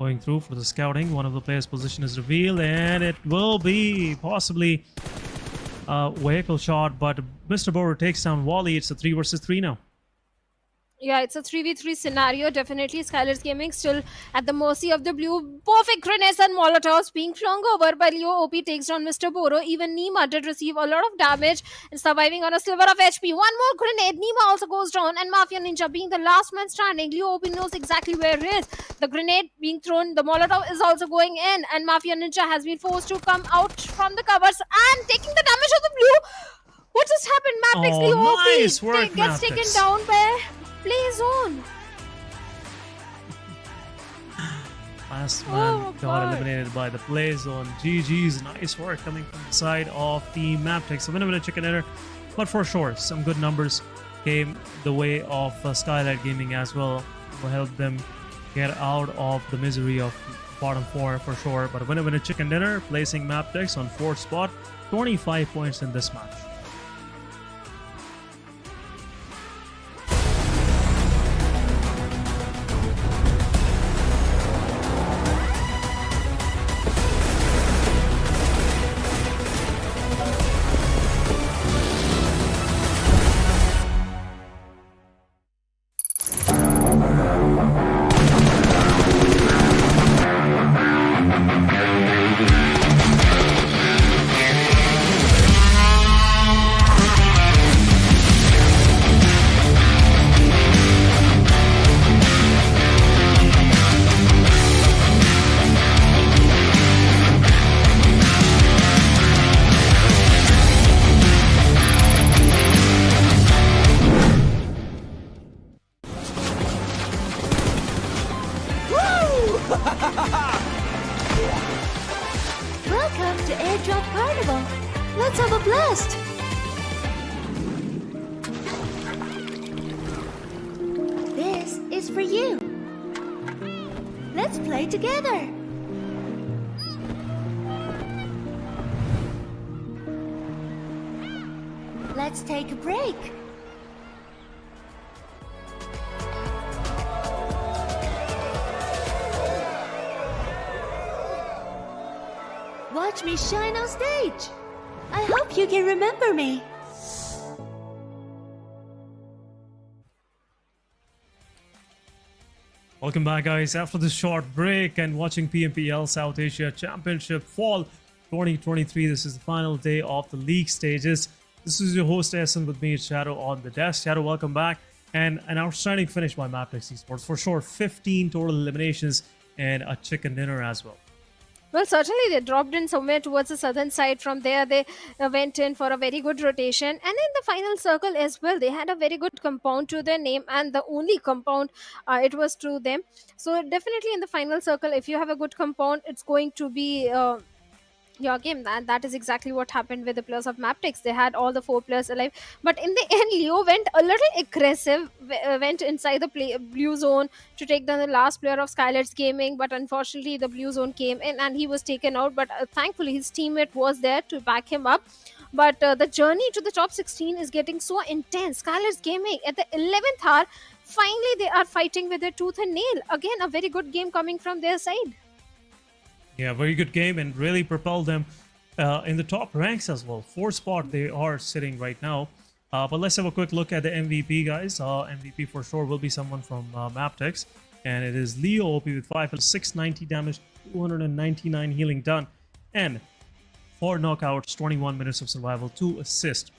Going through for the scouting, one of the players' position is revealed, and it will be possibly a vehicle shot, but Mr. Borer takes down Wally. It's a 3 versus 3 now. Yeah, it's a 3v3 scenario. Definitely SKYLIGHTZ Gaming still at the mercy of the blue. Perfect grenades and molotovs being flung over by Leo OP takes down Mr. Boro. Even Nima did receive a lot of damage and surviving on a sliver of HP. One more grenade. Nima also goes down, and Mafia Ninja being the last man standing. Leo OP knows exactly where it is. The grenade being thrown, the molotov is also going in, and Mafia Ninja has been forced to come out from the covers and taking the damage of the blue. What just happened? Mabetex Leo OP nice work, gets Mabetex. taken down by Play Zone. Last man got God. eliminated by the Play Zone. GG's, nice work coming from the side of Team Mabetex. A winner chicken dinner, but for sure, some good numbers came the way of SKYLIGHTZ Gaming as well. Will help them get out of the misery of bottom 4 for sure. But a winner chicken dinner, placing Mabetex on 4th spot, 25 points in this match. Welcome to Airdrop Carnival. Let's have a blast. This is for you. Let's play together. let's take a break. Watch me shine on stage. I hope you can remember me. Welcome back, guys. After this short break and watching PMPL South Asia Championship Fall 2023, this is the final day of the league stages. This is your host Essen, with me, Shadow, on the desk. Shadow, welcome back. And an outstanding finish by Magnus Esports. For sure, 15 total eliminations and a chicken dinner as well. Well, certainly they dropped in somewhere towards the southern side. From there, they went in for a very good rotation. And in the final circle as well, they had a very good compound to their name. And the only compound, it was to them. So definitely in the final circle, if you have a good compound, it's going to be your game. That is exactly what happened with the players of Mabetex. They had all the 4 players alive, but in the end Leo went a little aggressive, went inside the blue zone to take down the last player of SKYLIGHTZ Gaming, but unfortunately the blue zone came in and he was taken out. But thankfully his teammate was there to back him up. But the journey to the top 16 is getting so intense. SKYLIGHTZ Gaming at the 11th hour, finally they are fighting with their tooth and nail. Again, a very good game coming from their side. Yeah, very good game and really propelled them in the top ranks as well. 4th spot they are sitting right now. But let's have a quick look at the MVP, guys. MVP for sure will be someone from Mabetex. And it is Leo OP with 690 damage, 299 healing done. And 4 knockouts, 21 minutes of survival, 2 assists.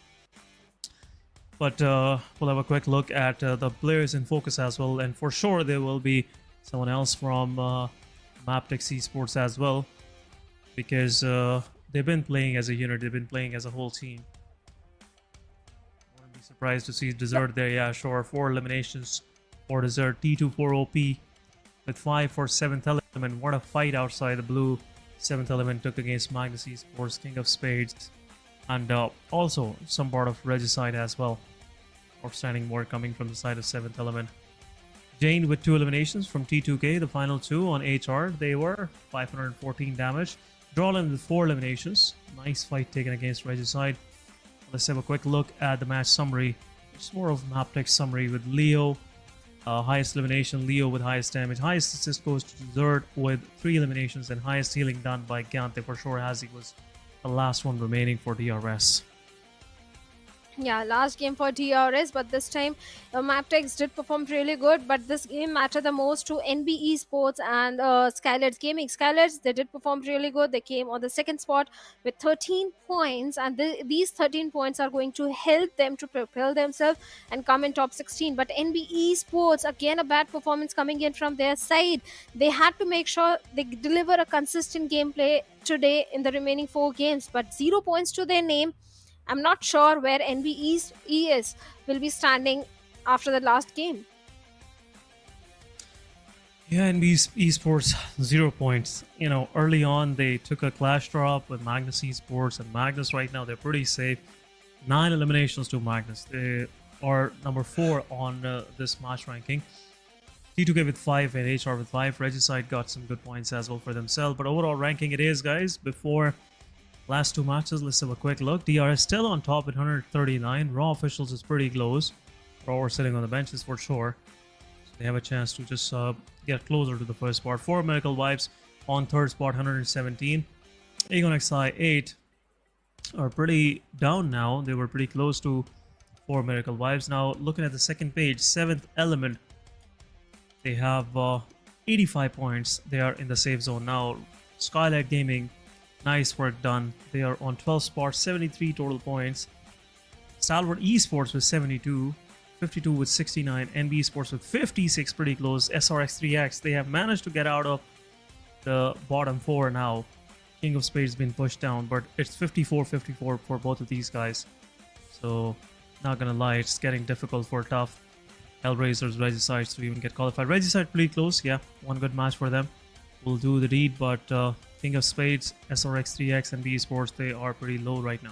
But we'll have a quick look at the players in focus as well. And for sure there will be someone else from Magnus Esports as well, because they've been playing as a unit, they've been playing as a whole team. Wouldn't be surprised to see Desert there. Yeah, sure. 4 eliminations for Desert. T2 for OP with 5 for 7th element. What a fight outside the blue. 7th element took against Magnus Esports, King of Spades, and also some part of Regicide as well. Outstanding work coming from the side of 7th element. Jane with 2 eliminations from T2K, the final 2 on HR. They were 514 damage. Drawlin with 4 eliminations. Nice fight taken against Regicide. Let's have a quick look at the match summary. It's more of Mabetex summary with Leo. Highest elimination, Leo with highest damage. Highest assist goes to Desert with 3 eliminations, and highest healing done by Gante for sure, as he was the last one remaining for DRS. Yeah, last game for DRS, but this time Mabetex did perform really good. But this game mattered the most to NBeSports and SKYLIGHTZ Gaming. SKYLIGHTZ, they did perform really good. They came on the 2nd spot with 13 points, and these 13 points are going to help them to propel themselves and come in top 16. But NBeSports, again a bad performance coming in from their side. They had to make sure they deliver a consistent gameplay today in the remaining 4 games, but 0 points to their name. I'm not sure where NBeSports will be standing after the last game. Yeah, NBeSports 0 points. You know, early on they took a clash drop with Magnus Esports, and Magnus right now they're pretty safe. 9 eliminations to Magnus. They are number 4 on this match ranking. T2K with 5 and HR with 5. Regicide got some good points as well for themselves. But overall ranking it is, guys, before last 2 matches, let's have a quick look. DRS still on top at 139. Raw officials is pretty close. Raw are sitting on the benches for sure. So they have a chance to just get closer to the 1st spot. 4 Miracle Vibes on 3rd spot, 117. Aegon XI 8 are pretty down now. They were pretty close to 4 Miracle Vibes. Now looking at the 2nd page, 7th element, they have 85 points. They are in the safe zone now. SKYLIGHTZ Gaming, nice work done. They are on 12th spot, 73 total points. Stalwart Esports with 72, 52 with 69, NBeSports with 56, pretty close. SRX3X, they have managed to get out of the bottom 4 now. King of Spades been pushed down, but it's 54-54 for both of these guys. So, not gonna lie, it's getting difficult for tough HellRaisers, Regicides to even get qualified. Regicide pretty close, yeah, one good match for them. Will do the deed, but King of Spades, SRX3X, and NBeSports, they are pretty low right now.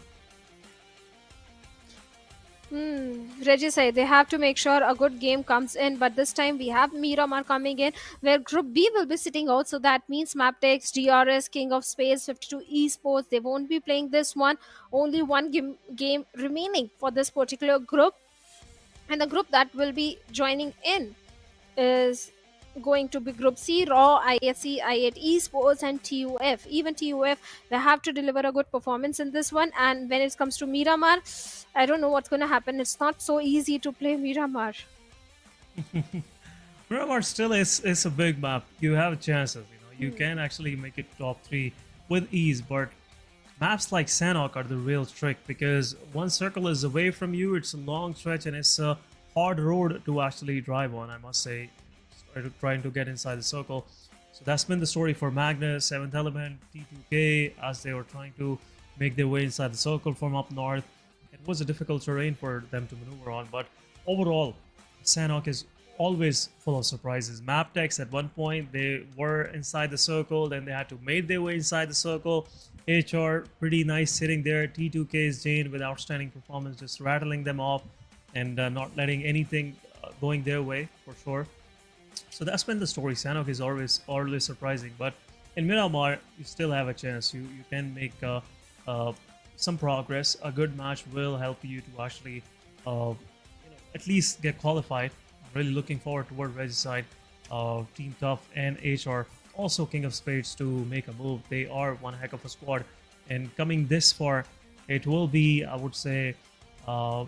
Reggie said they have to make sure a good game comes in, but this time we have Miramar coming in, where Group B will be sitting out. So that means Mabetex, DRS, King of Spades, 52 Esports. They won't be playing this one. Only one game remaining for this particular group, and the group that will be joining in is going to be Group C, Raw, ISC, I8 Esports, and TUF. Even TUF, they have to deliver a good performance in this one. And when it comes to Miramar, I don't know what's going to happen. It's not so easy to play Miramar. Miramar still is a big map. You have chances. You can actually make it top 3 with ease, but maps like Sanhok are the real trick, because one circle is away from you. It's a long stretch and it's a hard road to actually drive on, I must say, trying to get inside the circle. So that's been the story for Magnus, 7th Element, T2K, as they were trying to make their way inside the circle from up north. It was a difficult terrain for them to maneuver on, but overall, Sanhok is always full of surprises. Mabetex, at one point, they were inside the circle, then they had to make their way inside the circle. HR, pretty nice sitting there. T2K's Jane with outstanding performance, just rattling them off and not letting anything going their way, for sure. So that's been the story. Sanhok is always surprising, but in Miramar, you still have a chance. You can make some progress. A good match will help you to actually at least get qualified. I'm really looking forward toward Regicide, Team Tough, and HR. Also King of Spades to make a move. They are one heck of a squad, and coming this far, it will be, I would say, a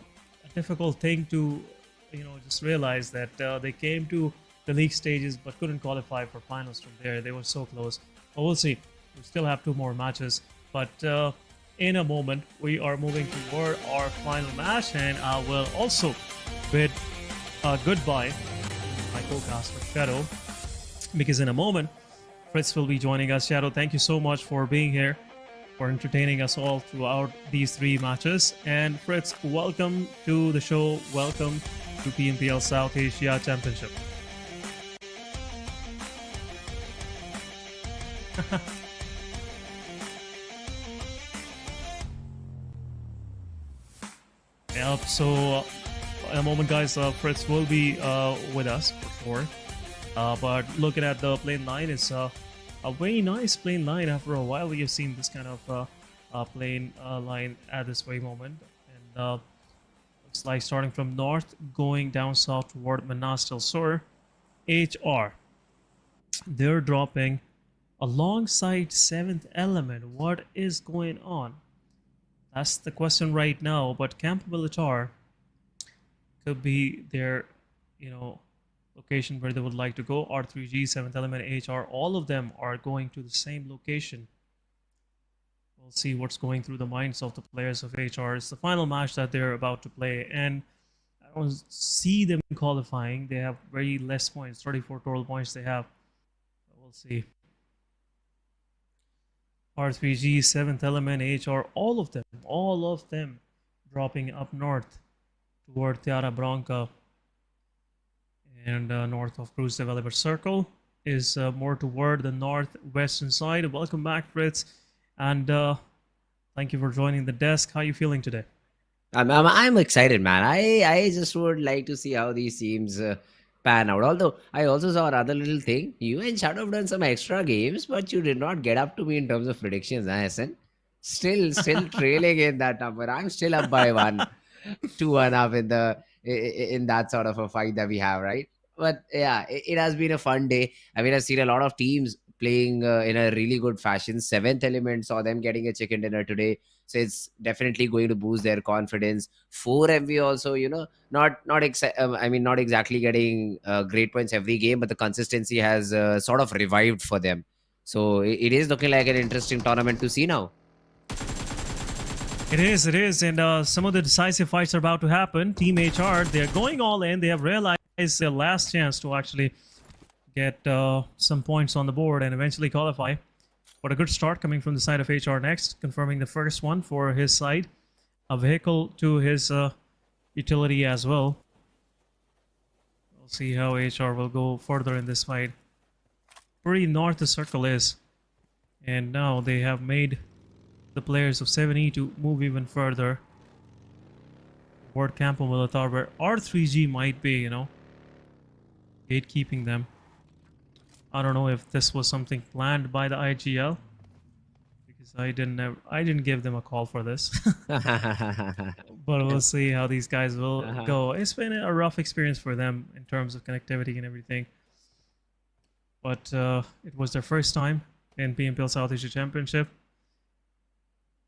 difficult thing to just realize that they came to the league stages but couldn't qualify for finals from there. They were so close, but we'll see. We still have 2 more matches, but in a moment we are moving toward our final match, and I will also bid goodbye to my co-caster Shadow, because in a moment Fritz will be joining us. Shadow, thank you so much for being here, for entertaining us all throughout these 3 matches. And Fritz, welcome to the show. Welcome to PMPL South Asia Championship. Yep, so in a moment, guys, Fritz will be with us for sure. But looking at the plane line, it's a very nice plane line. After a while, we have seen this kind of plane line at this very moment. And looks like starting from north, going down south toward Manastil Sur. HR, they're dropping alongside 7th Element. What is going on? That's the question right now. But Camp Militar could be their, location where they would like to go. R3G, 7th Element, HR, all of them are going to the same location. We'll see what's going through the minds of the players of HR. It's the final match that they're about to play, and I don't see them qualifying. They have very less points, 34 total points they have. We'll see. R3G, 7th Element, HR, all of them dropping up north toward Tiara Branca. And north of Cruise Developer Circle is more toward the northwestern side. Welcome back, Fritz, and thank you for joining the desk. How are you feeling today? I'm excited, man. I just would like to see how these teams pan out. Although I also saw another little thing. You and Shadow have done some extra games, but you did not get up to me in terms of predictions, SN. Still trailing in that number. I'm still up by 2-1 up in that sort of a fight that we have, right? But yeah, it has been a fun day. I mean, I've seen a lot of teams playing in a really good fashion. 7th Element, saw them getting a chicken dinner today, so it's definitely going to boost their confidence. 4MV also, not exactly getting great points every game, but the consistency has sort of revived for them. So it is looking like an interesting tournament to see now. It is, and some of the decisive fights are about to happen. Team HR, they're going all in. They have realized their last chance to actually get some points on the board and eventually qualify. But a good start coming from the side of HR next, confirming the first one for his side. A vehicle to his utility as well. We'll see how HR will go further in this fight. Pretty north the circle is. And now they have made the players of 7E to move even further. Word Campo Militar, where R3G might be, gatekeeping them. I don't know if this was something planned by the IGL, because I didn't give them a call for this. But we'll see how these guys will go. It's been a rough experience for them in terms of connectivity and everything. But it was their first time in PMPL South Asia Championship.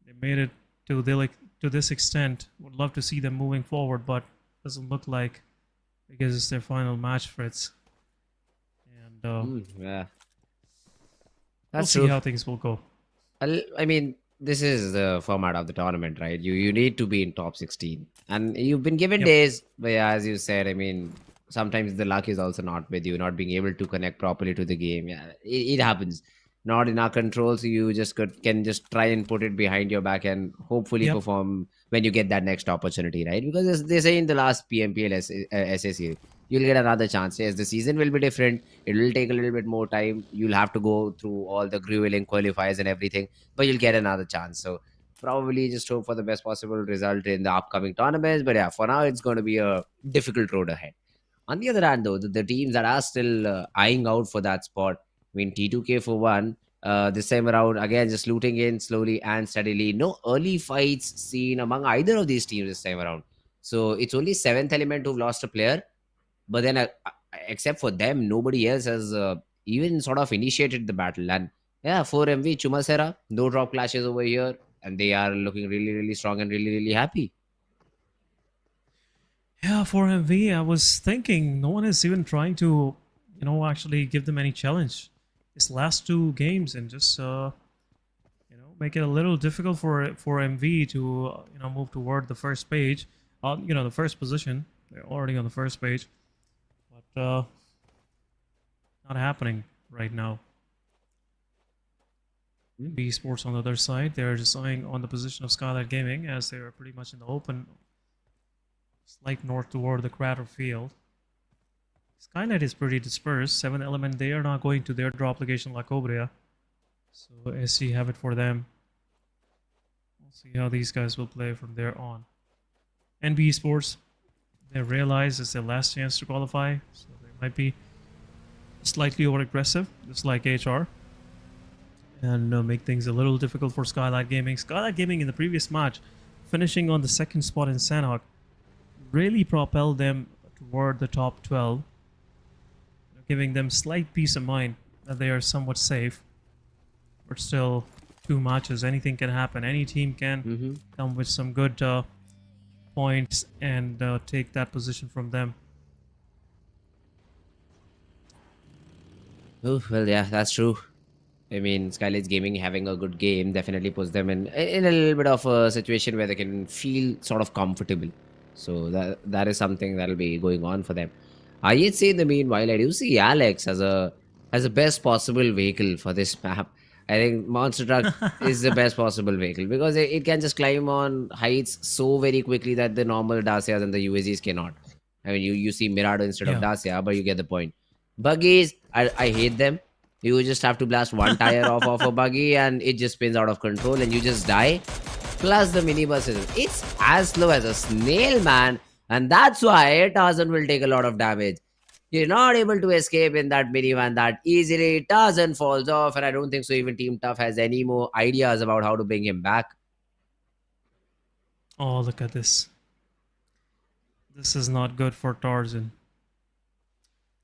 They made it to this extent. Would love to see them moving forward, but doesn't look like, because it's their final match, Fritz. And yeah, we'll see how things will go. I mean, this is the format of the tournament, right? You need to be in top 16, and you've been given days. But yeah, as you said, I mean, sometimes the luck is also not with you, not being able to connect properly to the game. Yeah, it happens. Not in our control, so you just can just try and put it behind your back and hopefully perform when you get that next opportunity, right? Because as they say in the last PMPL SAC, you'll get another chance. Yes, the season will be different. It will take a little bit more time. You'll have to go through all the grueling qualifiers and everything, but you'll get another chance. So probably just hope for the best possible result in the upcoming tournaments. But yeah, for now, it's going to be a difficult road ahead. On the other hand, though, the teams that are still eyeing out for that spot, I mean, T2K for one, this time around, again, just looting in slowly and steadily. No early fights seen among either of these teams this time around. So it's only 7th Element who've lost a player. But then, except for them, nobody else has even sort of initiated the battle. And yeah, 4MV, Chumasera, no drop clashes over here. And they are looking really, really strong and really, really happy. Yeah, 4MV, I was thinking no one is even trying to, actually give them any challenge. This last 2 games and just, make it a little difficult for MV to, move toward the first page. The first position. They're already on the first page. But not happening right now. NBeSports on the other side, they're just eyeing on the position of SKYLIGHTZ Gaming as they are pretty much in the open, slight north toward the crater field. SKYLIGHTZ is pretty dispersed. 7th Element, they are not going to their drop location La Cobria. So SC have it for them. We'll see how these guys will play from there on. NBeSports, they realize it's their last chance to qualify, so they might be slightly over aggressive, just like HR, and make things a little difficult for SKYLIGHTZ Gaming. SKYLIGHTZ Gaming in the previous match, finishing on the 2nd spot in Sanhok, really propelled them toward the top 12, giving them slight peace of mind that they are somewhat safe. But still, 2 matches, anything can happen. Any team can come with some good points and take that position from them. Oh, well, yeah, that's true. I mean, SKYLIGHTZ Gaming having a good game definitely puts them in a little bit of a situation where they can feel sort of comfortable. So that is something that'll be going on for them. IHC in the meanwhile, I do see Alex as a best possible vehicle for this map. I think Monster Truck is the best possible vehicle because it can just climb on heights so very quickly that the normal Dacias and the UAZs cannot. I mean, you see Mirado instead of Dacia, but you get the point. Buggies, I hate them. You just have to blast one tire off a buggy and it just spins out of control and you just die. Plus the minibuses. It's as slow as a snail, man. And that's why Tarzan will take a lot of damage. You're not able to escape in that minivan that easily. Tarzan falls off, and I don't think so even Team Tough has any more ideas about how to bring him back. Oh, look at this. This is not good for Tarzan.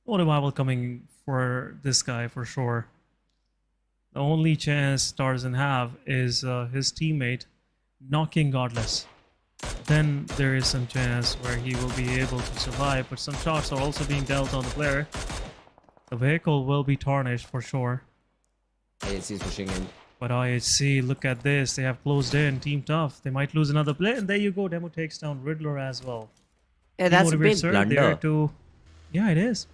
No revival coming for this guy for sure. The only chance Tarzan have is his teammate knocking Godless. Then there is some chance where he will be able to survive, but some shots are also being dealt on the player. The vehicle will be tarnished for sure. IHC is pushing in. But IHC, look at this. They have closed in. Team Tough. They might lose another play. And there you go. Demo takes down Riddler as well. Yeah, that's a big blunder. Yeah, it is.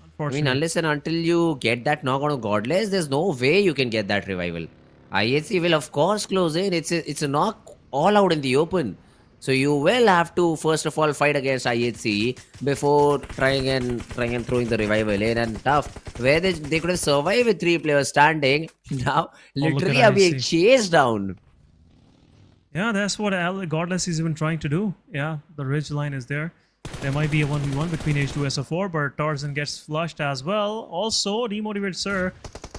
Unfortunately. I mean, unless and until you get that knock on a Godless, there's no way you can get that revival. IHC will of course close in. It's a knock all out in the open. So you will have to first of all fight against IHC before trying and throwing the revival in. And Tough, where they could have survived with 3 players standing, now literally are being chased down. Yeah, that's what Godless is even trying to do. Yeah, the ridge line is there. There might be a 1v1 between H2SO4, but Tarzan gets flushed as well. Also, Demotivated Sir.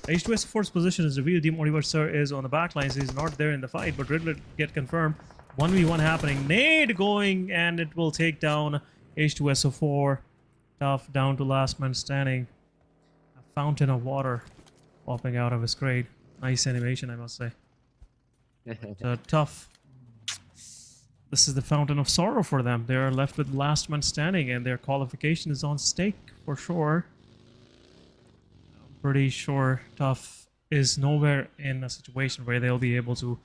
H2SO4's position is revealed. Demotivated Sir is on the back lines. He's not there in the fight, but Riddler get confirmed. 1v1 happening. Nade going, and it will take down H2SO4. Tough down to last man standing. A fountain of water popping out of his crate. Nice animation, I must say. Tough. This is the fountain of sorrow for them. They are left with last man standing, and their qualification is on stake for sure. I'm pretty sure Tough is nowhere in a situation where they'll be able to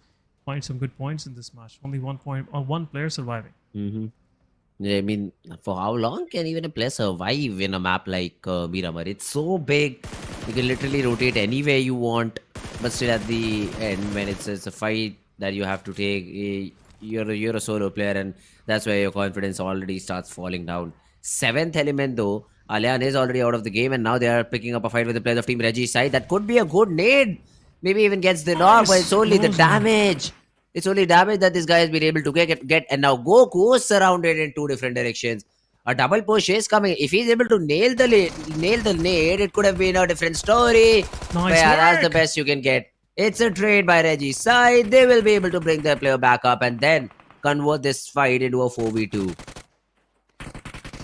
find some good points in this match. Only 1 point on one player surviving. I mean, for how long can even a player survive in a map like Miramar? It's so big. You can literally rotate anywhere you want, but still at the end, when it's a fight that you have to take, you're a solo player, and that's where your confidence already starts falling down. 7th element though, Alian is already out of the game, and now they are picking up a fight with the players of Team Reggie's side. That could be a good nade. Maybe even gets the knock, but it's only the damage. It's only damage that this guy has been able to get. And now Goku is surrounded in 2 different directions. A double push is coming. If he's able to nail the nade, it could have been a different story. But yeah, that's the best you can get. It's a trade by Reggie's side. They will be able to bring their player back up and then convert this fight into a 4v2.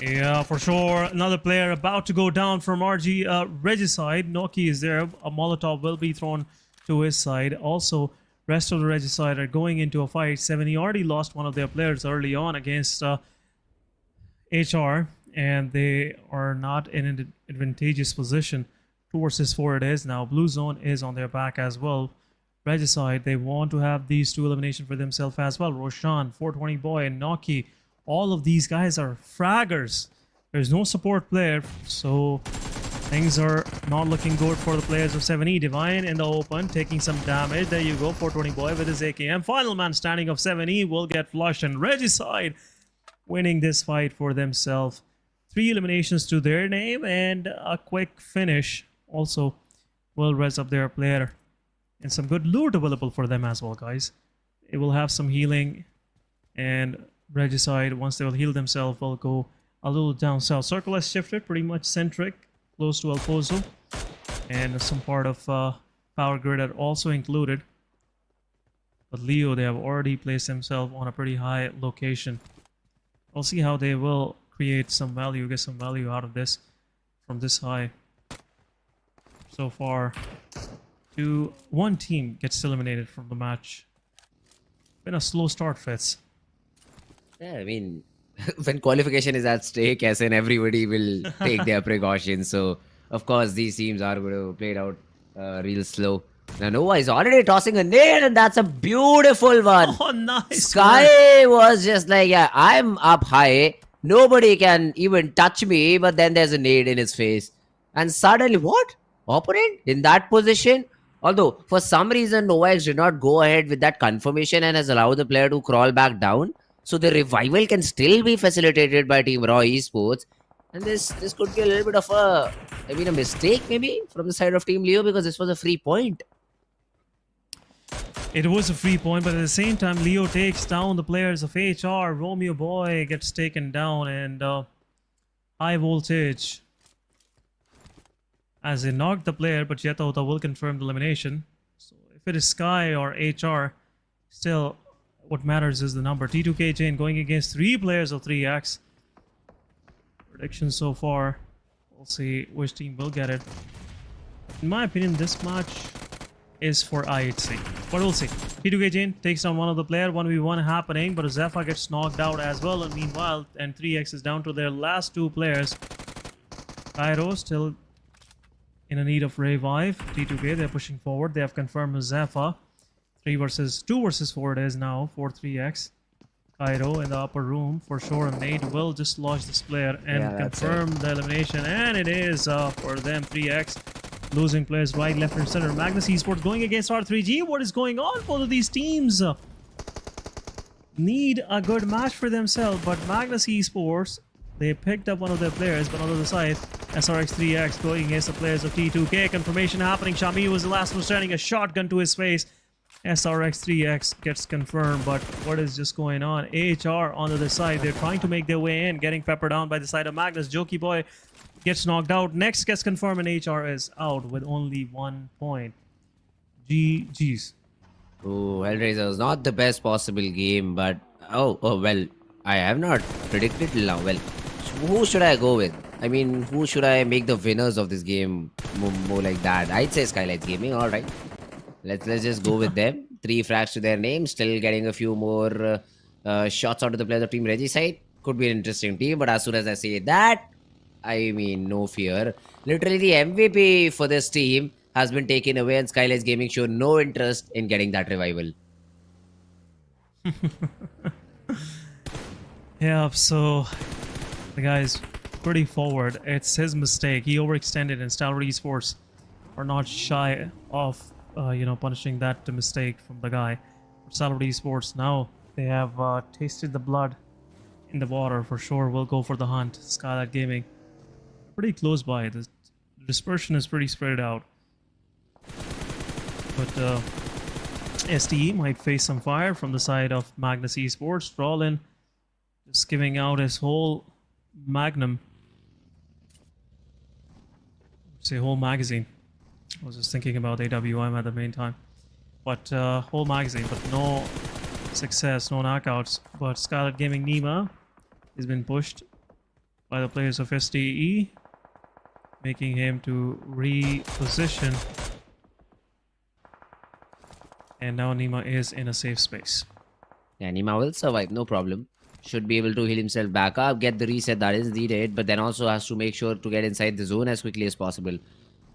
Yeah, for sure. Another player about to go down from Reggie's side. Noki is there. A Molotov will be thrown to his side. Also, rest of the Reggie's side are going into a fight. 70 already lost one of their players early on against HR, and they are not in an advantageous position. 2 versus 4 it is now. Blue zone is on their back as well. Reggie's side, they want to have these 2 eliminations for themselves as well. Roshan, 420 boy, and Noki. All of these guys are fraggers. There's no support player, so things are not looking good for the players of 7E. Divine in the open, taking some damage. There you go, 420 boy with his AKM. Final man standing of 7E will get flushed, and Reggie's side winning this fight for themselves. 3 eliminations to their name, and a quick finish also will res up their player. And some good loot available for them as well, guys. It will have some healing, and Reggie's side, once they will heal themselves, will go a little down south. Circle has shifted, pretty much centric, close to El Pozo. And some part of power grid are also included. But Leo, they have already placed themselves on a pretty high location. We'll see how they will create some value, get some value out of this from this high. So far, 1 team gets eliminated from the match. Been a slow start, Fitz. Yeah, I mean, when qualification is at stake, as in everybody will take their precautions. So, of course, these teams are going to play it out real slow. Now, Nova is already tossing a nade, and that's a beautiful one. Oh, nice. Sky was just like, yeah, I'm up high. Nobody can even touch me, but then there's a nade in his face. And suddenly, what? Opponent in that position? Although, for some reason, Novax did not go ahead with that confirmation and has allowed the player to crawl back down. So the revival can still be facilitated by Team Raw Esports. And this could be a little bit of a mistake maybe from the side of Team Leo, because this was a free point. It was a free point, but at the same time, Leo takes down the players of HR. Romeo Boy gets taken down, and high voltage, as they knocked the player, but Yetauta will confirm the elimination. So if it is Sky or HR, still what matters is the number. T2K Chain going against 3 players of 3X. Predictions so far. We'll see which team will get it. In my opinion, this match is for IHC, but we'll see. T2K Chain takes down one of the player. 1v1 happening, but Zephyr gets knocked out as well. And meanwhile, and 3X is down to their last 2 players. Cairo still in a need of revive. T2K, they're pushing forward. They have confirmed Zephyr. 2 versus 4 it is now for 3X. Cairo in the upper room for sure. And Nate will just lodge this player and confirm the elimination. And it is for them. 3X losing players right, left, and center. Magnus Esports going against R3G. What is going on? Both of these teams need a good match for themselves. But Magnus Esports, they picked up one of their players, but on the other side, SRX3X going against the players of T2K. Confirmation happening. Shami was the last one standing. A shotgun to his face. SRX3X gets confirmed, but what is just going on? AHR on the other side, they're trying to make their way in, getting peppered down by the side of Magnus. Jokey Boy gets knocked out. Next gets confirmed, and AHR is out with only 1 point. GG's. Oh, HellRaisers, not the best possible game, but oh well, I have not predicted till now. Well, who should I go with? I mean, who should I make the winners of this game? More like that. I'd say SKYLIGHTZ Gaming. All right, let's just go with them. 3 frags to their name, still getting a few more shots out of the players of Team Regicide. Could be an interesting team, but as soon as I say that, I mean, no fear. Literally, the MVP for this team has been taken away, and SKYLIGHTZ Gaming show no interest in getting that revival. Yeah, so the guy's pretty forward. It's his mistake. He overextended, and Stalwart Esports are not shy of punishing that mistake from the guy. Stalwart Esports, now they have tasted the blood in the water for sure. Will go for the hunt. SKYLIGHTZ Gaming pretty close by. The dispersion is pretty spread out, but STE might face some fire from the side of Magnus Esports. Rollin just giving out his whole magnum, say whole magazine. I was just thinking about AWM at the main time, but whole magazine, but no success, no knockouts. But SKYLIGHTZ Gaming Nima has been pushed by the players of STE, making him to reposition, and now Nima is in a safe space. Yeah, Nima will survive, no problem. Should be able to heal himself back up, get the reset that is needed, but then also has to make sure to get inside the zone as quickly as possible.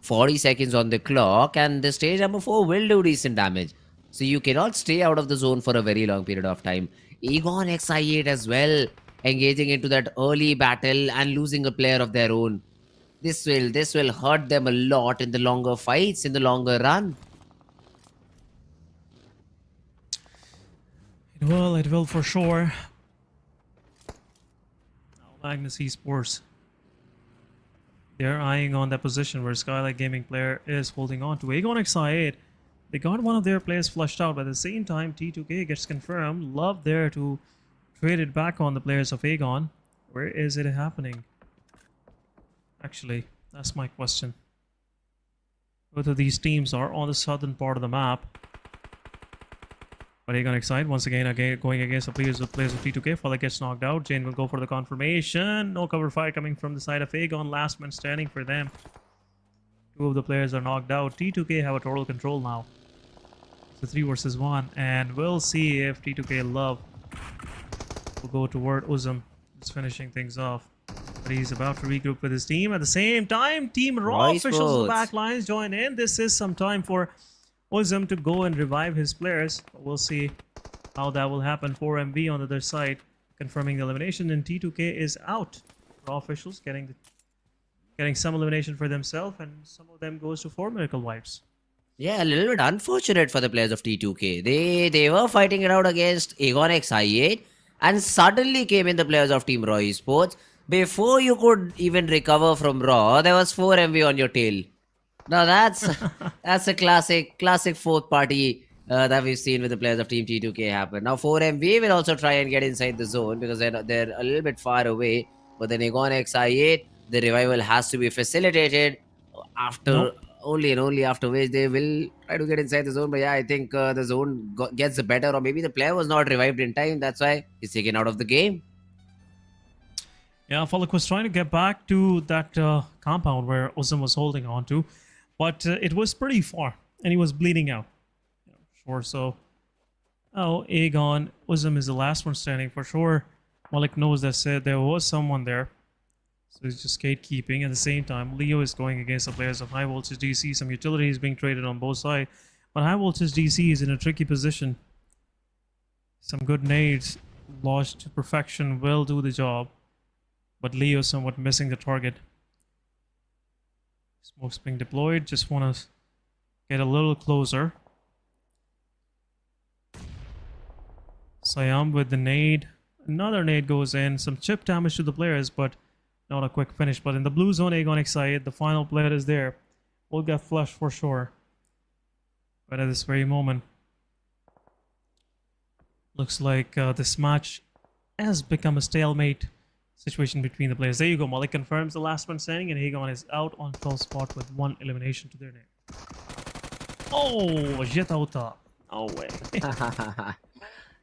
40 seconds on the clock, and the stage number 4 will do decent damage. So you cannot stay out of the zone for a very long period of time. Egon XI8 as well, engaging into that early battle and losing a player of their own. This will hurt them a lot in the longer fights, in the longer run. It will for sure. Now Magnus Esports, they're eyeing on that position where SKYLIGHTZ Gaming player is holding on to. Egon XI8, they got one of their players flushed out, but at the same time T2K gets confirmed. Love there to trade it back on the players of Egon. Where is it happening? Actually, that's my question. Both of these teams are on the southern part of the map. But Egon XI once again going against the players of T2K. Father gets knocked out. Jane will go for the confirmation. No cover fire coming from the side of Egon. Last man standing for them. 2 of the players are knocked out. T2K have a total control now. It's a 3 versus 1. And we'll see if T2K Love will go toward Uzum. Just finishing things off. But he's about to regroup with his team. At the same time, Team Raw officials in the back lines join in. This is some time for Uzum to go and revive his players. But we'll see how that will happen. 4MV on the other side confirming the elimination, and T2K is out. Raw officials getting some elimination for themselves, and some of them goes to 4 Miracle Wipes. Yeah, a little bit unfortunate for the players of T2K. They were fighting it out against Egon XI8, and suddenly came in the players of Team Raw Esports. Before you could even recover from Raw, there was 4MV on your tail. Now that's a classic 4th party that we've seen with the players of Team T2K happen. Now 4MV will also try and get inside the zone because they're a little bit far away. But then Egon XI8, the revival has to be facilitated after only and only after which they will try to get inside the zone. But yeah, I think the zone gets the better, or maybe the player was not revived in time. That's why he's taken out of the game. Yeah, Falk was trying to get back to that compound where Uzum was holding on to. But it was pretty far, and he was bleeding out. Sure, so... Oh, Egon, Uzum is the last one standing for sure. Malik knows that there was someone there. So he's just gatekeeping. At the same time, Leo is going against the players of High Voltage DC. Some utilities being traded on both sides. But High Voltage DC is in a tricky position. Some good nades launched to perfection will do the job. But Leo somewhat missing the target. Smoke's being deployed. Just want to get a little closer. Siam with the nade. Another nade goes in. Some chip damage to the players, but not a quick finish. But in the blue zone, Egon XI8, the final player is there. Will get flushed for sure. But at this very moment, Looks like this match has become a stalemate situation between the players. There you go. Malik confirms the last one standing, and Hagon is out on 12th spot with 1 elimination to their name. Oh, Jetauta. No way.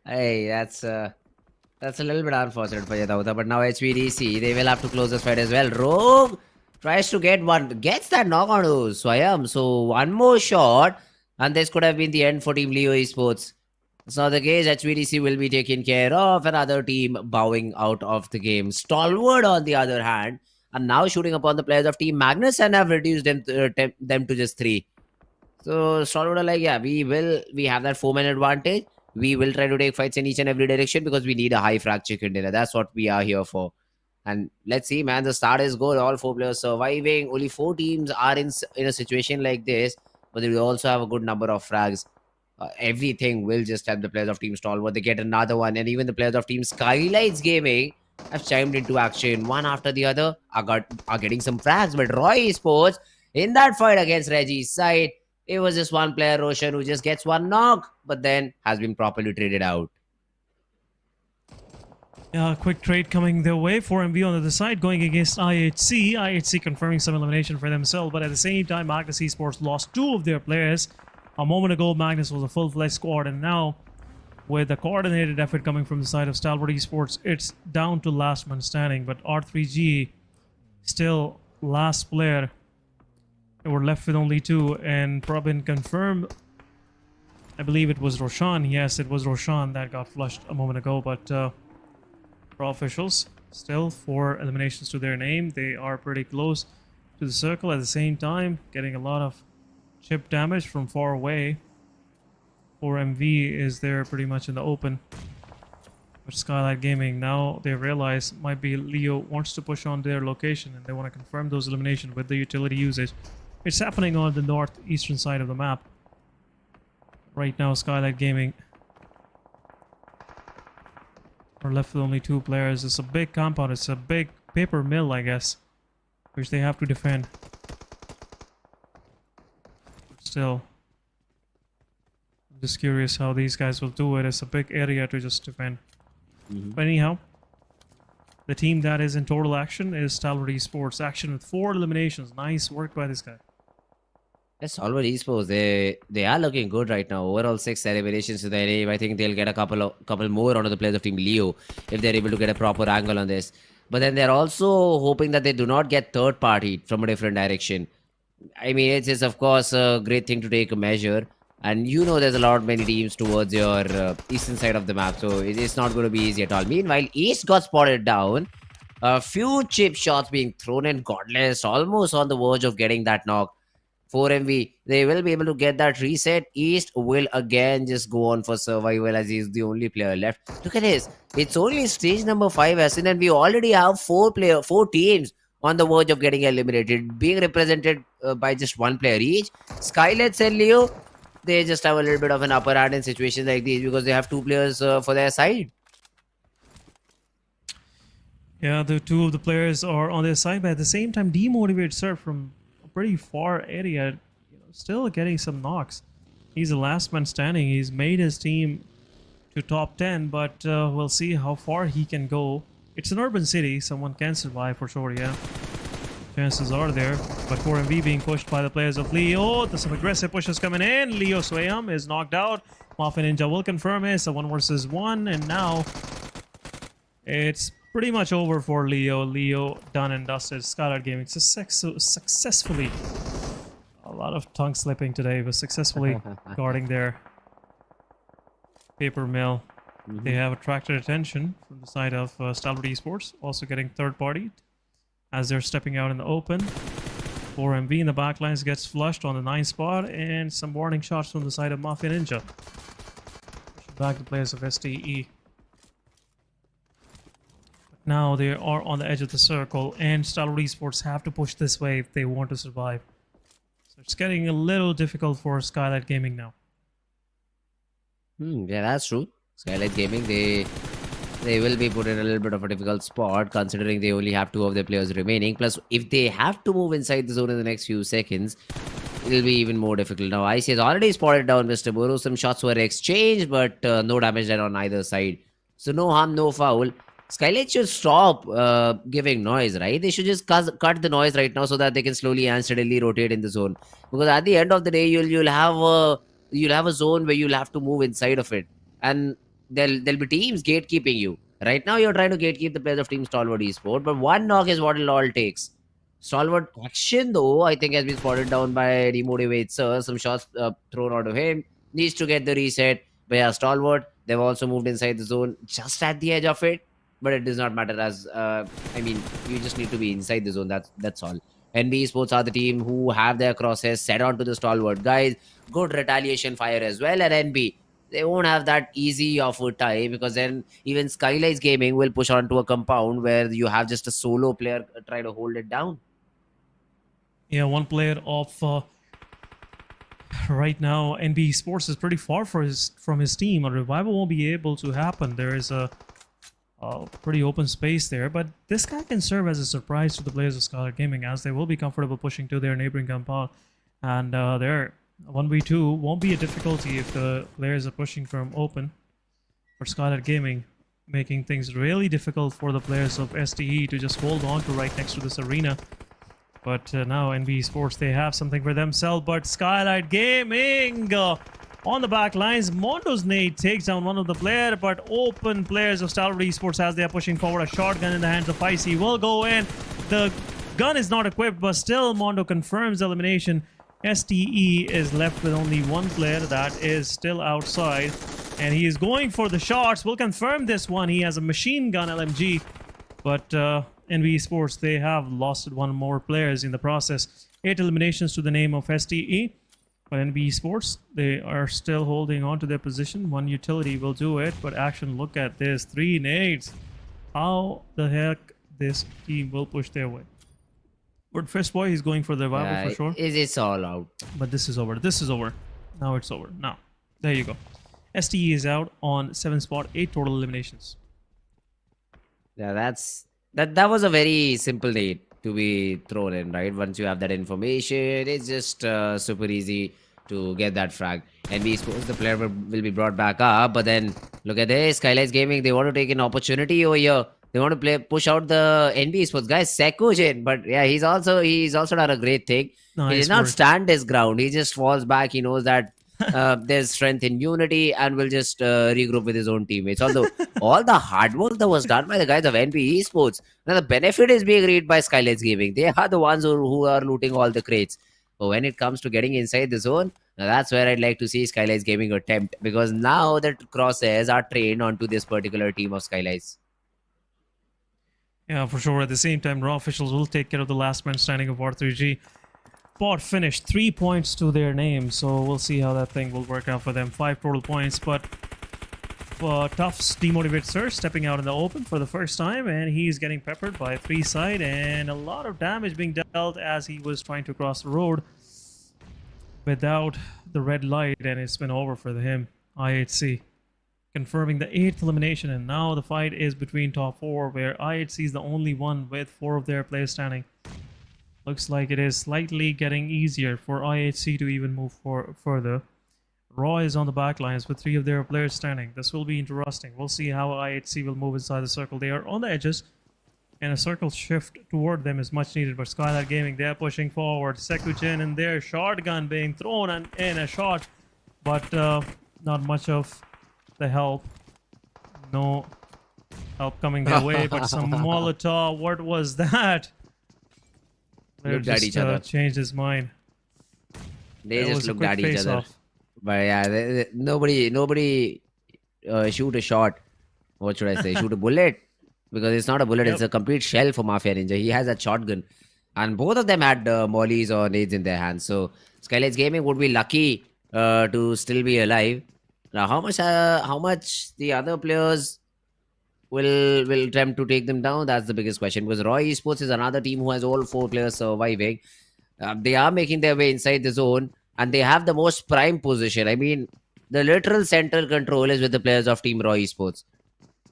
Hey, that's a little bit unfortunate for Jetauta, but now HVDC, they will have to close this fight as well. Rogue tries to get one, gets that knock on Swayam. So one more shot, and this could have been the end for Team Leo Esports. It's not the case. HVDC will be taken care of. Another team bowing out of the game. Stalwart, on the other hand, are now shooting upon the players of Team Magnus and have reduced them to just 3. So Stalwart are like, yeah, we have that 4-man advantage. We will try to take fights in each and every direction because we need a high frag chicken dinner. That's what we are here for. And let's see, man, the start is good. All 4 players surviving. Only 4 teams are in a situation like this, but they will also have a good number of frags. Everything will just help the players of Team Stalwart. They get another one, and even the players of Team SKYLIGHTZ Gaming have chimed into action. One after the other are getting some frags. But Roy Esports, in that fight against Reggie's side, it was just one player, Roshan, who just gets one knock, but then has been properly traded out. Yeah, quick trade coming their way. 4MV on the other side going against IHC. IHC confirming some elimination for themselves, but at the same time, Magnus Esports lost 2 of their players. A moment ago, Magnus was a full-fledged squad, and now, with a coordinated effort coming from the side of Stalwart Esports, it's down to last man standing. But R3G, still last player. We're left with only 2, and Probin confirmed. I believe it was Roshan. Yes, it was Roshan that got flushed a moment ago, but Pro officials, still 4 eliminations to their name. They are pretty close to the circle at the same time, getting a lot of chip damage from far away. 4MV is there pretty much in the open. But SKYLIGHTZ Gaming, now they realize might be Leo wants to push on their location, and they want to confirm those eliminations with the utility usage. It's happening on the northeastern side of the map. Right now, SKYLIGHTZ Gaming are left with only 2 players. It's a big compound. It's a big paper mill, I guess, which they have to defend. Still, I'm just curious how these guys will do it. It's a big area to just defend. But anyhow, the team that is in total action is Stalwart Esports. Action with 4 eliminations. Nice work by this guy. Yes, Stalwart Esports, they are looking good right now. Overall 6 eliminations to their name. I think they'll get a couple more onto the players of Team Leo if they're able to get a proper angle on this. But then they're also hoping that they do not get third party from a different direction. I mean, it's of course a great thing to take a measure, and you know there's a lot many teams towards your eastern side of the map, so it's not going to be easy at all. Meanwhile, East got spotted down. A few chip shots being thrown in. Godless almost on the verge of getting that knock. 4MV, they will be able to get that reset. East will again just go on for survival as he's the only player left. Look at this. It's only stage number 5, Asin, and we already have 4 teams on the verge of getting eliminated, being represented by just 1 player each. SKYLIGHTZ and Leo, they just have a little bit of an upper hand in situations like these because they have 2 players for their side. Yeah, the 2 of the players are on their side, but at the same time, demotivated Sept from a pretty far area, still getting some knocks. He's the last man standing. He's made his team to top 10, but we'll see how far he can go. It's an urban city. Someone can survive for sure, yeah. Chances are there. But 4MV being pushed by the players of Leo. There's some aggressive pushes coming in. Leo Swayam is knocked out. Mafia Ninja will confirm it. It's a 1 versus 1. And now it's pretty much over for Leo. Leo done and dusted. SKYLIGHTZ Gaming successfully. A lot of tongue slipping today, but successfully guarding their paper mill. They have attracted attention from the side of Stalwart Esports, also getting third party as they're stepping out in the open. 4MV in the backlines gets flushed on the 9th spot, and some warning shots from the side of Mafia Ninja. Back to players of STE. But now they are on the edge of the circle, and Stalwart Esports have to push this way if they want to survive. So it's getting a little difficult for SKYLIGHTZ Gaming now. Yeah, that's true. SKYLIGHTZ Gaming, they will be put in a little bit of a difficult spot considering they only have 2 of their players remaining. Plus, if they have to move inside the zone in the next few seconds, it'll be even more difficult. Now, IC has already spotted down Mr. Buru. Some shots were exchanged, but no damage done on either side. So no harm, no foul. SKYLIGHTZ should stop giving noise, right? They should just cut the noise right now so that they can slowly and steadily rotate in the zone. Because at the end of the day, you'll have a zone where you'll have to move inside of it, and there'll be teams gatekeeping you. Right now, you're trying to gatekeep the players of Team Stalwart Esports, but one knock is what it all takes. Stalwart action, though, I think has been spotted down by Demotivator. Some shots thrown out of him. Needs to get the reset. But yeah, Stalwart, they've also moved inside the zone just at the edge of it. But it does not matter as, you just need to be inside the zone. That's all. NBeSports are the team who have their crosshairs set onto the Stalwart guys. Good retaliation fire as well at NB. They won't have that easy of a tie because then even SKYLIGHTZ Gaming will push onto a compound where you have just a solo player try to hold it down. Yeah, one player off right now. NBeSports is pretty far from his team. A revival won't be able to happen. There is a pretty open space there, but this guy can serve as a surprise to the players of SKYLIGHTZ Gaming as they will be comfortable pushing to their neighboring compound, and their 1v2 won't be a difficulty if the players are pushing from open for SKYLIGHTZ Gaming, making things really difficult for the players of STE to just hold on to right next to this arena. But now NBeSports, they have something for themselves, but SKYLIGHTZ Gaming on the back lines. Mondo's nade takes down one of the players, but open players of Stalwart Esports as they are pushing forward. A shotgun in the hands of Icy will go in. The gun is not equipped, but still Mondo confirms elimination. STE is left with only one player that is still outside, and he is going for the shots. We'll confirm this one. He has a machine gun LMG, but NBeSports, they have lost one more players in the process. 8 eliminations to the name of STE. But NBeSports, they are still holding on to their position. One utility will do it, but action, look at this. 3 nades. How the heck this team will push their way? But First Boy, he's going for the revival for sure. It's all out. But this is over. This is over. Now it's over. Now, there you go. STE is out on 7th spot, 8 total eliminations. Yeah, that was a very simple nade to be thrown in, right? Once you have that information, it's just super easy to get that frag. NBeSports, the player will be brought back up, but then look at this, SKYLIGHTZ Gaming, they want to take an opportunity over here. They want to push out the NBeSports guys, Sekujin, but yeah, he's also done a great thing. Nice, he did not stand his ground. He just falls back. He knows that there's strength in unity and will just regroup with his own teammates. Although all the hard work that was done by the guys of NBeSports, now the benefit is being reaped by SKYLIGHTZ Gaming. They are the ones who are looting all the crates. But when it comes to getting inside the zone, now that's where I'd like to see SKYLIGHTZ Gaming attempt, because now the crosshairs are trained onto this particular team of SKYLIGHTZ. Yeah, for sure. At the same time, Raw officials will take care of the last man standing of R3G. Bot finished 3 points to their name, so we'll see how that thing will work out for them. 5 total points, but Tuff's Demotivator stepping out in the open for the first time, and he's getting peppered by 3 side, and a lot of damage being dealt as he was trying to cross the road without the red light, and it's been over for him. IHC confirming the 8th elimination, and now the fight is between top 4, where IHC is the only one with 4 of their players standing. Looks like it is slightly getting easier for IHC to even move further. Raw is on the back lines with 3 of their players standing. This will be interesting. We'll see how IHC will move inside the circle. They are on the edges, and a circle shift toward them is much needed. But SKYLIGHTZ Gaming, they're pushing forward. Sekujin and their shotgun being thrown in a shot, but not much of the help. No help coming their way, but some Molotov. What was that? Looked at each other. Changed his mind. They just looked at each other. But yeah, nobody shoot a shot. What should I say? Shoot a bullet? Because it's not a bullet, it's a complete shell for Mafia Ninja. He has a shotgun. And both of them had mollies or nades in their hands. So SKYLIGHTZ Gaming would be lucky to still be alive. Now, how much the other players will attempt to take them down? That's the biggest question. Because Raw Esports is another team who has all 4 players surviving. They are making their way inside the zone, and they have the most prime position. I mean, the literal central control is with the players of Team Raw Esports.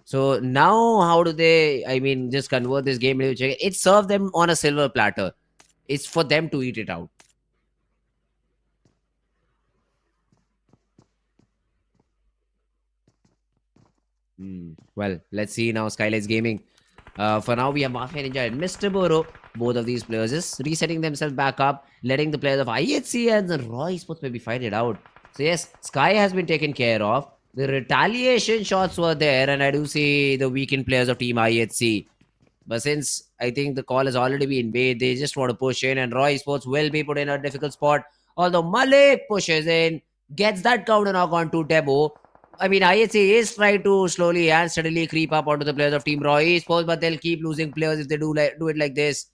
So now, how do they, just convert this game? It served them on a silver platter. It's for them to eat it out. Well, let's see now. SKYLIGHTZ Gaming. For now, we have Mafia Ninja and Mr. Boro. Both of these players is resetting themselves back up, letting the players of IHC and the Raw Esports maybe fight it out. So yes, Sky has been taken care of. The retaliation shots were there, and I do see the weakened players of Team IHC. But since I think the call has already been made, they just want to push in, and Raw Esports will be put in a difficult spot. Although Malik pushes in, gets that counter knock onto Debo. I mean, IHC is trying to slowly and steadily creep up onto the players of Team Raw Esports, but they'll keep losing players if they do it like this.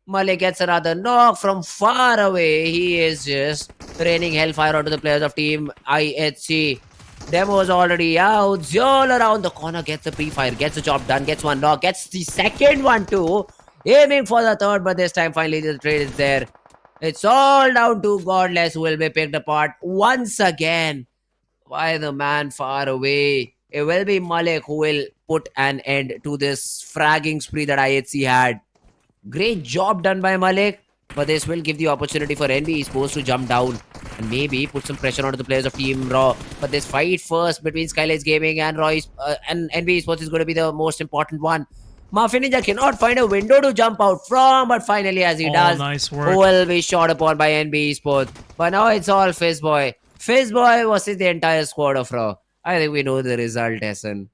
Malik gets another knock from far away. He is just raining hellfire onto the players of Team IHC. Demo's already out. Zol around the corner, gets the pre-fire, gets the job done, gets one knock, gets the second one too. Aiming for the third, but this time finally the trade is there. It's all down to Godless, who will be picked apart once again by the man far away. It will be Malik who will put an end to this fragging spree that IHC had. Great job done by Malik, but this will give the opportunity for NBeSports to jump down and maybe put some pressure onto the players of Team Raw. But this fight first between SKYLIGHTZ Gaming and and NBeSports is going to be the most important one. Mafia Ninja cannot find a window to jump out from, but finally as he does, nice work. will be shot upon by NBeSports. But now it's all Fizzboy. Fizzboy versus the entire squad of Raw. I think we know the result, Essen.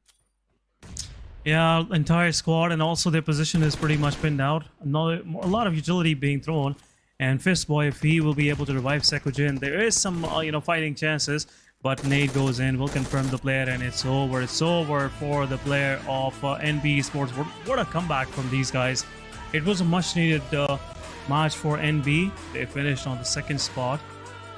Yeah, entire squad, and also their position is pretty much pinned out. A lot of utility being thrown, and Fistboy, if he will be able to revive Sekujin, there is some fighting chances. But nade goes in, will confirm the player, and it's over. It's over for the player of NBeSports. What a comeback from these guys! It was a much-needed match for NB. They finished on the second spot.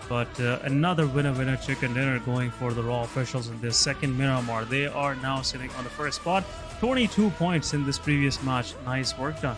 But another winner chicken dinner going for the Raw officials in this second Miramar. They are now sitting on the first spot. 22 points in this previous match. Nice work done.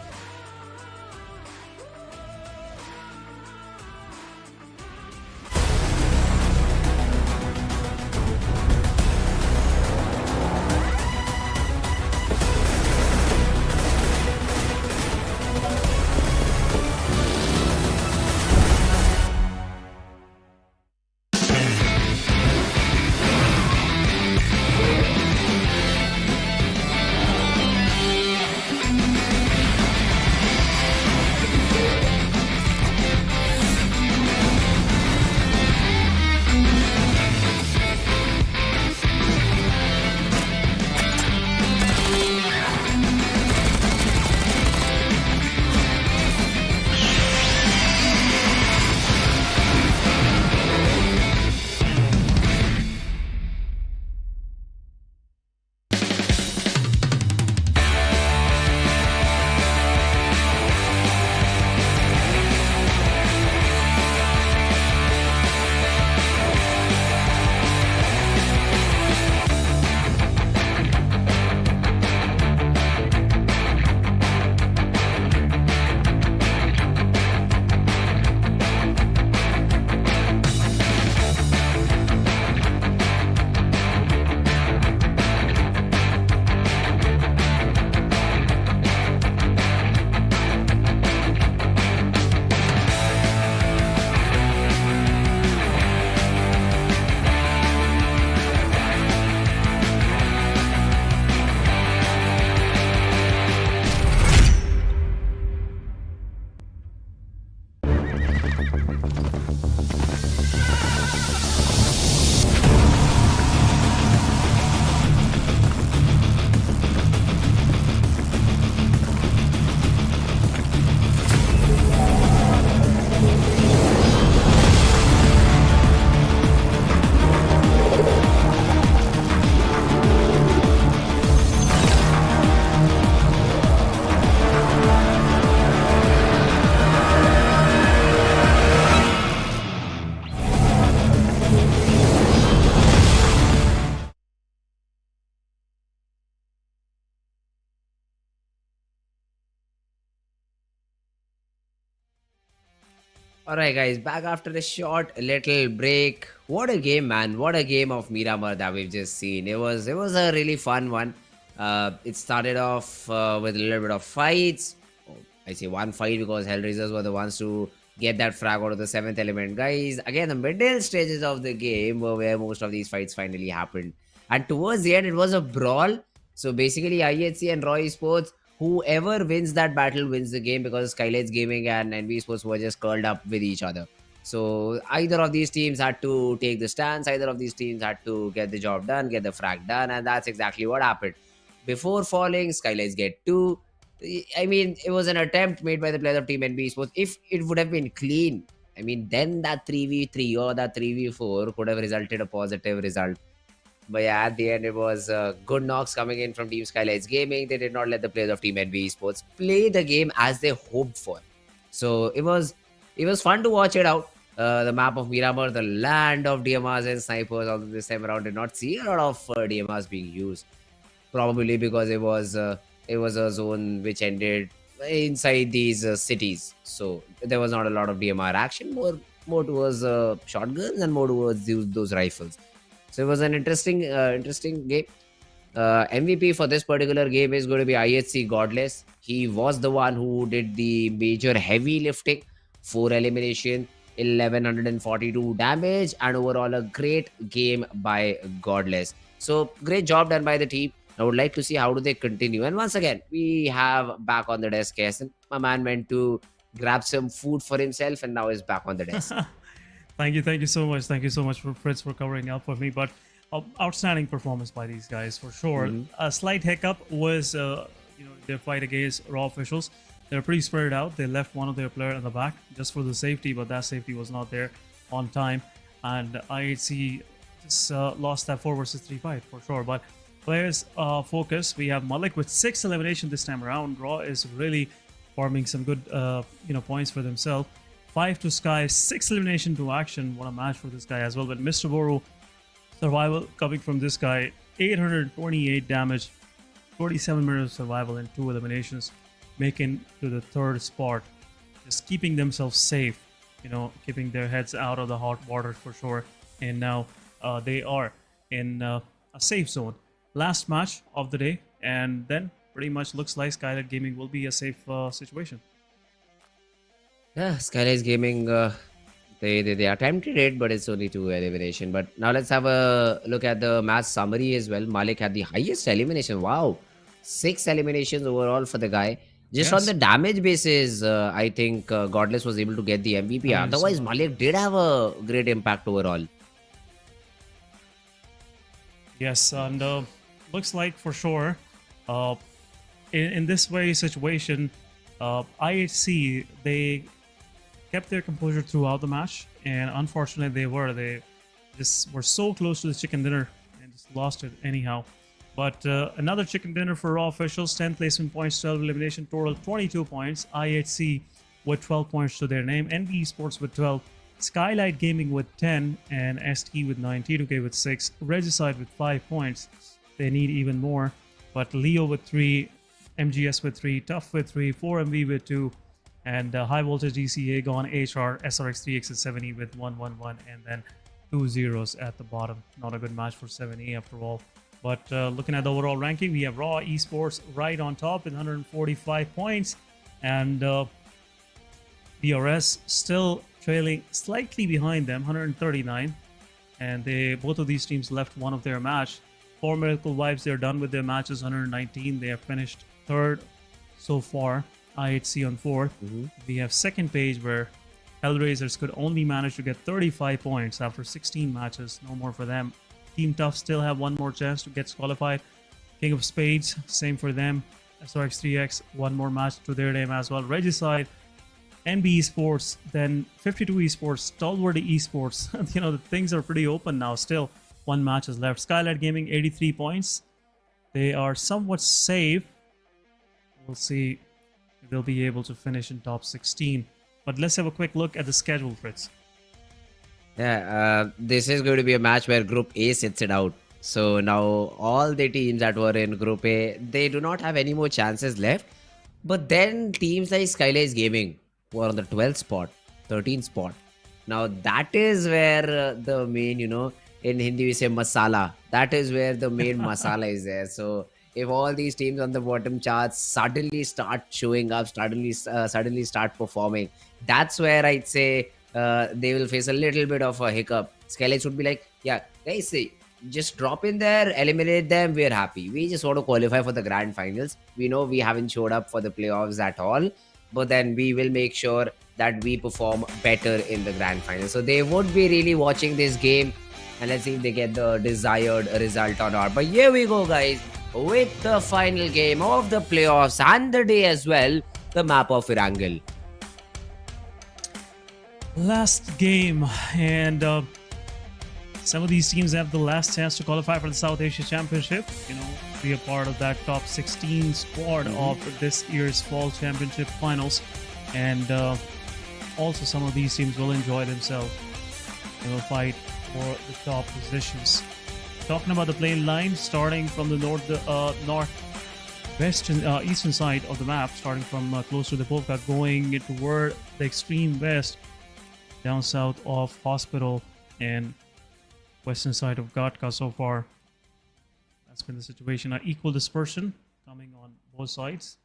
Alright guys, back after a short little break. What a game, man. What a game of Miramar that we've just seen. It was a really fun one. It started off with a little bit of fights. I say one fight because HellRaisers were the ones to get that frag out of the 7th element. Guys, again, the middle stages of the game were where most of these fights finally happened. And towards the end, it was a brawl. So basically, IHC and Raw Esports, whoever wins that battle wins the game, because SKYLIGHTZ Gaming and NBeSports were just curled up with each other. So either of these teams had to take the stance, either of these teams had to get the job done, get the frag done, and that's exactly what happened. Before falling, SKYLIGHTZ get 2. I mean, it was an attempt made by the players of Team NBeSports. If it would have been clean, I mean, then that 3v3 or that 3v4 could have resulted a positive result. But yeah, at the end, it was good knocks coming in from Team SKYLIGHTZ Gaming. They did not let the players of Team NBeSports play the game as they hoped for. So it was fun to watch it out. The map of Miramar, the land of DMRs and snipers, although this time around did not see a lot of DMRs being used. Probably because it was a zone which ended inside these cities. So there was not a lot of DMR action, more towards shotguns and more towards those rifles. So it was an interesting game. MVP for this particular game is going to be IHC Godless. He was the one who did the major heavy lifting, 4 elimination, 1142 damage, and overall a great game by Godless. So great job done by the team. I would like to see how do they continue. And once again, we have back on the desk Kaisen. My man went to grab some food for himself and now is back on the desk. Thank you so much. Thank you so much for Fritz for covering up for me. But outstanding performance by these guys for sure. A slight hiccup was their fight against Raw officials. They're pretty spread out. They left one of their player in the back just for the safety, but that safety was not there on time. And IHC just lost that 4 versus 3 fight for sure. But players focus. We have Malik with 6 elimination this time around. Raw is really farming some good points for themselves. 5 to Sky, 6 elimination to Action. What a match for this guy as well. But Mr. Boru, survival coming from this guy, 828 damage, 47 minutes of survival and 2 eliminations, making to the 3rd spot. Just keeping themselves safe, keeping their heads out of the hot water for sure. And now they are in a safe zone. Last match of the day, and then pretty much looks like SKYLIGHTZ Gaming will be a safe situation. Yeah, SKYLIGHTZ Gaming, they attempted it, but it's only 2 elimination. But now let's have a look at the match summary as well. Malik had the highest elimination. Wow, 6 eliminations overall for the guy. Just on the damage basis, I think Godless was able to get the MVP. Otherwise, Malik did have a great impact overall. Yes, and looks like for sure, in this very situation, IHC, they kept their composure throughout the match, and unfortunately they just were so close to the chicken dinner and just lost it anyhow. But another chicken dinner for Raw officials, 10 placement points, 12 elimination, total 22 points. IHC with 12 points to their name, NBeSports with 12, SKYLIGHTZ Gaming with 10, and ST with 9, T2K with 6, Regicide with 5 points. They need even more, but Leo with 3, MGS with 3, Tough with 3, 4MV with 2, and High Voltage ECA gone, HR, SRX3X at 70 with 111, and then 2 zeros at the bottom. Not a good match for 7E after all. But looking at the overall ranking, we have Raw Esports right on top with 145 points, and DRS still trailing slightly behind them, 139. And both of these teams left one of their match. 4 Miracle Vibes, they're done with their matches, 119. They have finished 3rd so far. IHC on 4th. We have second page where HellRaisers could only manage to get 35 points after 16 matches. No more for them. Team Tough still have one more chance to get qualified. King of Spades, same for them. SRX3X, one more match to their name as well. Regicide, NBeSports, then 52 Esports, Stalwart Esports. The things are pretty open now. Still, one match is left. SKYLIGHTZ Gaming, 83 points. They are somewhat safe. We'll see if they'll be able to finish in top 16. But let's have a quick look at the schedule, Fritz. Yeah, this is going to be a match where Group A sits it out. So now all the teams that were in Group A, they do not have any more chances left. But then teams like SKYLIGHTZ Gaming were on the 12th spot, 13th spot. Now that is where the main, in Hindi we say masala. That is where the main masala is there. So if all these teams on the bottom charts suddenly start showing up, suddenly start performing, that's where I'd say they will face a little bit of a hiccup. SKYLIGHTZ would be like, yeah, guys, see, just drop in there, eliminate them, we're happy. We just want to qualify for the grand finals. We know we haven't showed up for the playoffs at all, but then we will make sure that we perform better in the grand final. So they would be really watching this game, and let's see if they get the desired result or not. But here we go, guys, with the final game of the playoffs and the day as well, the map of Erangel. Last game, and some of these teams have the last chance to qualify for the South Asia Championship. Be a part of that top 16 squad of this year's Fall Championship finals, and also some of these teams will enjoy themselves. They will fight for the top positions. Talking about the plane line, starting from the eastern side of the map, starting from close to the Polka, going toward the extreme west, down south of Hospital, and western side of Gatka. So far, that's been the situation. Equal dispersion coming on both sides,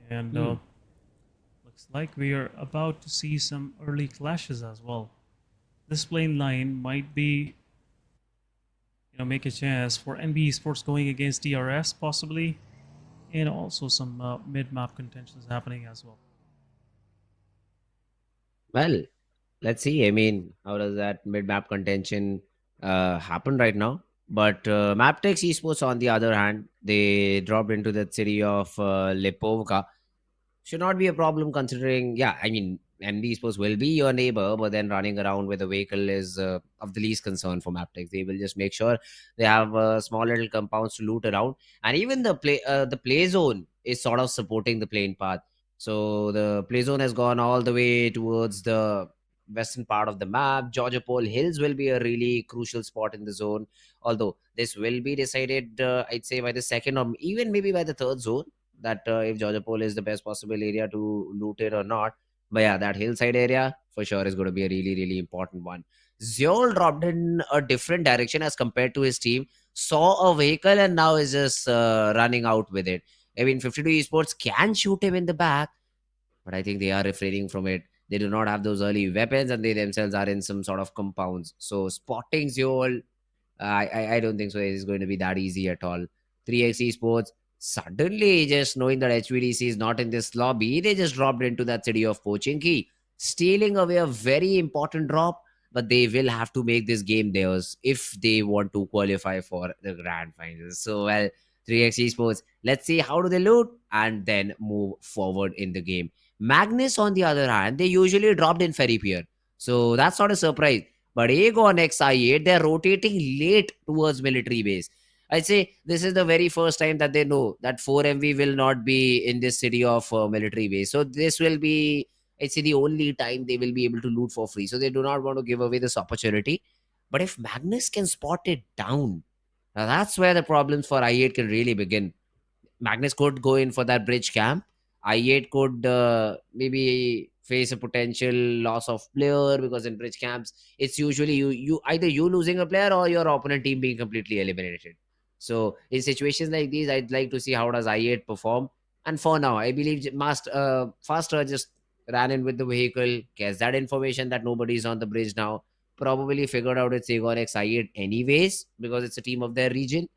and looks like we are about to see some early clashes as well. This plane line might be, make a chance for NBeSports going against DRS possibly, and also some mid-map contentions happening as well. Well, let's see. I mean, how does that mid-map contention happen right now? But Mabetex Esports, on the other hand, they dropped into the city of Lipovka. Should not be a problem considering, NBeSports will be your neighbor, but then running around with a vehicle is of the least concern for Mabetex. They will just make sure they have small little compounds to loot around, and even the play zone is sort of supporting the plane path. So the play zone has gone all the way towards the western part of the map. Georgia Pole Hills will be a really crucial spot in the zone, although this will be decided, I'd say, by the second or even maybe by the third zone, that if Georgia Pole is the best possible area to loot it or not. But yeah, that hillside area for sure is going to be a really, really important one. Zeol dropped in a different direction as compared to his team, saw a vehicle and now is just running out with it. I mean, 52 Esports can shoot him in the back, but I think they are refraining from it. They do not have those early weapons, and they themselves are in some sort of compounds. So spotting Zeol, I don't think so it is going to be that easy at all. 3x Esports, suddenly just knowing that HVDC is not in this lobby, they just dropped into that city of Pochinki, stealing away a very important drop, but they will have to make this game theirs if they want to qualify for the grand finals. So, well, 3x Esports, let's see how do they loot and then move forward in the game. Magnus, on the other hand, they usually dropped in Ferry Pier, so that's not a surprise. But Aegon XI8, they're rotating late towards military base. I'd say this is the very first time that they know that 4MV will not be in this city of military base. So this will be, I'd say, the only time they will be able to loot for free. So they do not want to give away this opportunity. But if Magnus can spot it down, now that's where the problems for I8 can really begin. Magnus could go in for that bridge camp. I8 could maybe face a potential loss of player, because in bridge camps, it's usually you either you losing a player or your opponent team being completely eliminated. So in situations like these, I'd like to see how does I8 perform. And for now, I believe Faster just ran in with the vehicle, gets that information that nobody's on the bridge now, probably figured out it's Aegon X I8 anyways, because it's a team of their region,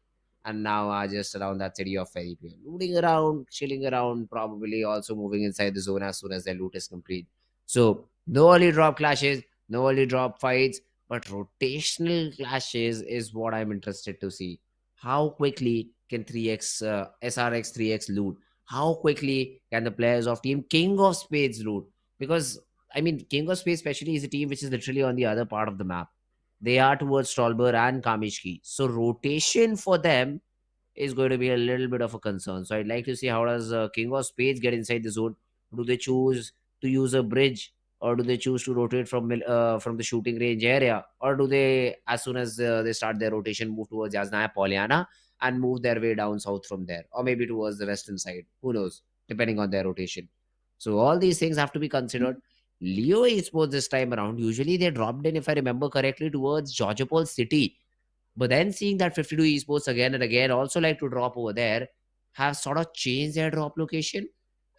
and now are just around that city of Ferry Pier, looting around, chilling around, probably also moving inside the zone as soon as their loot is complete. So no early drop clashes, no early drop fights, but rotational clashes is what I'm interested to see. How quickly can 3x SRX 3x loot? How quickly can the players of team King of Spades loot? Because I mean, King of Spades especially is a team which is literally on the other part of the map. They are towards Stolber and Kamishki. So rotation for them is going to be a little bit of a concern. So I'd like to see how does King of Spades get inside the zone. Do they choose to use a bridge, or do they choose to rotate from the shooting range area, or do they, as soon as they start their rotation, move towards Yasnaya Polyana and move their way down south from there, or maybe towards the western side? Who knows, depending on their rotation. So all these things have to be considered. Leo Esports this time around, usually they dropped in, if I remember correctly, towards Georgiopol City. But then seeing that 52 Esports again and again also like to drop over there, have sort of changed their drop location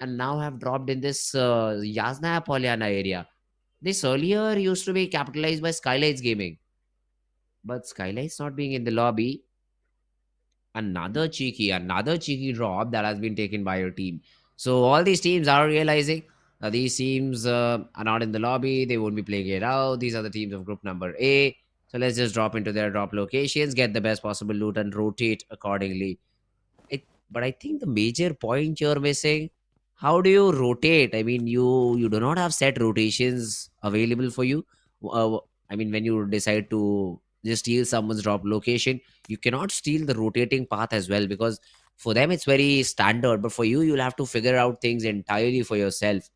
and now have dropped in this Yasnaya Polyana area. This earlier used to be capitalized by SKYLIGHTZ Gaming. But SKYLIGHTZ not being in the lobby, another cheeky drop that has been taken by your team. So all these teams are realizing that these teams are not in the lobby. They won't be playing it out. These are the teams of group number A. So let's just drop into their drop locations, get the best possible loot, and rotate accordingly. But I think the major point you're missing, how do you rotate? I mean, you do not have set rotations available for you. Uh, I mean, when you decide to just steal someone's drop location, you cannot steal the rotating path as well, because for them it's very standard, but for you, you'll have to figure out things entirely for yourself.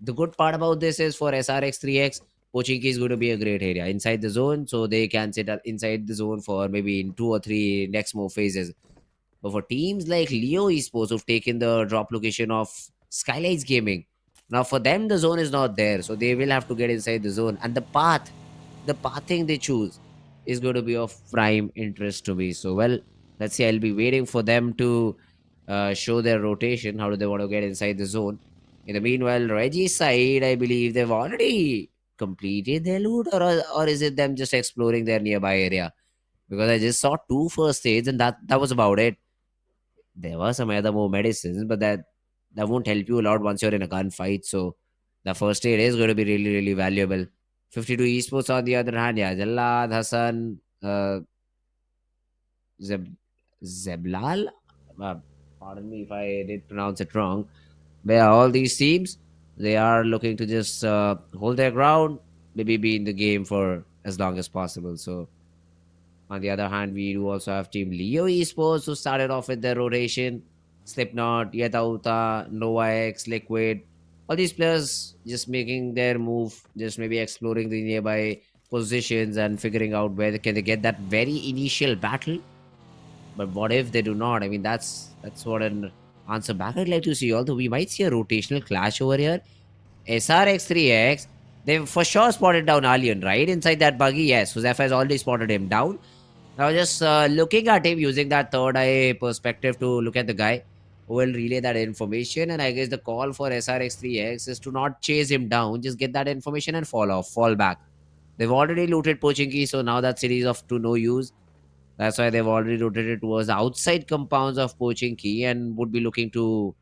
The good part about this is for SRX 3X, Pochinki is going to be a great area inside the zone, so they can sit inside the zone for maybe in 2 or 3 next move phases. But for teams like Leo Esports who've taken the drop location of SKYLIGHTZ Gaming, now for them the zone is not there, so they will have to get inside the zone. And the pathing they choose is going to be of prime interest to me. So well, let's see. I'll be waiting for them to show their rotation. How do they want to get inside the zone? In the meanwhile, Reggie's side, I believe they've already completed their loot, or is it them just exploring their nearby area? Because I just saw 2 first aids and that was about it. There were some other more medicines, but that won't help you a lot once you're in a gunfight. So the first aid is going to be really, really valuable. 52 Esports on the other hand, yeah, Jallad, Hassan, Zeblal. Pardon me if I did pronounce it wrong. But yeah, all these teams, they are looking to just hold their ground, maybe be in the game for as long as possible. So on the other hand, we do also have Team Leo Esports who started off with their rotation. Slipknot, Yetauta, Nova X, Liquid. All these players just making their move, just maybe exploring the nearby positions and figuring out where they can get that very initial battle. But what if they do not? I mean, that's what an answer back I'd like to see. Although we might see a rotational clash over here. SRX3X, they've for sure spotted down Alien, right? Inside that buggy, yes. Josefa has already spotted him down. Now just looking at him using that third eye perspective to look at the guy who will relay that information. And I guess the call for SRX3X is to not chase him down, just get that information and fall back. They've already looted Pochinki, so now that series of to no use. That's why they've already rotated towards the outside compounds of Pochinki and would be looking to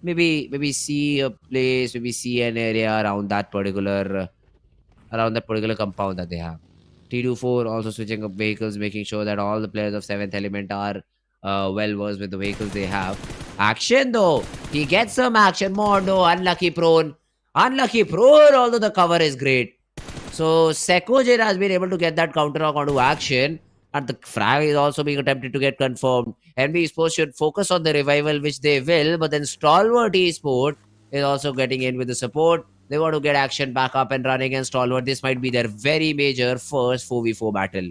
maybe see a place, maybe see an area around that particular compound that they have. T24 also switching up vehicles, making sure that all the players of 7th Element are well versed with the vehicles they have. Action though, he gets some action. Mondo, unlucky prone, although the cover is great. So Sekojin has been able to get that counter knock onto action, and the frag is also being attempted to get confirmed. NBeSports should focus on the revival, which they will, but then Stalwart Esports is also getting in with the support. They want to get action back up and running against Stalwart. This might be their very major first 4v4 battle.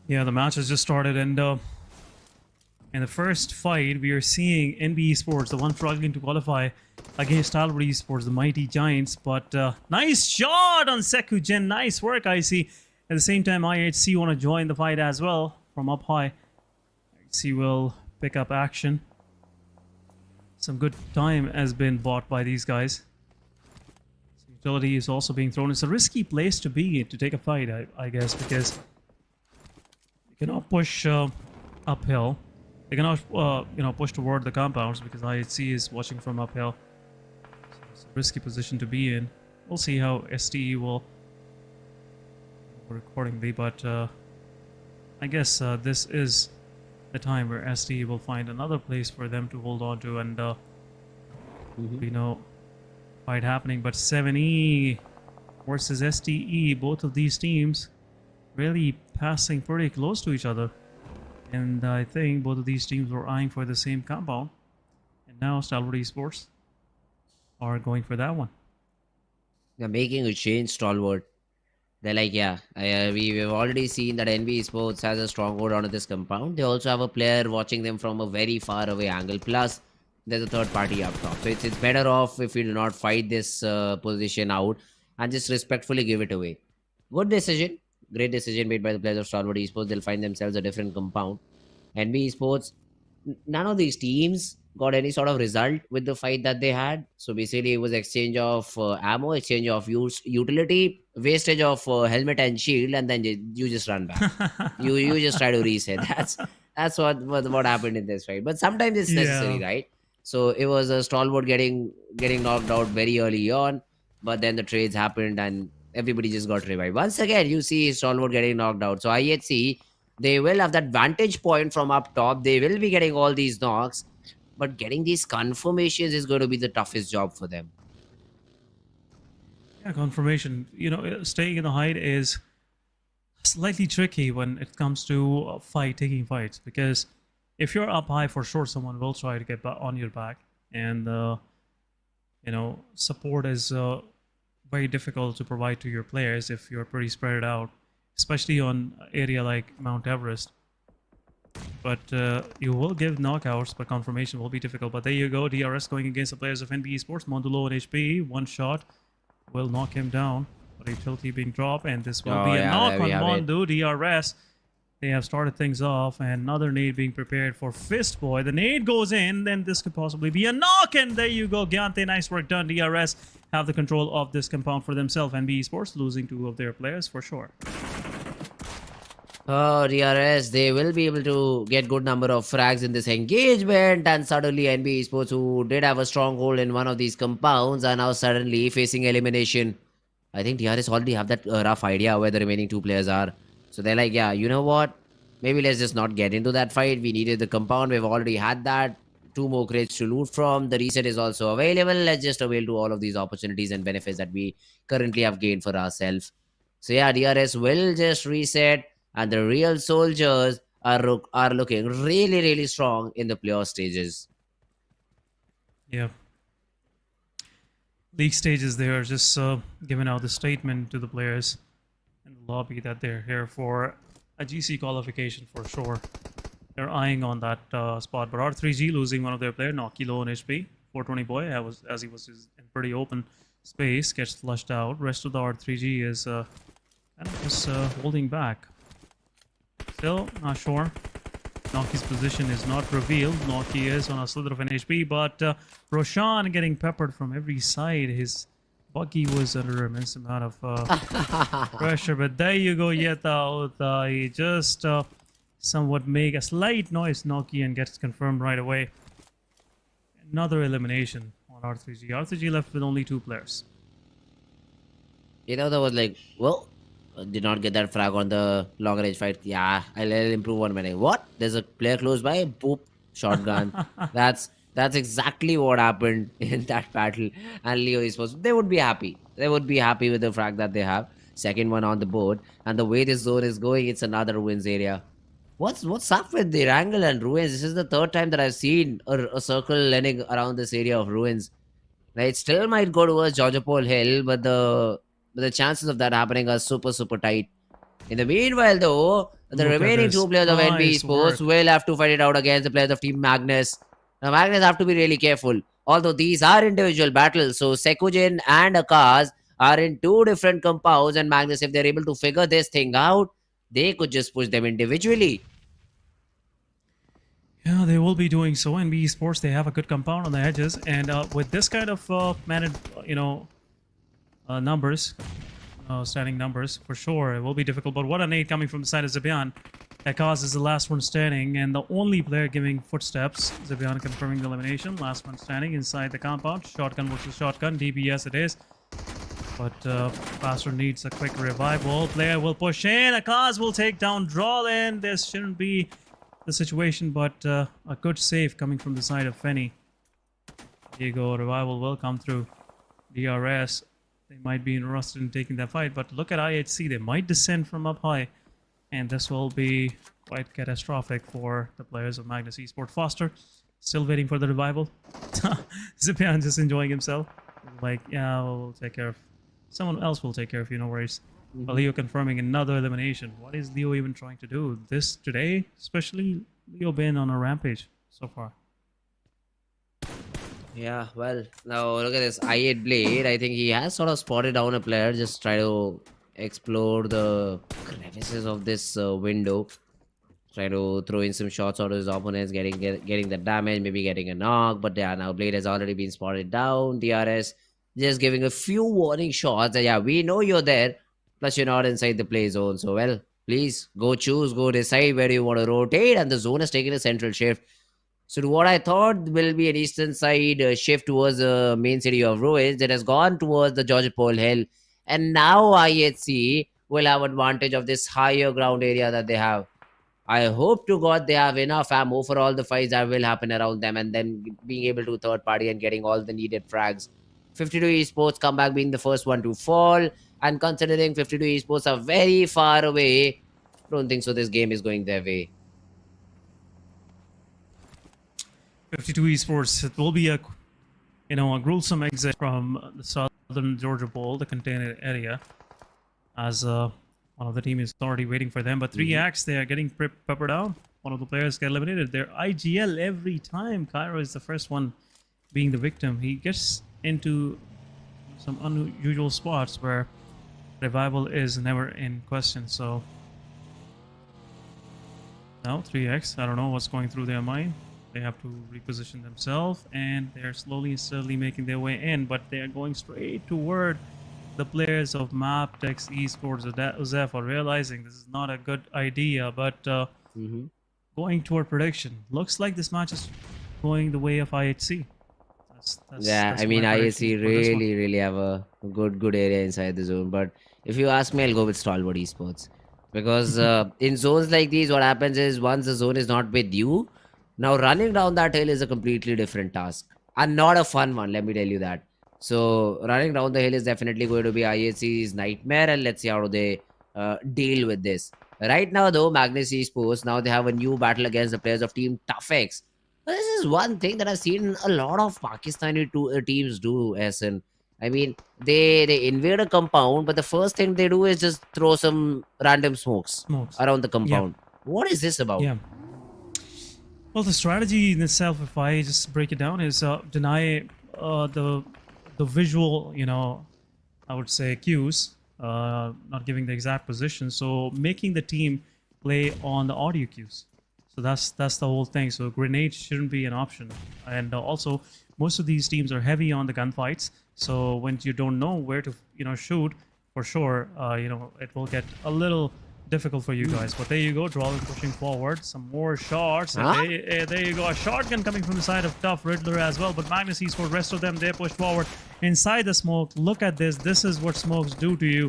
Yeah, the match has just started, and in the first fight, we are seeing NBeSports, the one struggling to qualify against Stalwart Esports, the mighty giants. But nice shot on Sekujin. Nice work, I see. At the same time, IHC want to join the fight as well from up high. IHC will pick up action. Some good time has been bought by these guys. Utility is also being thrown. It's a risky place to be in to take a fight, I guess, because you cannot push uphill. They cannot, push toward the compounds because IHC is watching from uphill. So it's a risky position to be in. We'll see how STE will work accordingly, but I guess this is the time where STE will find another place for them to hold on to, and we know fight happening. But 7E versus STE, both of these teams really passing pretty close to each other. And I think both of these teams were eyeing for the same compound. And now Stalwart Esports are going for that one. They're making a change, Stalwart. They're like, yeah, we've already seen that NBeSports has a stronghold onto this compound. They also have a player watching them from a very far away angle. Plus, there's a third party up top. So it's better off if we do not fight this position out and just respectfully give it away. Good decision. Great decision made by the players of Stalwart Esports. They'll find themselves a different compound. NBeSports, none of these teams got any sort of result with the fight that they had. So basically, it was exchange of ammo, exchange of utility, wastage of helmet and shield, and then you just run back. You just try to reset. That's what happened in this fight. But sometimes it's necessary, Yeah. right? So it was a Stalwart getting knocked out very early on, but then the trades happened and everybody just got revived. Once again, you see Stalwart getting knocked out. So IHC, they will have that vantage point from up top. They will be getting all these knocks, but getting these confirmations is going to be the toughest job for them. Yeah, confirmation. You know, staying in the height is slightly tricky when it comes to taking fights, because if you're up high, for sure someone will try to get on your back, and you know, support is very difficult to provide to your players if you're pretty spread out, especially on area like Mount Everest. But you will give knockouts, but confirmation will be difficult. But there you go, DRS going against the players of NBeSports. Mondo on HP, one shot will knock him down, but utility being dropped, and this will be a knock on Mondo. DRS, they have started things off, and another nade being prepared for Fist Boy. The nade goes in, then this could possibly be a knock, and there you go, Gyante, nice work done. DRS have the control of this compound for themselves. NBeSports losing 2 of their players for sure. Oh, DRS, they will be able to get good number of frags in this engagement, and suddenly NBeSports, who did have a stronghold in one of these compounds, are now suddenly facing elimination. I think DRS already have that rough idea where the remaining 2 players are. So they're like, yeah, you know what? Maybe let's just not get into that fight. We needed the compound. We've already had that. 2 more crates to loot from. The reset is also available. Let's just avail to all of these opportunities and benefits that we currently have gained for ourselves. So yeah, DRS will just reset, and the real soldiers are looking really, really strong in the playoff stages. Yeah. League stages, they are just giving out the statement to the players in the lobby that they're here for a GC qualification for sure. They're eyeing on that spot, but R3G losing one of their players, Noki low on HP. 420 boy, as he was in pretty open space, gets flushed out. Rest of the R3G is kind of just holding back. Still not sure. Noki's position is not revealed. Noki is on a slither of an HP, but Roshan getting peppered from every side. His buggy was under immense amount of pressure, but there you go, Yeta. He just somewhat make a slight noise, Noki, and gets confirmed right away. Another elimination on R3G. R3G left with only 2 players. You know, that was like, well, did not get that frag on the long range fight. Yeah, I'll improve 1 minute. What? There's a player close by. Boop. Shotgun. That's exactly what happened in that battle. And Leo Esports, they would be happy. They would be happy with the frag that they have. Second one on the board. And the way this zone is going, it's another Ruins area. What's up with the Erangel and Ruins? This is the 3rd time that I've seen a circle landing around this area of Ruins. Now, it still might go towards Georgiapol Hill, but the chances of that happening are super, super tight. In the meanwhile, though, the remaining 2 players of NBeSports will have to fight it out against the players of Team Magnus. Now, Magnus have to be really careful. Although these are individual battles, so Sekujin and Akaz are in 2 different compounds, and Magnus, if they're able to figure this thing out, they could just push them individually. Yeah, they will be doing so. NBeSports, they have a good compound on the edges, and with this kind of managed, numbers, standing numbers, for sure, it will be difficult. But what a nade coming from the side of Zibian. Akaz is the last one standing, and the only player giving footsteps. Zibian confirming the elimination. Last one standing inside the compound. Shotgun versus shotgun. DBS it is. But Pastor needs a quick revival. Player will push in. Akaz will take down Drawlin. This shouldn't be the situation, but a good save coming from the side of Fenny. There you go. Revival will come through. DRS, they might be interested in taking that fight, but look at IHC. They might descend from up high, and this will be quite catastrophic for the players of Magnus Esports. Foster still waiting for the revival. Zipian just enjoying himself. Like, yeah, we'll take care of... Someone else will take care of you, no worries. Leo confirming another elimination. What is Leo even trying to do? This today, especially, Leo been on a rampage so far. Yeah, well, now look at this I8 Blade. I think he has sort of spotted down a player. Just try to explore the crevices of this window. trying to throw in some shots out of his opponents, getting the damage, maybe getting a knock. But yeah, now Blade has already been spotted down. DRS just giving a few warning shots. And yeah, we know you're there. Plus, you're not inside the play zone. So, well, please go go decide where you want to rotate. And the zone has taken a central shift. So, to what I thought will be an eastern side shift towards the main city of Ruins, it has gone towards the Georgia Pole Hill. And now IHC will have advantage of this higher ground area that they have. I hope to God they have enough ammo for all the fights that will happen around them, and then being able to third party and getting all the needed frags. 52 Esports comeback being the first one to fall, and considering 52 Esports are very far away, don't think so this game is going their way. 52 Esports, it will be a gruesome exit from the southern Georgia Bowl, the contained area, as one of the team is already waiting for them. But 3x, they are getting peppered out. One of the players get eliminated. They're IGL every time. Cairo is the first one being the victim. He gets into some unusual spots where revival is never in question. So now 3x, I don't know what's going through their mind. They have to reposition themselves, and they're slowly and steadily making their way in, but they're going straight toward the players of Mabetex Esports. Zeph are realizing this is not a good idea, but going toward prediction. Looks like this match is going the way of IHC. That's I mean, IHC really have a good area inside the zone. But if you ask me, I'll go with Stalwart Esports. Because in zones like these, what happens is once the zone is not with you, now running down that hill is a completely different task. And not a fun one, let me tell you that. So running down the hill is definitely going to be IHC's nightmare, and let's see how they deal with this. Right now though, Magnus Esports, now they have a new battle against the players of Team ToughX. This is one thing that I've seen a lot of Pakistani teams do, Essen. I mean, they invade a compound, but the first thing they do is just throw some random smokes. Around the compound. Yeah. What is this about? Yeah. Well, the strategy in itself, if I just break it down, is deny the visual, I would say cues, not giving the exact position. So making the team play on the audio cues. So that's the whole thing. So grenades shouldn't be an option. And also, most of these teams are heavy on the gunfights. So when you don't know where to, shoot, for sure, it will get a little difficult for you guys. But there you go, Drawling pushing forward. Some more shots. There you go, a shotgun coming from the side of Tough Riddler as well. But Magnus Esports, rest of them, they push forward inside the smoke. Look at this. This is what smokes do to you.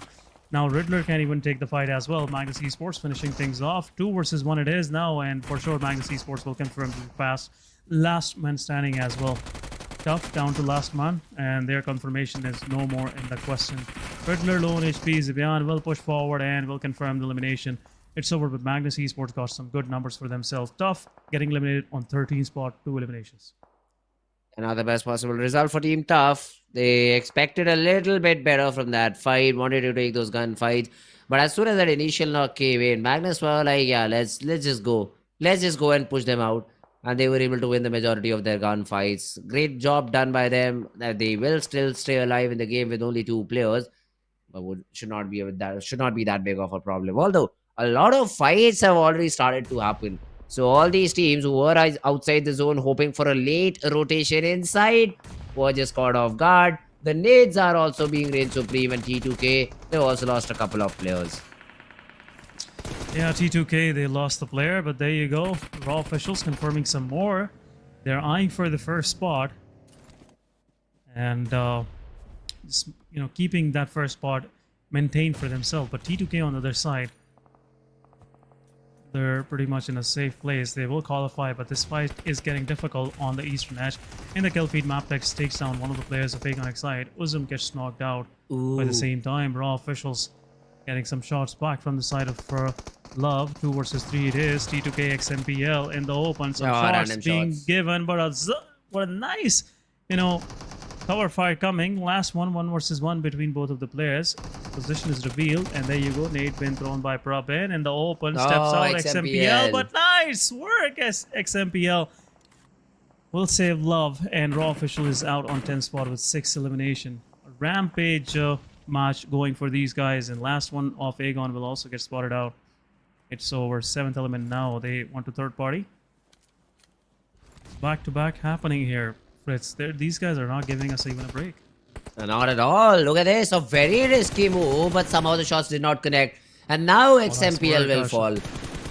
Now Riddler can't even take the fight as well. Magnus Esports finishing things off. 2 versus 1 it is now, and for sure Magnus Esports will confirm to pass last man standing as well. Tough down to last man, and their confirmation is no more in the question. Riddler low on HP, Zibian will push forward and will confirm the elimination. It's over, but Magnus Esports got some good numbers for themselves. Tough getting eliminated on 13 spot, 2 eliminations. Another best possible result for Team Tough. They expected a little bit better from that fight, wanted to take those gunfights, but as soon as that initial knock came in, Magnus were like, yeah, let's just go. Let's just go and push them out. And they were able to win the majority of their gunfights. Great job done by them. That they will still stay alive in the game with only 2 players, but should not be that big of a problem. Although a lot of fights have already started to happen. So all these teams who were outside the zone hoping for a late rotation inside were just caught off guard. The nades are also being reigned supreme, and T2K, they also lost a couple of players. Yeah, T2K, they lost the player, but there you go. Raw officials confirming some more. They're eyeing for the first spot. And, just, keeping that first spot maintained for themselves. But T2K on the other side, they're pretty much in a safe place. They will qualify, but this fight is getting difficult on the eastern edge. In the kill feed, Mabetex takes down one of the players of Erangel side. Uzum gets knocked out. By the same time, Raw officials getting some shots back from the side of Love. 2 versus 3 it is. T2K XMPL in the open. Some shots being given, but what a nice, cover fire coming. Last one, 1 versus 1 between both of the players. Position is revealed, and there you go. Nade been thrown by Prabin in the open. Steps out XMPL, but nice work as XMPL will save Love, and Raw official is out on 10 spot with 6 elimination. A rampage match going for these guys, and last one off Aegon will also get spotted out. It's over. 7th element now. They want to third party. Back to back happening here, Fritz. These guys are not giving us even a break. Not at all. Look at this. A very risky move, but somehow the shots did not connect. And now XMPL will fall.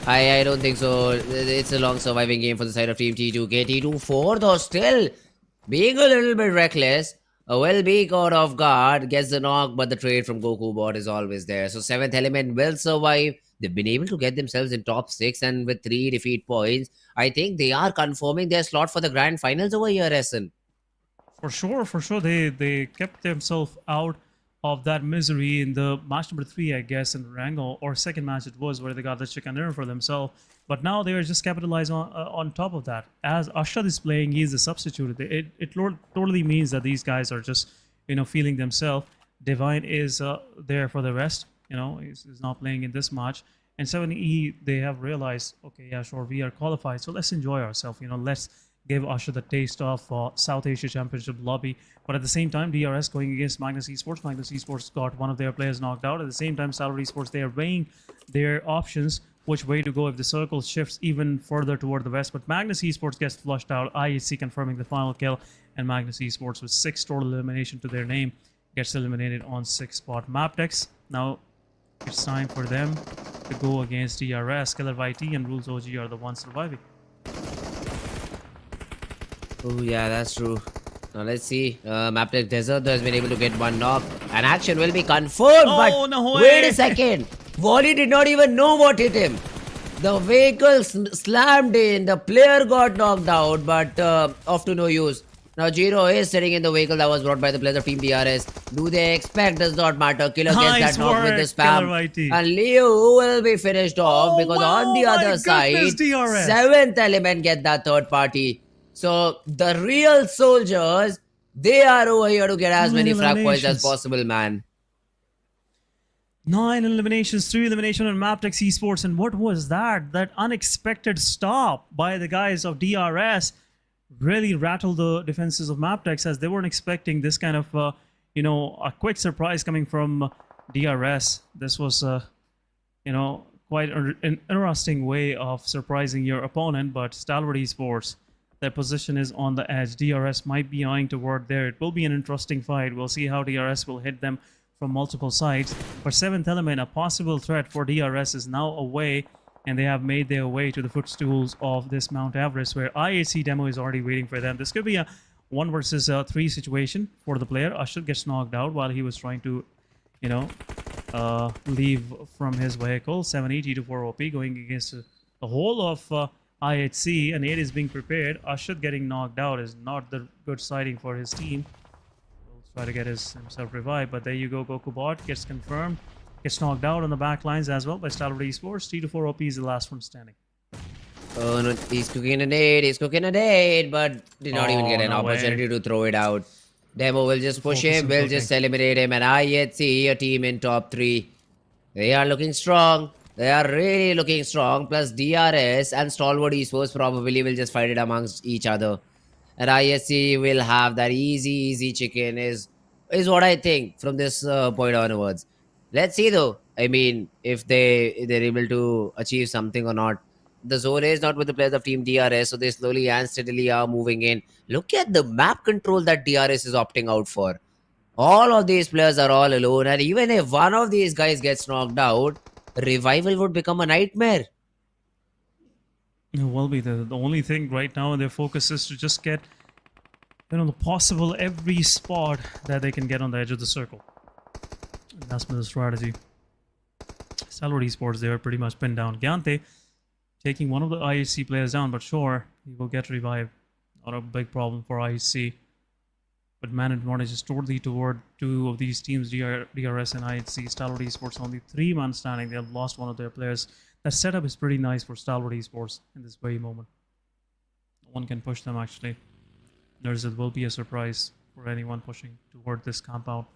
I don't think so. It's a long surviving game for the side of Team T2K. T24 though still being a little bit reckless. Will be caught off guard. Gets the knock, but the trade from Goku bot is always there. So 7th element will survive. They've been able to get themselves in top 6 and with 3 defeat points. I think they are confirming their slot for the grand finals over here, SN. For sure. They kept themselves out of that misery in the match number 3, I guess, in Erangel, or second match it was, where they got the chicken dinner for themselves. But now they are just capitalizing on top of that. As Ashad is playing, he is a substitute. It totally means that these guys are just, feeling themselves. Divine is there for the rest. He's not playing in this match. And 7E, they have realized, okay, yeah, sure, we are qualified, so let's enjoy ourselves. Let's give Ashad the taste of South Asia Championship lobby. But at the same time, DRS going against Magnus Esports. Magnus Esports got one of their players knocked out. At the same time, Stalwart Esports, they are weighing their options, which way to go if the circle shifts even further toward the west. But Magnus Esports gets flushed out. IHC confirming the final kill. And Magnus Esports, with 6 total elimination to their name, gets eliminated on 6th spot. Mabetex, now it's time for them to go against DRS. SKYLIGHTZ and Rules OG are the ones surviving. Oh yeah, that's true. Now let's see. Mabetex Desert has been able to get one knock. And action will be confirmed. Oh, but no way. Wait a second. Wally did not even know what hit him. The vehicle slammed in. The player got knocked out, but off to no use. Now Jiro is sitting in the vehicle that was brought by the players of Team DRS. Do they expect? Does not matter. Killer gets that knock with the spam. And Leo will be finished off because on the other side, 7th element get that third party. So the real soldiers, they are over here to get as many frag points as possible, man. 9 eliminations, 3 eliminations on Mabetex Esports. And what was that? That unexpected stop by the guys of DRS really rattled the defenses of Mabetex, as they weren't expecting this kind of, a quick surprise coming from DRS. This was, quite an interesting way of surprising your opponent. But Stalwart Esports, their position is on the edge. DRS might be eyeing toward there. It will be an interesting fight. We'll see how DRS will hit them from multiple sides. But 7th element, a possible threat for DRS, is now away, and they have made their way to the footstools of this Mount Everest, where IAC demo is already waiting for them. This could be a 1 versus 3 situation for the player. Ashad gets knocked out while he was trying to, leave from his vehicle. 780 to 4 OP going against the whole of IHC, and 8 is being prepared. Ashad getting knocked out is not the good sighting for his team. He'll try to get himself revived, but there you go. Goku bot gets confirmed. Gets knocked out on the back lines as well by Stalwart Esports. 3 to 4 OP is the last one standing. Oh no, he's cooking a nade, but did not even get an opportunity to throw it out. Demo will just push him, will just eliminate him, and IHC, a team in top 3. They are looking strong. They are really looking strong. Plus DRS and Stalwart Esports probably will just fight it amongst each other. And ISC will have that easy chicken is what I think from this point onwards. Let's see though. I mean, if they're able to achieve something or not. The zone is not with the players of Team DRS, so they slowly and steadily are moving in. Look at the map control that DRS is opting out for. All of these players are all alone, and even if one of these guys gets knocked out, revival would become a nightmare. It will be. The only thing right now, their focus is to just get, the possible every spot that they can get on the edge of the circle. And that's been the strategy. Stalwart Esports, they are pretty much pinned down. Gyante taking one of the IHC players down, but sure, he will get revived. Not a big problem for IHC. But man advantage is totally toward 2 of these teams, DRS and IHC. Stalwart Esports only 3 man standing. They have lost one of their players. That setup is pretty nice for Stalwart Esports in this very moment. No one can push them actually. There will be a surprise for anyone pushing toward this compound.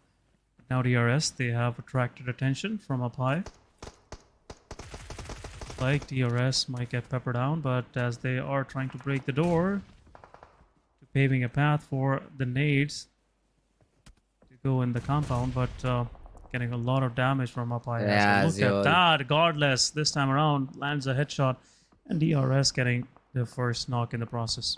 Now DRS, they have attracted attention from up high. Like DRS might get peppered down, but as they are trying to break the door, paving a path for the nades to go in the compound, but getting a lot of damage from up high. Yeah, Look at that. Godless this time around lands a headshot, and DRS getting the first knock in the process.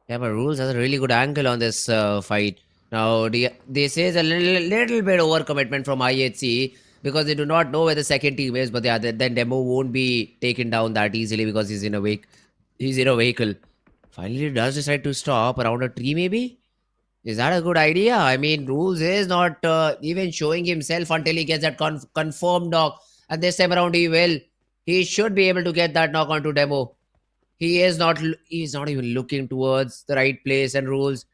Yeah, but Rules has a really good angle on this fight. Now, this is a little bit overcommitment from IHC because they do not know where the second team is. But yeah, then Demo won't be taken down that easily because he's in a vehicle. Finally, he does decide to stop around a tree, maybe. Is that a good idea? I mean, Rules is not even showing himself until he gets that confirmed knock. And this time around, he will. He should be able to get that knock onto Demo. He's not even looking towards the right place, and Rules.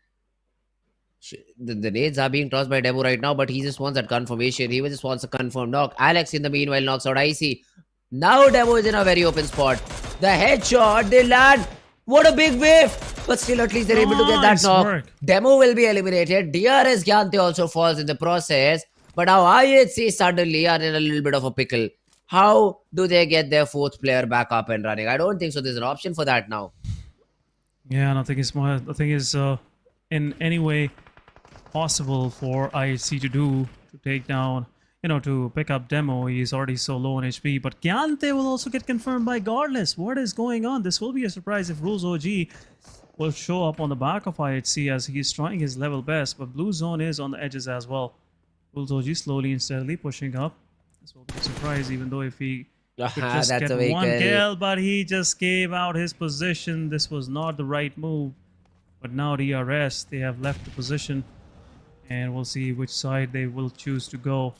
The nades are being tossed by Demo right now, but he just wants that confirmation. He just wants a confirmed knock. Alex, in the meanwhile, knocks out Icy. Now Demo is in a very open spot. The headshot, they land. What a big wave! But still, at least they're able to get that knock. Work. Demo will be eliminated. DRS Gyante also falls in the process. But now IHC suddenly are in a little bit of a pickle. How do they get their fourth player back up and running? I don't think so. There's an option for that now. Yeah, nothing is in any way possible for IHC to do to take down, to pick up Demo. He's already so low on HP. But Gyante will also get confirmed by Godless. What is going on? This will be a surprise if Rules OG will show up on the back of IHC as he's trying his level best. But Blue Zone is on the edges as well. Rules OG slowly and steadily pushing up. This will be a surprise, even though if he could just get one kill, but he just gave out his position. This was not the right move. But now DRS, they have left the position. And we'll see which side they will choose to go.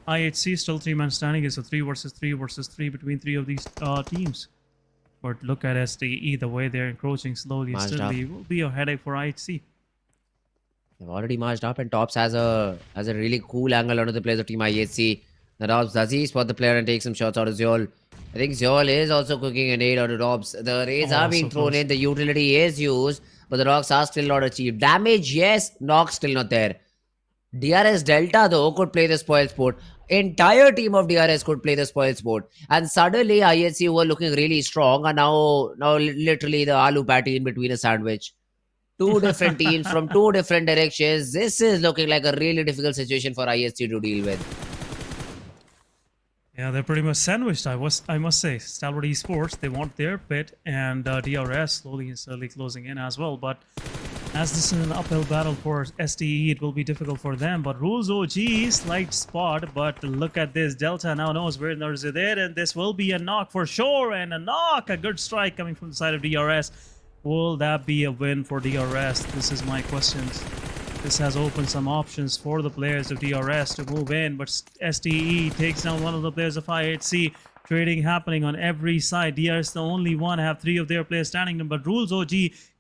IHC still 3-man standing. It's a 3 versus 3 versus 3 between 3 of these teams. But look at SDE, the way they're encroaching slowly and steadily will be a headache for IHC. They've already marched up, and Tops has a really cool angle onto the players of Team IHC. The Dobbs, does he spot the player and take some shots out of Zeol? I think Zeol is also cooking a nade out of Dobbs. The raids are being thrown in. The utility is used, but the knocks are still not achieved. Damage, yes. Knock still not there. DRS Delta, though, could play the spoil sport. Entire team of DRS could play the spoil sport. And suddenly, IHC were looking really strong. And now literally the aloo patty in between a sandwich. Two different teams from two different directions. This is looking like a really difficult situation for IHC to deal with. Yeah, they're pretty much sandwiched, I must say. Stalwart Esports, they want their pit, and DRS slowly and steadily closing in as well. But as this is an uphill battle for STE, it will be difficult for them. But Rules OG, slight spot, but look at this. Delta now knows where Nurse is there, and this will be a knock for sure. And a knock, a good strike coming from the side of DRS. Will that be a win for DRS? This is my question. This has opened some options for the players of DRS to move in, but STE takes down one of the players of IHC. Trading happening on every side. DRS the only one, have 3 of their players standing, but Rules OG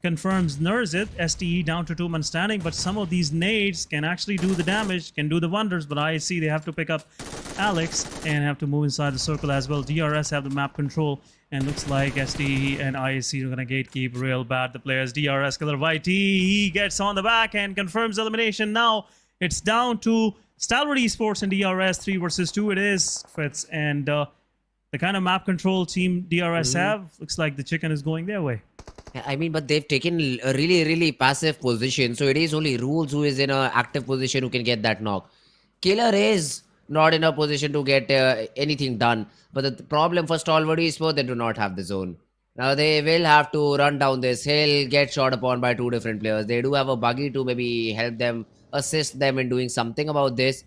confirms Nurzit. STE down to 2-man standing, but some of these nades can actually do the damage, can do the wonders, but IHC, they have to pick up Alex and have to move inside the circle as well. DRS have the map control, and looks like STE and IHC are going to gatekeep real bad. The players, DRS Killer YT, he gets on the back and confirms elimination. Now it's down to Stalwart Esports and DRS 3 versus 2 it is, Fritz, and the kind of map control team DRS have, looks like the chicken is going their way. I mean, but they've taken a really passive position. So it is only Rules who is in an active position who can get that knock. Killer is not in a position to get anything done. But the problem for Stalwart Esports, they do not have the zone. Now they will have to run down this hill, get shot upon by 2 different players. They do have a buggy to maybe help them, assist them in doing something about this.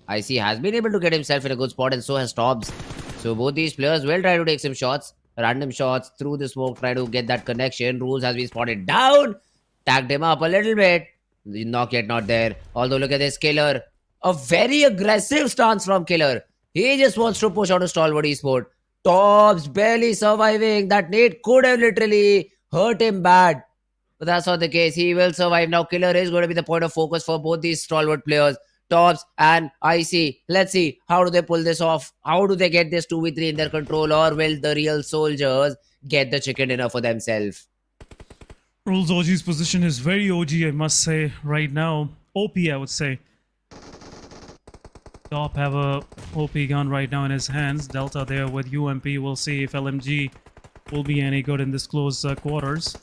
IC has been able to get himself in a good spot, and so has Tobbs. So both these players will try to take some shots, random shots through the smoke, try to get that connection. Rules has been spotted down, tagged him up a little bit. The knock yet not there. Although look at this Killer. A very aggressive stance from Killer. He just wants to push out a Stalwart Esports. Tobbs barely surviving. That nade could have literally hurt him bad. But that's not the case. He will survive. Now Killer is going to be the point of focus for both these Stalwart players. Tobbs and IC. Let's see, how do they pull this off? How do they get this 2v3 in their control? Or will the real soldiers get the chicken dinner for themselves? Rules OG's position is very OG, I must say, right now. OP, I would say. Top have a OP gun right now in his hands. Delta there with UMP. We'll see if LMG will be any good in this close quarters.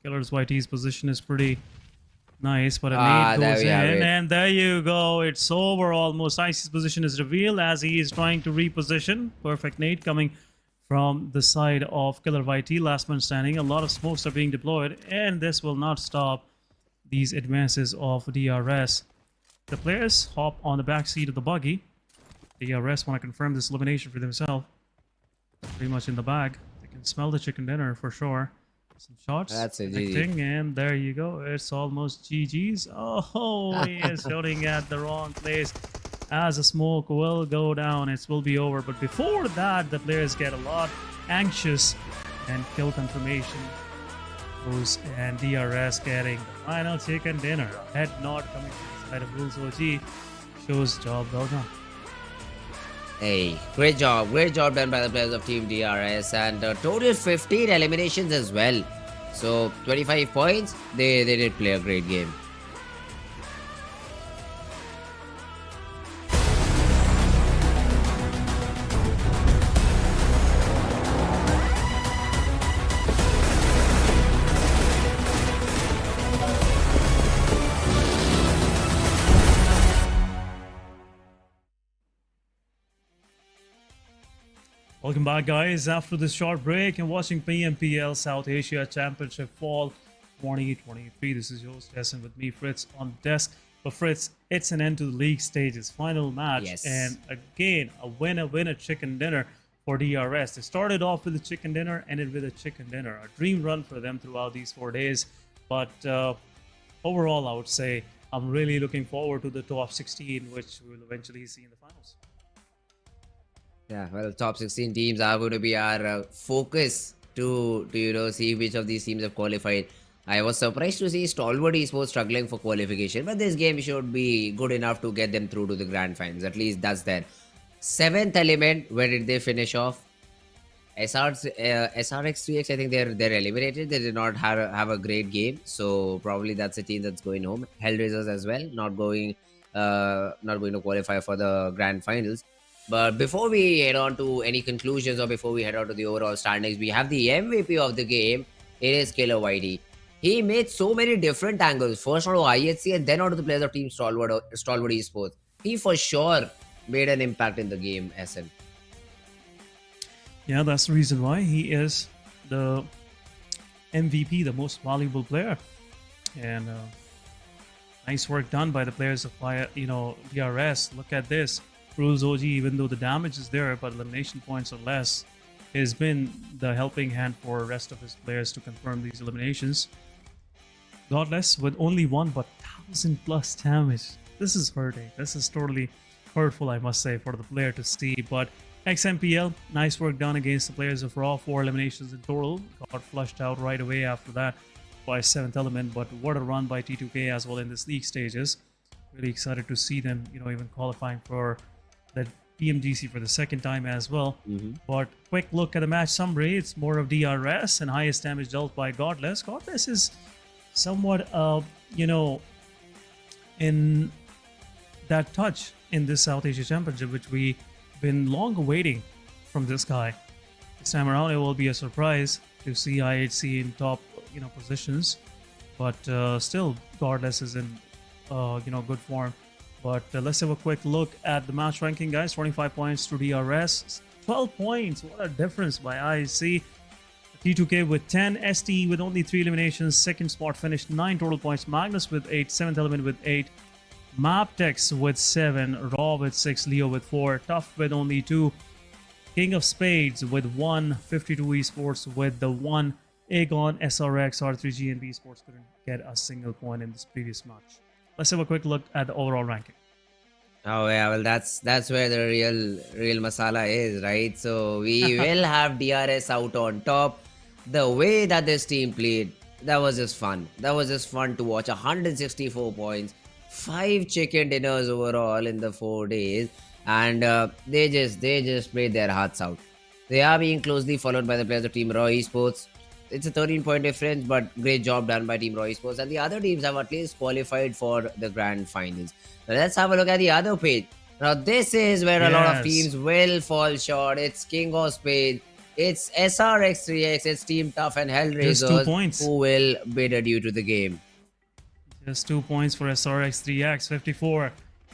Killer's YT's position is pretty Nice, but a Ah, nade there goes we have in, it. and there you go. It's over almost. Ice's position is revealed as he is trying to reposition. Perfect nade coming from the side of KillerYT. Last man standing. A lot of smokes are being deployed, and this will not stop these advances of DRS. The players hop on the back seat of the buggy. DRS want to confirm this elimination for themselves. Pretty much in the bag. They can smell the chicken dinner for sure. Some shots. That's a GG. connecting, and there you go. It's almost GG's. Oh, he is shooting at the wrong place. As a smoke will go down, it will be over. But before that, the players get a lot anxious, and kill confirmation goes, and DRS getting the final chicken dinner. Head nod coming from the side of Rules OG shows job well done. Hey, great job done by the players of Team DRS, and total 15 eliminations as well. So 25 points. They did play a great game. Welcome back, guys. After this short break and watching PMPL South Asia Championship Fall 2023. This is your host Jason with me, Fritz, on desk. But Fritz, it's an end to the league stages, final match, Yes. and again a winner chicken dinner for DRS. They started off with a chicken dinner, ended with a chicken dinner. A dream run for them throughout these 4 days. But overall, I would say I'm really looking forward to the top 16, which we'll eventually see in the finals. Yeah, well, top 16 teams are going to be our focus to see which of these teams have qualified. I was surprised to see Stalwart Esports struggling for qualification, but this game should be good enough to get them through to the grand finals. At least that's their 7th element. Where did they finish off? SRX3X, I think they're eliminated. They did not have a great game, so probably that's a team that's going home. HellRaisers as well, not going to qualify for the grand finals. But before we head on to any conclusions, or before we head on to the overall standings, we have the MVP of the game. It is KillerYT. He made so many different angles. First onto IHC and then onto the players of Team Stalwart Esports. He for sure made an impact in the game, SN. Yeah, that's the reason why he is the MVP, the most valuable player. And nice work done by the players of DRS. Look at this. Rules OG, even though the damage is there, but elimination points are less, has been the helping hand for the rest of his players to confirm these eliminations. Godless with only one, but 1000+ damage. This is hurting. This is totally hurtful, I must say, for the player to see. But XMPL, nice work done against the players of Raw. 4 eliminations in total. Got flushed out right away after that by 7th element. But what a run by T2K as well in this league stages. Really excited to see them, even qualifying for the PMGC for the 2nd time as well. But quick look at the match summary. It's more of DRS and highest damage dealt by Godless. Godless is somewhat, in that touch in this South Asia Championship, which we've been long awaiting from this guy. This time around, it will be a surprise to see IHC in top, positions. But still, Godless is in, good form. But let's have a quick look at the match ranking, guys. 25 points to DRS, 12 points. What a difference by IHC. T2K with 10, STE with only 3 eliminations. 2nd spot finished 9 total points. Magnus with 8, 7th element with 8. Mabetex with 7, Raw with 6, Leo with 4, Tough with only 2. King of Spades with 1, 52 Esports with the 1. Aegon, SRX, R3G, and NBeSports couldn't get a single point in this previous match. Let's have a quick look at the overall ranking. Oh yeah, well that's where the real masala is, right? So we will have DRS out on top. The way that this team played, that was just fun. That was just fun to watch. 164 points, 5 chicken dinners overall in the 4 days, and they just played their hearts out. They are being closely followed by the players of Team Raw Esports. It's a 13-point difference, but great job done by Team Raw Esports. And the other teams have at least qualified for the grand finals. Now let's have a look at the other page. Now this is where a lot of teams will fall short. It's King of Spades, it's SRX3X, it's Team Tough and Just 2 HellRaisers points. who will bid adieu to the game. Just 2 points for SRX3X, 54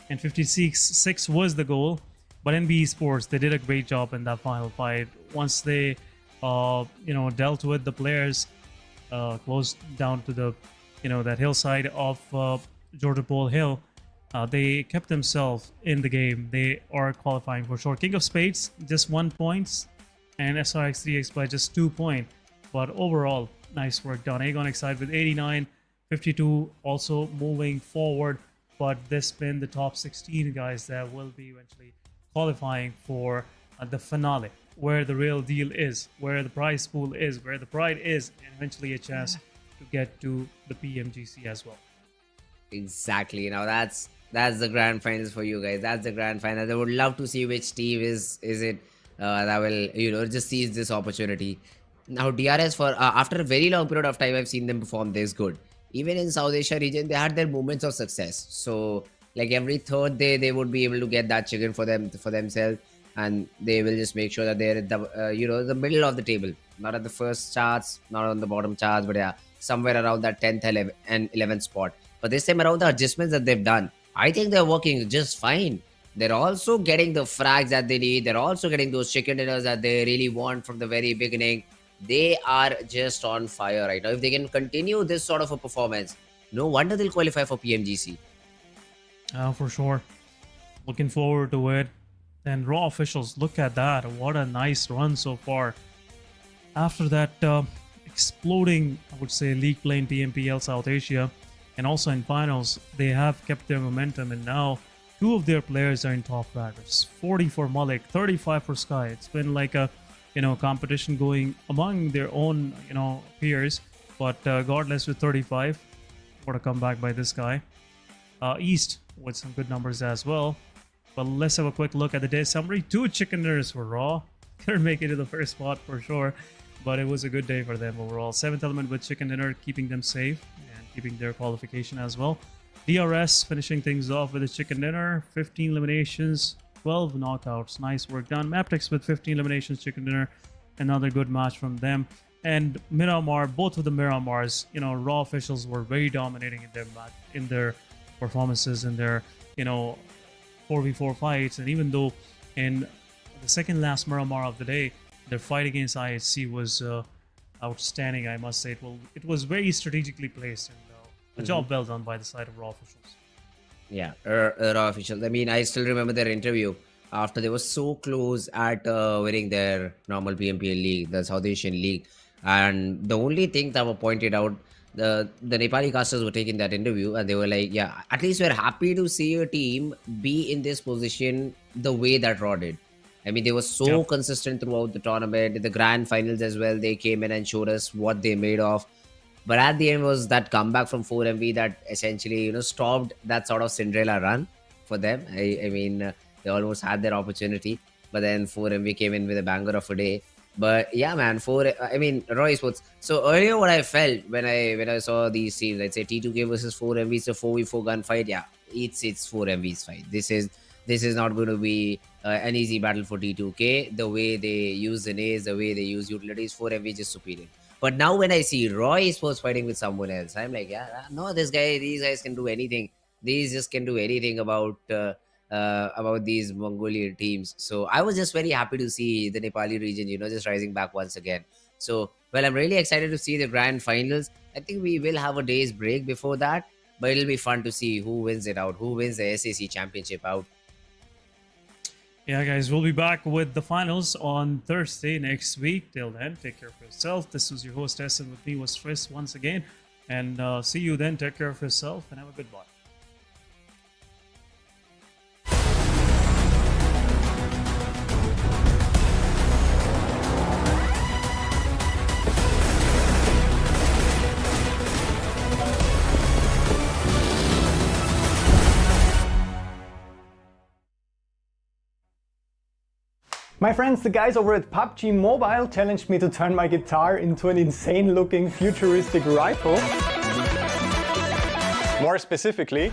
and 56 was the goal. But NBeSports, they did a great job in that final fight. Once they, dealt with the players close down to the, that hillside of Jordanpole Hill, they kept themselves in the game. They are qualifying for sure. King of Spades, just 1 point, and SRX3X by just 2 points. But overall, nice work done. Aegon excited with 89, 52 also moving forward. But this been the top 16 guys that will be eventually qualifying for the finale, where the real deal is, where the prize pool is, where the pride is, and eventually a chance to get to the PMGC as well. Exactly. Now that's the grand finals for you guys. That's the grand final. I would love to see which team is it that will just seize this opportunity. Now DRS, for after a very long period of time, I've seen them perform this good. Even in South Asia region, they had their moments of success. So like every third day, they would be able to get that chicken for themselves, and they will just make sure that they're at the the middle of the table, not at the first charts, not on the bottom charts, but yeah, somewhere around that 10th, 11th, and 11th spot. But this time around, the adjustments that they've done, I think they're working just fine. They're also getting the frags that they need. They're also getting those chicken dinners that they really want from the very beginning. They are just on fire right now. If they can continue this sort of a performance, no wonder they'll qualify for PMGC. For sure. Looking forward to it. And Raw officials, look at that. What a nice run so far. After that exploding, I would say, league play in PMPL South Asia, and also in finals, they have kept their momentum, and now 2 of their players are in top fraggers. 40 for Malik, 35 for Sky. It's been like a competition going among their own peers, but Godless with 35. What a comeback by this guy. East with some good numbers as well. But let's have a quick look at the day summary. 2 chicken dinners for Raw. Couldn't make it to the first spot for sure, but it was a good day for them overall. 7th Element with chicken dinner, keeping them safe and keeping their qualification as well. DRS finishing things off with a chicken dinner, 15 eliminations, 12 knockouts. Nice work done. Mabetex with 15 eliminations, chicken dinner. Another good match from them. And Miramar, both of the Miramars, Raw officials were very dominating in their performances, in their 4v4 fights. And even though in the second last Miramar of the day, their fight against IHC was outstanding, I must say. It was very strategically placed, and a job well done by the side of Raw officials. Yeah, Raw officials. I mean, I still remember their interview after they were so close at winning their normal PMPL league, the South Asian league. And the only thing that were pointed out, the Nepali casters were taking that interview, and they were like, yeah, at least we're happy to see a team be in this position the way that Raw did. I mean, they were so consistent throughout the tournament. In the grand finals as well, they came in and showed us what they made of. But at the end was that comeback from 4MV that essentially, stopped that sort of Cinderella run for them. I mean, they almost had their opportunity, but then 4MV came in with a banger of a day. But yeah, man, Raw Esports. So earlier, what I felt when I saw these teams, I'd say T2K versus 4MV, it's a 4v4 gunfight. Yeah, it's 4MV's fight. This is not going to be an easy battle for T2K. The way they use the nades, the way they use utilities, 4MV is just superior. But now when I see Raw Esports fighting with someone else, I'm like, yeah, no, these guys can do anything. These just can do anything about these Mongolian teams. So I was just very happy to see the Nepali region, just rising back once again. So, well, I'm really excited to see the grand finals. I think we will have a day's break before that, but it'll be fun to see who wins it out, who wins the SAC championship out. Yeah, guys, we'll be back with the finals on Thursday next week. Till then, take care of yourself. This was your host, Essen. With me was Tris once again. And see you then. Take care of yourself and have a good one. My friends, the guys over at PUBG Mobile challenged me to turn my guitar into an insane looking futuristic rifle. More specifically,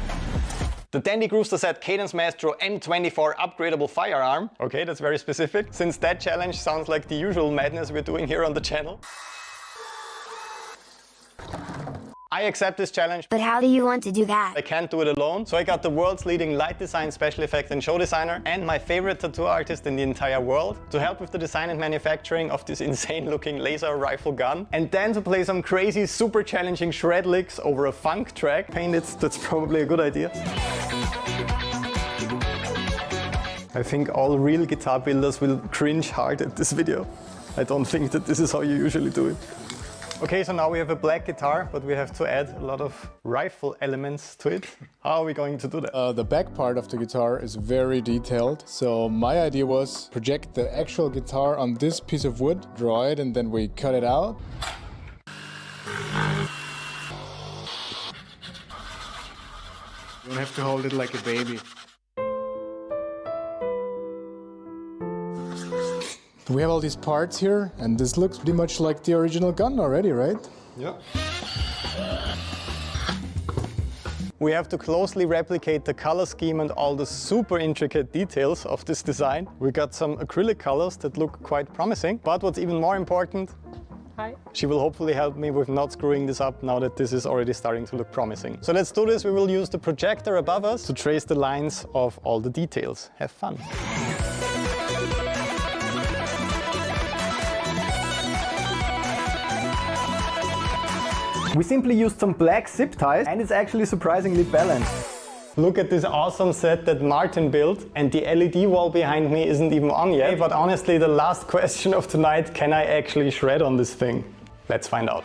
the Dandy Grooster Set Cadence Maestro M24 upgradable firearm. Okay, that's very specific, since that challenge sounds like the usual madness we're doing here on the channel. I accept this challenge. But how do you want to do that? I can't do it alone, so I got the world's leading light design, special effect and show designer and my favorite tattoo artist in the entire world to help with the design and manufacturing of this insane looking laser rifle gun, and then to play some crazy super challenging shred licks over a funk track. Paint it, that's probably a good idea. I think all real guitar builders will cringe hard at this video. I don't think that this is how you usually do it. Okay, so now we have a black guitar, but we have to add a lot of rifle elements to it. How are we going to do that? The back part of the guitar is very detailed. So my idea was project the actual guitar on this piece of wood, draw it, and then we cut it out. You don't have to hold it like a baby. We have all these parts here, and this looks pretty much like the original gun already, right? Yeah. We have to closely replicate the color scheme and all the super intricate details of this design. We got some acrylic colors that look quite promising, but what's even more important, she will hopefully help me with not screwing this up now that this is already starting to look promising. So let's do this. We will use the projector above us to trace the lines of all the details. Have fun. We simply used some black zip ties and it's actually surprisingly balanced. Look at this awesome set that Martin built, and the LED wall behind me isn't even on yet. But honestly, the last question of tonight, can I actually shred on this thing? Let's find out.